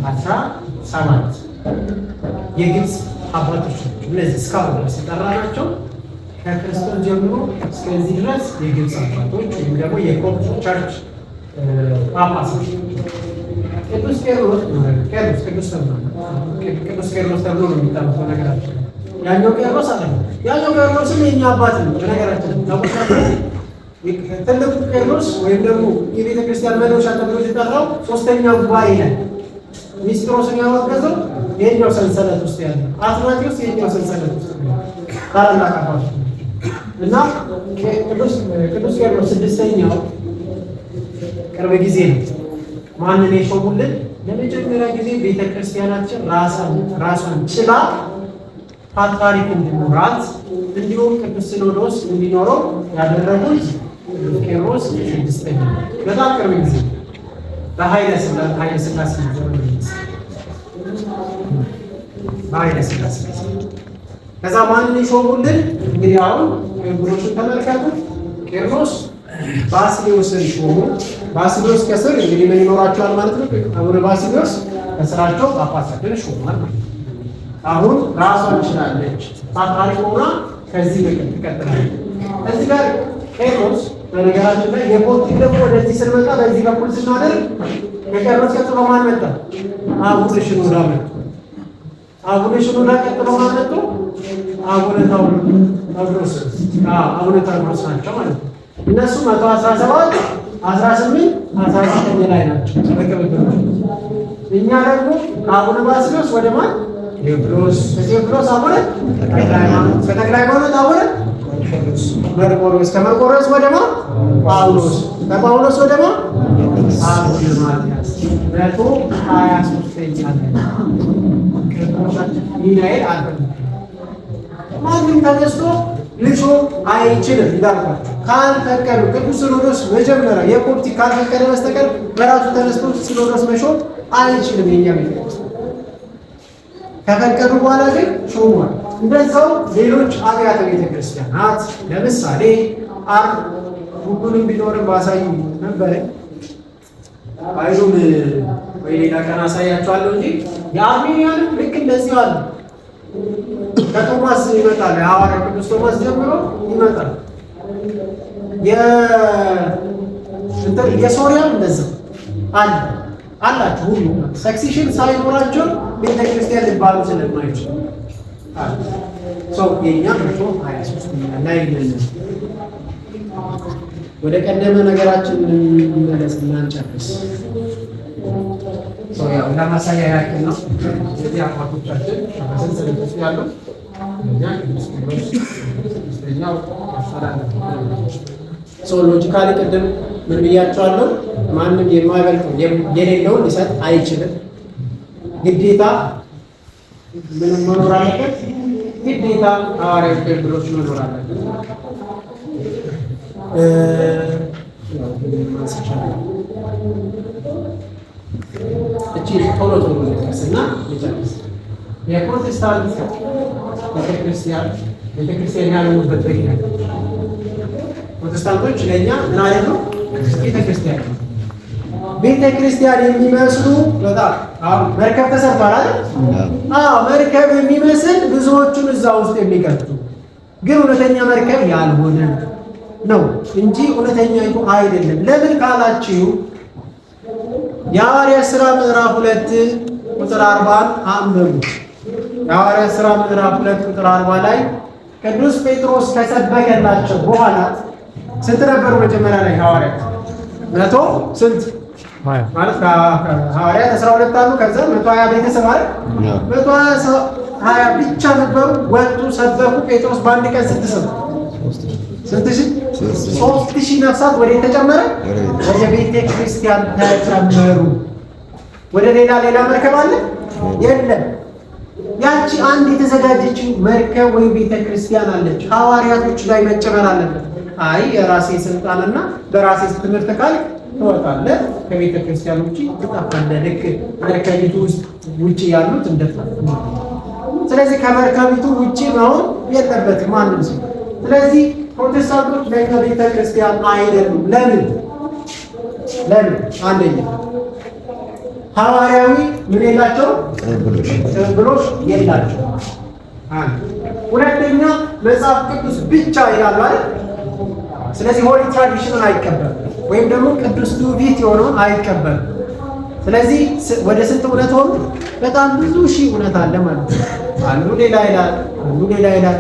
117 የግብፅ አባቶች እነዚህ እስካሁን ድረስ የጠራናቸው ከክርስቶስ ጀምሮ እስከዚህ ድረስ የግብፅ አባቶች ወይም ደግሞ የኮፕት ቸርች ጳጳሳት። ቅዱስ ቄርሎስ ተብሎ ነው የሚጠሩት። ነገራችን ያኛው ቄርሎስ አለ። ያኛው ቄርሎስም የኛ አባት ነው። በነገራችን ትልቁ ቄርሎስ ወይም ደግሞ የቤተ ክርስቲያን መዶሻ ተብሎ የተጠራው ሶስተኛው ጉባኤ ላይ ሚስጥሮስን ያወገዘው የኛው ሰንሰለት ውስጥ ያለ አትናቴዎስ የኛው ሰንሰለት ውስጥ ያለ ታላላቅ አባቶች እና ቅዱስ ቄርሎስ ስድስተኛው ቅርብ ጊዜ ነው። ማንን የሾሙልን? ለመጀመሪያ ጊዜ ቤተ ክርስቲያናችን ራሷን ችላ ፓትርያርክ እንዲኖራት እንዲሁም ቅዱስ ሲኖዶስ እንዲኖረው ያደረጉት ቄርሎስ ስድስተኛ በጣም ቅርብ ጊዜ በኃይለ ሥላሴ ከዛ ማንን የሾሙልን? እንግዲህ አሁን ቄርሎስን ተመልከቱ። ቄርሎስ ባስልዮስን ሾሙ። ባስልዮስ ከስር እንግዲህ ምን ይኖራቸዋል ማለት ነው? አቡነ ባስልዮስ ከስራቸው ጳጳሳትን ሾሟል ማለት ነው። አሁን ራሷን ችላለች ፓትርያርክ ሆና ከዚህ በቀር ትቀጥላለች። እዚህ ጋር ቄርሎስ በነገራችን ላይ የፖርቲ ደግሞ ወደዚህ ስንመጣ በዚህ በኩል ስናደርግ ከቄርሎስ ቀጥሎ ማን መጣ? አቡነ ሽኖዳ መጡ። አቡነ ሽኖዳ ቀጥሎ ማን መጡ? አቡነ ታውሮስ አቡነ ታውሮስ ናቸው ማለት ነው። እነሱ 117 18 19 ላይ ናቸው በቅብብሎች። እኛ ደግሞ አቡነ ባስልዮስ ወደ ማን ቴዎፍሎስ አቡነ ተክለ ሃይማኖት አቡነ መርቆሬዎስ ከመርቆሬዎስ ወደ ማን ጳውሎስ ከጳውሎስ ወደ ማን አቡነ ማትያስ 123ኛ ሚናኤል አለ። ማንም ተነስቶ ልሾም አይችልም እንዳልኳቸው ካልፈቀዱ ቅዱስ ሲኖዶስ መጀመሪያ የኮፕቲክ ካልፈቀደ በስተቀር በራሱ ተነስቶ ሲኖዶስ መሾም አይችልም። የኛ ቤተክርስቲያን ከፈቀዱ በኋላ ግን ሾሟል። እንደዛው ሌሎች አብያተ ቤተክርስቲያናት ለምሳሌ ሁሉንም ቢኖርም ባሳይ ነበረ አይሉም ወይ ሌላ ቀን አሳያቸዋለሁ እንጂ የአርሜኒያንም ልክ እንደዚህ አለ። ከቶማስ ይመጣል የሐዋርያ ቅዱስ ቶማስ ጀምሮ ይመጣል። የሶሪያም እንደዚህ አላቸው። ሁሉ ሰክሲሽን ሳይኖራቸው ቤተክርስቲያን ሊባሉ ስለማይችል ሰው የኛ ምርቶ 23 ላይ ወደ ቀደመ ነገራችን እንመለስና እንጨርስ። ያው ለማሳያ ያክል ነው። እዚህ አባቶቻችን በሰንሰለት ውስጥ ያሉ እኛ ቅዱስ ጴጥሮስ ሶስተኛው ሎጂካሊ ቅድም ምን ብያቸዋለሁ? ማንም የማይበልጠው የሌለውን ሊሰጥ አይችልም። ግዴታ ምንም መኖር አለበት። ግዴታ ሐዋርያው ጴጥሮስ መኖር አለበት። እቺ ቶሎ ልጨርስና ልጨርስ። የፕሮቴስታንት ቤተክርስቲያን ያሉበት ምክንያት ፕሮቴስታንቶች ለእኛ ምን አይነት ነው? ቤተክርስቲያን የሚመስሉ በጣም መርከብ ተሰርቷል አይደል? መርከብ የሚመስል ብዙዎቹን እዛ ውስጥ የሚቀጥሉ ግን እውነተኛ መርከብ ያልሆነ ነው እንጂ እውነተኛ አይደለም። ለምን ካላችሁ የሐዋርያት ሥራ ምዕራፍ 2 ቁጥር 40 አንብቡ። የሐዋርያት ሥራ ምዕራፍ 2 ቁጥር 40 ላይ ቅዱስ ጴጥሮስ ከሰበከላቸው በኋላ ስንት ነበሩ? መጀመሪያ ላይ ሐዋርያት 100 ስንት ማለት ሐዋርያት 12 አሉ። ከዛ 120 ቤተሰብ አይደል? 120 ብቻ ነበሩ። ወጡ፣ ሰበኩ። ጴጥሮስ በአንድ ቀን ስንት ሰው? 3000 ነፍሳት ወደ ተጨመረ ወደ ቤተ ክርስቲያን ተጨመሩ። ወደ ሌላ መርከብ አለ የለም። ያቺ አንድ የተዘጋጀችው መርከብ ወይ ቤተ ክርስቲያን አለች። ሐዋርያቶች ላይ መጨመር አለበት። አይ የራሴ ስልጣንና በራሴ ትምህርት ካል ትወጣለህ፣ ከቤተ ክርስቲያን ውጪ ትጠፋለህ። ልክ መርከቢቱ ውስጥ ውጪ ያሉት እንደጠፉ። ስለዚህ ከመርከቢቱ ውጪ መሆን የለበትም ማንም ሰው። ስለዚህ ፕሮቴስታንቶች ቤተ ክርስቲያን አይደሉም። ለምን? አንደኛ ሐዋርያዊ ምን የላቸው? ቅብብሎሽ የላቸው። ሁለተኛ መጽሐፍ ቅዱስ ብቻ ይላሉ አይደል? ስለዚህ ሆሊ ትራዲሽንን አይቀበልም፣ ወይም ደግሞ ቅዱስ ትውፊት የሆነውን አይቀበልም። ስለዚህ ወደ ስንት እውነት ሆኑ? በጣም ብዙ ሺህ እውነት አለ ማለት ነው። አንዱ ሌላ ይላል፣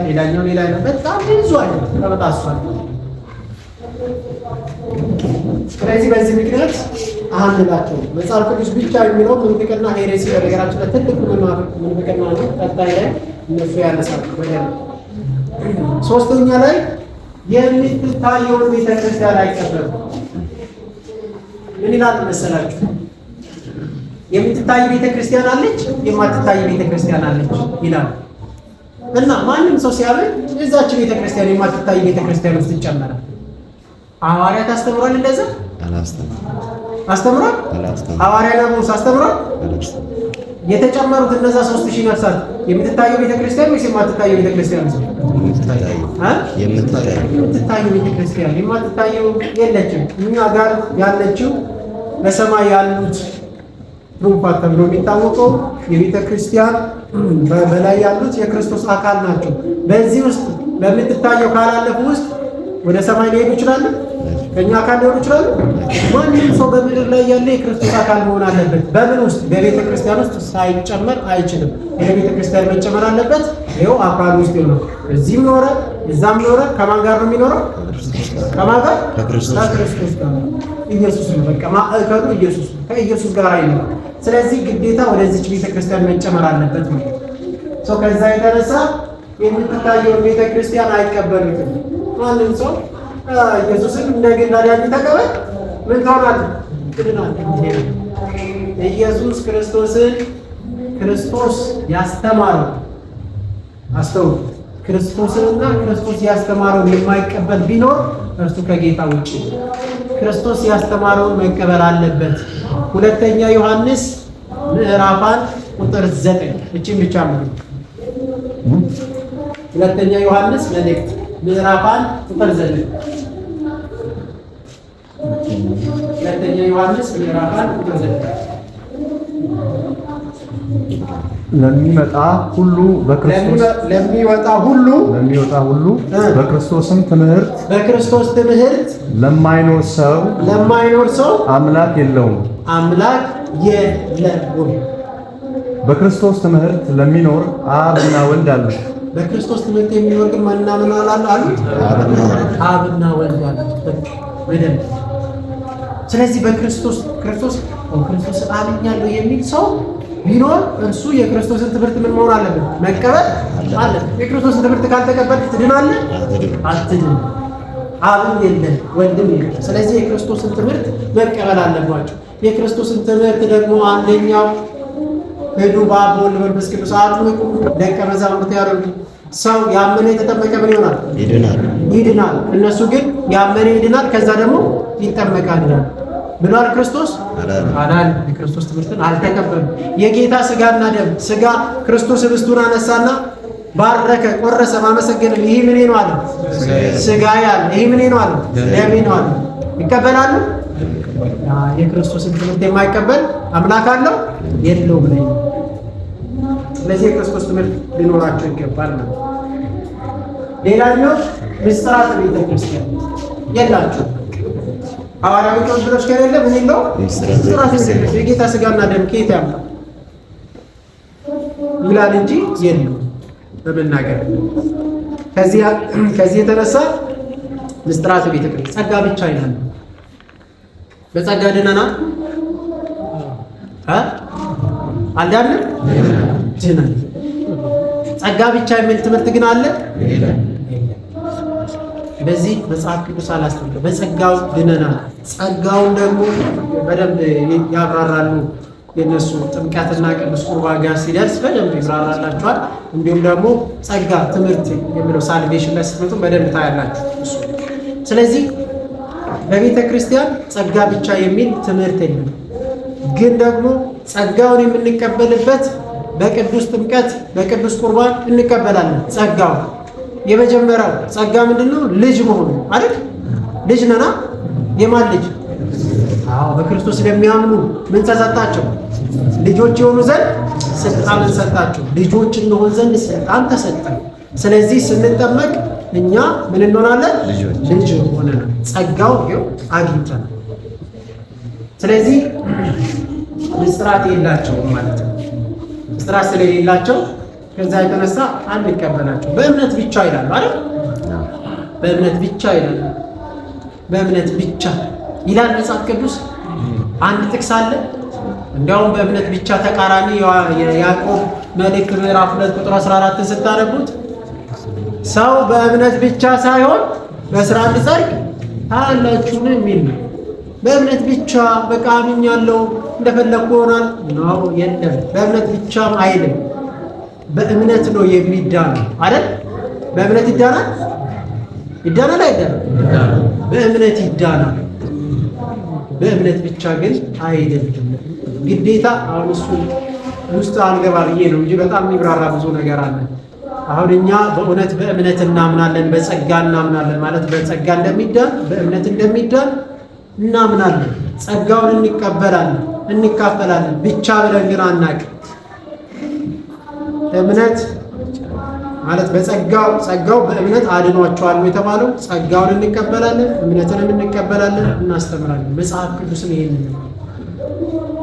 ሌላኛው ሌላ ይላል። በጣም ብዙ አይነት ተበጣሷል። ስለዚህ በዚህ ምክንያት አንላቸው መጽሐፍ ቅዱስ ብቻ የሚለው ምንፍቅና ሄሬሲ በነገራችን ላይ ትልቅ ምንፍቅና ነው። ቀጣይ ላይ እነሱ ያነሳሉ በደንብ። ሶስተኛ ላይ የምትታየውን ቤተክርስቲያን አይቀበልም። ምን ይላል መሰላችሁ? የምትታይ ቤተክርስቲያን አለች፣ የማትታይ ቤተክርስቲያን አለች ይላል። እና ማንም ሰው ሲያምን እዛች ቤተክርስቲያን የማትታይ ቤተክርስቲያን ውስጥ ይጨመራል። ሐዋርያት አስተምሯል፣ እንደዛ አስተምሯል። ሐዋርያት ነው አስተምሯል። የተጨመሩት እነዛ 3000 ነፍሳት የምትታየው ቤተክርስቲያን ወይስ የማትታየው ቤተክርስቲያን? የምትታየው ቤተክርስቲያን። የማትታየው የለችም። እኛ ጋር ያለችው በሰማይ ያሉት ትሩፋት ተብሎ የሚታወቀው የቤተ ክርስቲያን በላይ ያሉት የክርስቶስ አካል ናቸው። በዚህ ውስጥ በምትታየው ካላለፉ ውስጥ ወደ ሰማይ ሊሄዱ ይችላሉ ከኛ አካል ሊሆኑ ይችላሉ። ማንም ሰው በምድር ላይ ያለ የክርስቶስ አካል መሆን አለበት። በምን ውስጥ? በቤተ ክርስቲያን ውስጥ ሳይጨመር አይችልም። የቤተ ክርስቲያን መጨመር አለበት። ይኸው አካል ውስጥ ነው። እዚህም ኖረ እዛም ኖረ ከማን ጋር ነው የሚኖረው? ከማን ጋር? ከክርስቶስ ጋር። ኢየሱስ ነው በቃ ማዕከሉ ኢየሱስ ነው። ከኢየሱስ ጋር አይኖርም። ስለዚህ ግዴታ ወደዚች ቤተ ክርስቲያን መጨመር አለበት ማለት ነው። ከዛ የተነሳ የምትታየውን ቤተ ክርስቲያን አይቀበሉትም። ማንም ሰው ኢየሱስን እንደ ግል አዳኝ ተቀበል ምን ትሆናለህ? ትድናለህ። ኢየሱስ ክርስቶስን ክርስቶስ ያስተማረው አስተውሉ። ክርስቶስንና ክርስቶስ ያስተማረውን የማይቀበል ቢኖር እርሱ ከጌታ ውጪ። ክርስቶስ ያስተማረውን መቀበል አለበት። ሁለተኛ ዮሐንስ ምዕራፍ 1 ቁጥር 9 እቺን ብቻ ነው። ሁለተኛ ዮሐንስ መልእክት ምዕራፍ 1 ቁጥር 9 ሁለተኛ ዮሐንስ ምዕራፍ 1 ቁጥር 9 ለሚመጣ ሁሉ በክርስቶስም በክርስቶስ ትምህርት ለማይኖር ሰው አምላክ የለውም። በክርስቶስ ትምህርት ለሚኖር አብና ወልድ አሉ። በክርስቶስ ትምህርት የሚኖር ግን ማንና ምን አሉ? አብና ወልድ አሉ። በደንብ ስለዚህ በክርስቶስ አምኛለሁ የሚል ሰው ቢኖር እርሱ የክርስቶስን ትምህርት ምን መሆን አለበት? መቀበል አለበት። የክርስቶስን ትምህርት ካልተቀበልክ ትድናለህ? አትድንም። አብም የለም ወልድም የለም። ስለዚህ የክርስቶስን ትምህርት መቀበል አለባቸው። የክርስቶስን ትምህርት ደግሞ አንደኛው ሄዱ በአብ በወልድ በመንፈስ ቅዱስ አጥምቁ ደቀ መዛሙርት ያደርጉ። ሰው ያመነ የተጠመቀ ምን ይሆናል? ይድናል። እነሱ ግን ያመነ ይድናል፣ ከዛ ደግሞ ይጠመቃል ብሏል ክርስቶስ አላል። የክርስቶስ ትምህርትን አልተቀበሉም። የጌታ ስጋና ደም ስጋ ክርስቶስ ህብስቱን አነሳና ባረከ፣ ቆረሰ፣ ማመሰገነ። ይሄ ምን ነው አለ? ስጋዬ አለ። ይሄ ምን ነው አለ? ደሜ ነው አለ። ይቀበላሉ? የክርስቶስን ትምህርት የማይቀበል አምላክ አለው የለውም ነው። ስለዚህ የክርስቶስ ትምህርት ሊኖራቸው ይገባል ነው። ሌላኛው ምስጢራተ ቤተ ክርስቲያን የላቸው ሐዋርያዊ ቅዱሶች ከሌለ ምን ይለው? ምስጢራተ ቤተ ክርስቲያን የጌታ ስጋና ደም ከየት ያምጣ ይላል እንጂ የለም በመናገር። ከዚህ የተነሳ ምስጢራተ ቤተ ክርስቲያን ጸጋ ብቻ ይላል። በጸጋ ድነናል አልዳንም? ድነን ጸጋ ብቻ የሚል ትምህርት ግን አለ? በዚህ መጽሐፍ ቅዱስ አላስተምርም። በጸጋው ድነናል። ጸጋውን ደግሞ በደንብ ያብራራሉ። የነሱ ጥምቀትና ቅዱስ ቁርባን ጋር ሲደርስ በደንብ ይብራራላችኋል። እንዲሁም ደግሞ ጸጋ ትምህርት የሚለው ሳልቬሽን ላይ ስትመጡ በደንብ ታያላችሁ። ስለዚህ በቤተ ክርስቲያን ጸጋ ብቻ የሚል ትምህርት የለም። ግን ደግሞ ጸጋውን የምንቀበልበት በቅዱስ ጥምቀት በቅዱስ ቁርባን እንቀበላለን። ጸጋው የመጀመሪያው ጸጋ ምንድነው? ልጅ መሆኑ አይደል? ልጅ ነና። የማን ልጅ? በክርስቶስ ለሚያምኑ ምን ተሰጣቸው? ልጆች የሆኑ ዘንድ ስልጣንን ሰጣቸው። ልጆች እንሆን ዘንድ ስልጣን ተሰጠን። ስለዚህ ስንጠመቅ እኛ ምን እንሆናለን? ልጅ ሆነናል። ጸጋው ይኸው አግኝተናል። ስለዚህ ምስጢራት የላቸውም ማለት ነው። ምስጢራት ስለሌላቸው ከዛ የተነሳ አንቀበላቸው። በእምነት ብቻ ይላሉ አይደል? በእምነት ብቻ ይላሉ። በእምነት ብቻ ይላል መጽሐፍ ቅዱስ። አንድ ጥቅስ አለ። እንዲያውም በእምነት ብቻ ተቃራኒ የያዕቆብ መልእክት ምዕራፍ 2 ቁጥር 14 ስታነቡት ሰው በእምነት ብቻ ሳይሆን በስራ እንዲጸድቅ ታያላችሁ ነው የሚል ነው። በእምነት ብቻ በቃ አምኛለሁ እንደፈለኩ ይሆናል ነው የለም። በእምነት ብቻም አይልም። በእምነት ነው የሚዳነው አይደል? በእምነት ይዳናል አይደለም? በእምነት ይዳናል። በእምነት ብቻ ግን አይደለም። ግዴታ አሁን እሱ ውስጥ አልገባ ብዬ ነው እንጂ በጣም የሚብራራ ብዙ ነገር አለ። አሁን እኛ በእውነት በእምነት እናምናለን፣ በጸጋ እናምናለን ማለት በጸጋ እንደሚዳን በእምነት እንደሚዳን እናምናለን። ጸጋውን እንቀበላለን፣ እንካፈላለን ብቻ ብለን ግን አናውቅም። እምነት ማለት ጸጋው በእምነት አድኗቸዋል የተባለው ጸጋውን እንቀበላለን፣ እምነትንም እንቀበላለን፣ እናስተምራለን። መጽሐፍ ቅዱስን ይሄንን ነው።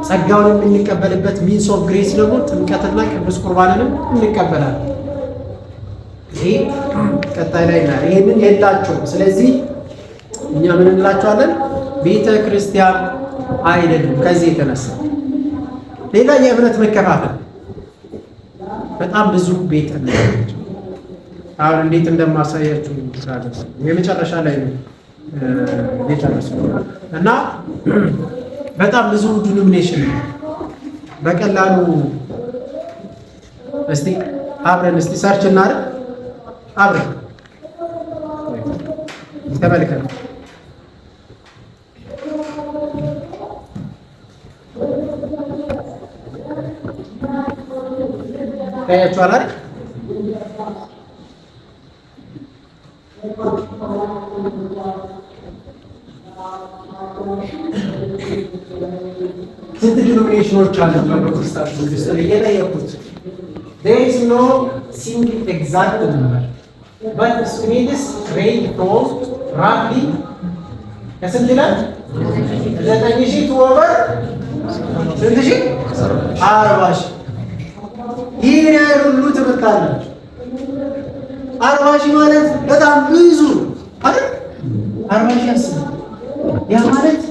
ጸጋውን የምንቀበልበት ሚንስ ኦፍ ግሬስ ደግሞ ጥምቀትና ቅዱስ ቁርባንንም እንቀበላለን። ይሄ ቀጣይ ላይ ነው። ይሄንን የላቸውም። ስለዚህ እኛ ምን እንላቸዋለን? ቤተ ክርስቲያን አይደሉም። ከዚህ የተነሳ ሌላ የእምነት መከፋፈል በጣም ብዙ ቤት ነው። አሁን እንዴት እንደማሳያችሁ ይችላል። የመጨረሻ ላይ ነው እና በጣም ብዙ ዲኖሚኔሽን በቀላሉ እስቲ አብረን ሰርች እናድርግ። አብረን ተመልከቱ። ታያችኋል አይደል? ስንት ዲኖሚኔሽኖች አሉ በፕሮቴስታንት ውስጥ እየጠየቁት? there is no single exact number but Swedish range from roughly ከስንት ይላል? 9,000 to over ስንት ሺህ? 40,000 ይህን ያህል ሁሉ ትምህርት አላቸው። 40,000 ማለት በጣም ብዙ አይደል? 40,000 ያስብ። ያ ማለት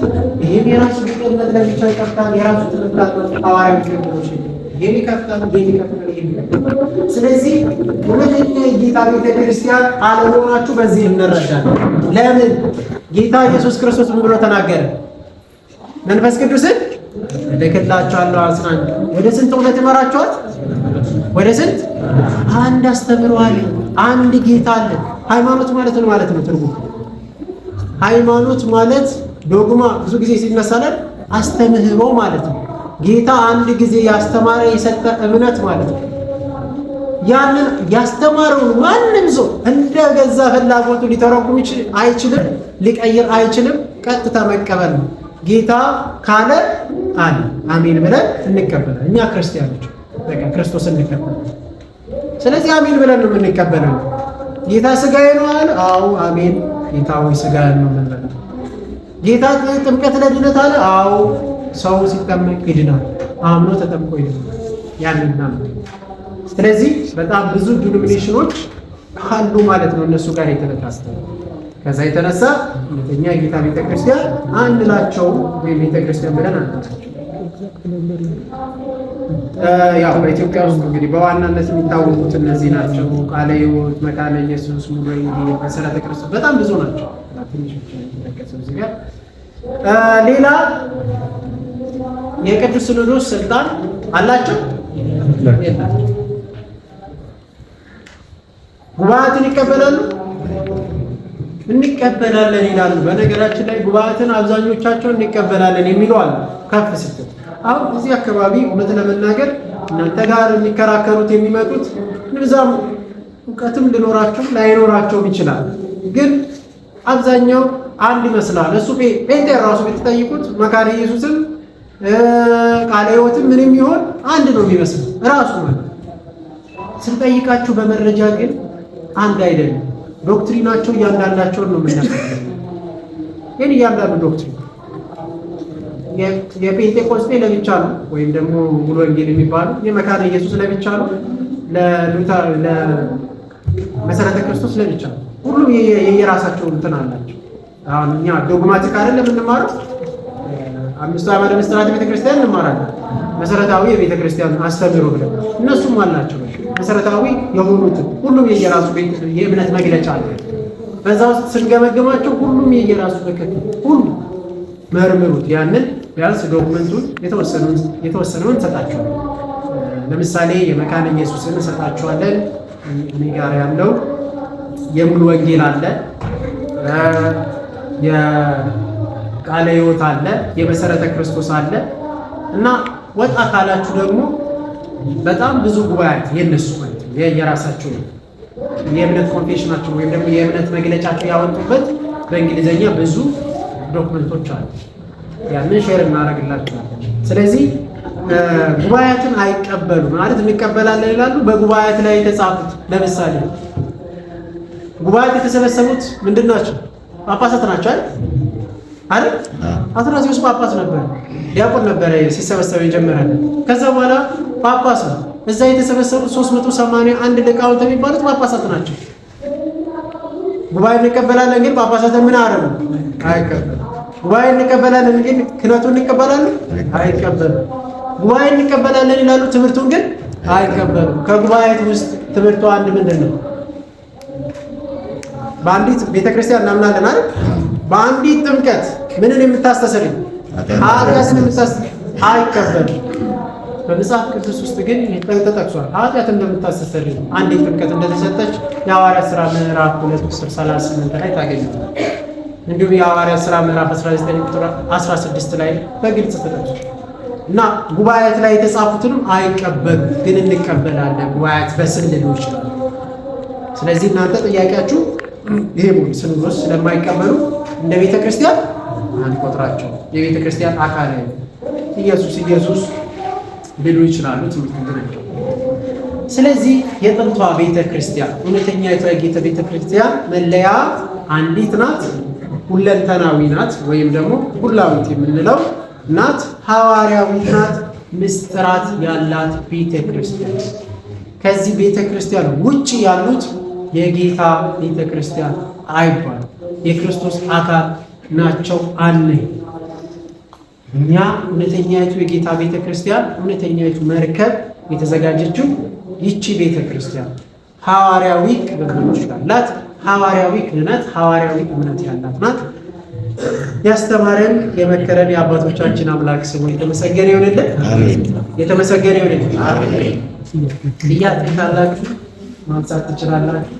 ይሄም የራሱ እምነት ለብቻ ይከፍታል፣ የራሱ ትምህርት አለው። ሐዋርያዊ ትምህርቶች የሚከፍታል። ስለዚህ እውነተኛ የጌታ ቤተክርስቲያን አለመሆናችሁ በዚህ እንረዳለን። ለምን? ጌታ ኢየሱስ ክርስቶስ ምን ብሎ ተናገረ? መንፈስ ቅዱስን እልክላችኋለሁ አጽናኝ። ወደ ስንት እውነት እመራችኋል? ወደ ስንት? አንድ አስተምሯል። አንድ ጌታ አለ። ሃይማኖት ማለት ነው ማለት ነው ትርጉም። ሃይማኖት ማለት ዶግማ ብዙ ጊዜ ሲነሳለን አስተምህሮ ማለት ነው። ጌታ አንድ ጊዜ ያስተማረ የሰጠ እምነት ማለት ነው። ያንን ያስተማረውን ማንም ሰው እንደ ገዛ ፍላጎቱ ሊተረጉም አይችልም፣ ሊቀይር አይችልም። ቀጥታ መቀበል ነው። ጌታ ካለ አለ አሜን ብለን እንቀበላለን። እኛ ክርስቲያኖች በቃ ክርስቶስ እንቀበላለን። ስለዚህ አሜን ብለን ነው የምንቀበለው። ጌታ ስጋዬ ነው አለ። አዎ አሜን። ጌታ ሆይ ስጋዬ ነው የምንለው። ጌታ ጥምቀት ለድነት አለ። አዎ ሰው ሲጠመቅ ይድናል። አምኖ ተጠምቆ ይድናል። ያንን ነው። ስለዚህ በጣም ብዙ ዲኖሚኔሽኖች ካሉ ማለት ነው እነሱ ጋር የተበታተነ። ከዛ የተነሳ እውነተኛ የጌታ ቤተክርስቲያን አንላቸው ወይ ቤተክርስቲያን ብለን አንላቸው። ያው በኢትዮጵያ ውስጥ እንግዲህ በዋናነት የሚታወቁት እነዚህ ናቸው። ቃለ ሕይወት፣ መካነ ኢየሱስ፣ ሙሉ ወንጌል፣ መሰረተ ክርስቶስ በጣም ብዙ ናቸው። ትንሽ ብቻ የተጠቀሰው እዚህ ጋር። ሌላ የቅዱስ ሲኖዶስ ስልጣን አላቸው የላቸው? ጉባኤትን ይቀበላሉ? እንቀበላለን ይላሉ። በነገራችን ላይ ጉባኤትን አብዛኞቻቸውን እንቀበላለን የሚሉ አሉ። ከፍ ስትል አሁን እዚህ አካባቢ እውነት ለመናገር እናንተ ጋር የሚከራከሩት የሚመጡት ንብዛም እውቀትም ሊኖራቸው ላይኖራቸውም ይችላል። ግን አብዛኛው አንድ ይመስላል። እሱ ጴንጤ ራሱ ብትጠይቁት መካነ ኢየሱስም ቃለ ሕይወትም ምንም ይሆን አንድ ነው የሚመስለው ራሱ ማለት ስንጠይቃችሁ በመረጃ ግን አንድ አይደለም። ዶክትሪናቸው እያንዳንዳቸውን ነው የምናውቀው። ግን እያንዳንዱ ዶክትሪን የፔንቴኮስቴ ለብቻ ነው፣ ወይም ደግሞ ሙሉ ወንጌል የሚባለው የመካነ ኢየሱስ ለብቻ ነው፣ ለመሰረተ ክርስቶስ ለብቻ ነው። ሁሉም የየራሳቸው እንትን አላቸው። አሁን እኛ ዶግማቲክ አይደለም የምንማረው። አምስቱ አዕማደ ምስጢራት ቤተክርስቲያን እንማራለን። መሰረታዊ የቤተክርስቲያን አስተምህሮ ብለን እነሱም አላቸው መሰረታዊ የሆኑትን ሁሉም የየራሱ የእምነት መግለጫ አለ። በዛ ውስጥ ስንገመግማቸው ሁሉም የየራሱ በከት ሁሉ መርምሩት። ያንን ቢያንስ ዶክመንቱን የተወሰነውን እንሰጣቸዋለን። ለምሳሌ የመካነ ኢየሱስን እንሰጣቸዋለን። እኔ ጋር ያለው የሙሉ ወንጌል አለ፣ የቃለ ሕይወት አለ፣ የመሰረተ ክርስቶስ አለ እና ወጣ ካላችሁ ደግሞ በጣም ብዙ ጉባኤያት የነሱ ማለት ነው የራሳቸው የእምነት ኮንፌሽናቸው ወይም ደግሞ የእምነት መግለጫቸው ያወጡበት በእንግሊዘኛ ብዙ ዶክመንቶች አሉ። ያንን ሼር እናደርግላችኋለን። ስለዚህ ጉባኤያትን አይቀበሉም ማለት እንቀበላለን ይላሉ። በጉባኤያት ላይ የተጻፉት ለምሳሌ ጉባኤያት የተሰበሰቡት ምንድን ናቸው? ጳጳሳት ናቸው አይደል? አትናቴዎስ ጳጳስ ነበር፣ ዲያቆን ነበረ ሲሰበሰብ የጀመረው። ከዛ በኋላ ጳጳስ ነው። እዛ የተሰበሰቡት 381 ሊቃውንት የሚባሉት ጳጳሳት ናቸው። ጉባኤ እንቀበላለን ግን ጳጳሳትን ምን አረሙ? አይቀበሉ። ጉባኤ እንቀበላለን ግን ክህነቱን እንቀበላለን? አይቀበሉ። ጉባኤ እንቀበላለን ይላሉ፣ ትምህርቱን ግን አይቀበሉ። ከጉባኤት ውስጥ ትምህርቱ አንድ ምንድን ነው? በአንዲት ቤተክርስቲያን እናምናለን አይደል? በአንዲት ጥምቀት ምንን የምታስተሰርይ ኃጢአትን የምታስተሰርይ አይቀበሉ። በመጽሐፍ ቅዱስ ውስጥ ግን ተጠቅሷል። ኃጢአት እንደምታስተሰርይ አንዲት ጥምቀት እንደተሰጠች የሐዋርያት ሥራ ምዕራፍ 2 ቁጥር 38 ላይ ታገኛለህ። እንዲሁም የሐዋርያት ሥራ ምዕራፍ 19 ቁጥር 16 ላይ በግልጽ ተጠቅሷል። እና ጉባኤያት ላይ የተጻፉትንም አይቀበሉ፣ ግን እንቀበላለን። ጉባኤያት በስም ሊሆን ይችላል። ስለዚህ እናንተ ጥያቄያችሁ ይሄ ሙሉ ስንወስ ስለማይቀበሉ እንደ ቤተ ክርስቲያን አንቆጥራቸው። የቤተ ክርስቲያን አካል ኢየሱስ ሊሉ ይችላሉ፣ ትምህርት ግን። ስለዚህ የጥንቷ ቤተ ክርስቲያን እውነተኛይቷ የጌታ ቤተ ክርስቲያን መለያ አንዲት ናት፣ ሁለንተናዊ ናት፣ ወይም ደግሞ ሁላዊት የምንለው ናት፣ ሐዋርያዊት ናት፣ ምስጢራት ያላት ቤተ ክርስቲያን። ከዚህ ቤተ ክርስቲያን ውጭ ያሉት የጌታ ቤተ ክርስቲያን አይባሉ፣ የክርስቶስ አካል ናቸው አንይ። እኛ እውነተኛይቱ የጌታ ቤተ ክርስቲያን እውነተኛይቱ መርከብ የተዘጋጀችው ይቺ ቤተ ክርስቲያን ሐዋርያዊ ቅብብሎች ያላት፣ ሐዋርያዊ ክህነት፣ ሐዋርያዊ እምነት ያላት ናት። ያስተማረን የመከረን የአባቶቻችን አምላክ ስሙ የተመሰገነ ይሁንልን። አሜን። የተመሰገነ ይሁንልን። አሜን። ጥያቄ ካላችሁ ማንሳት ትችላላችሁ።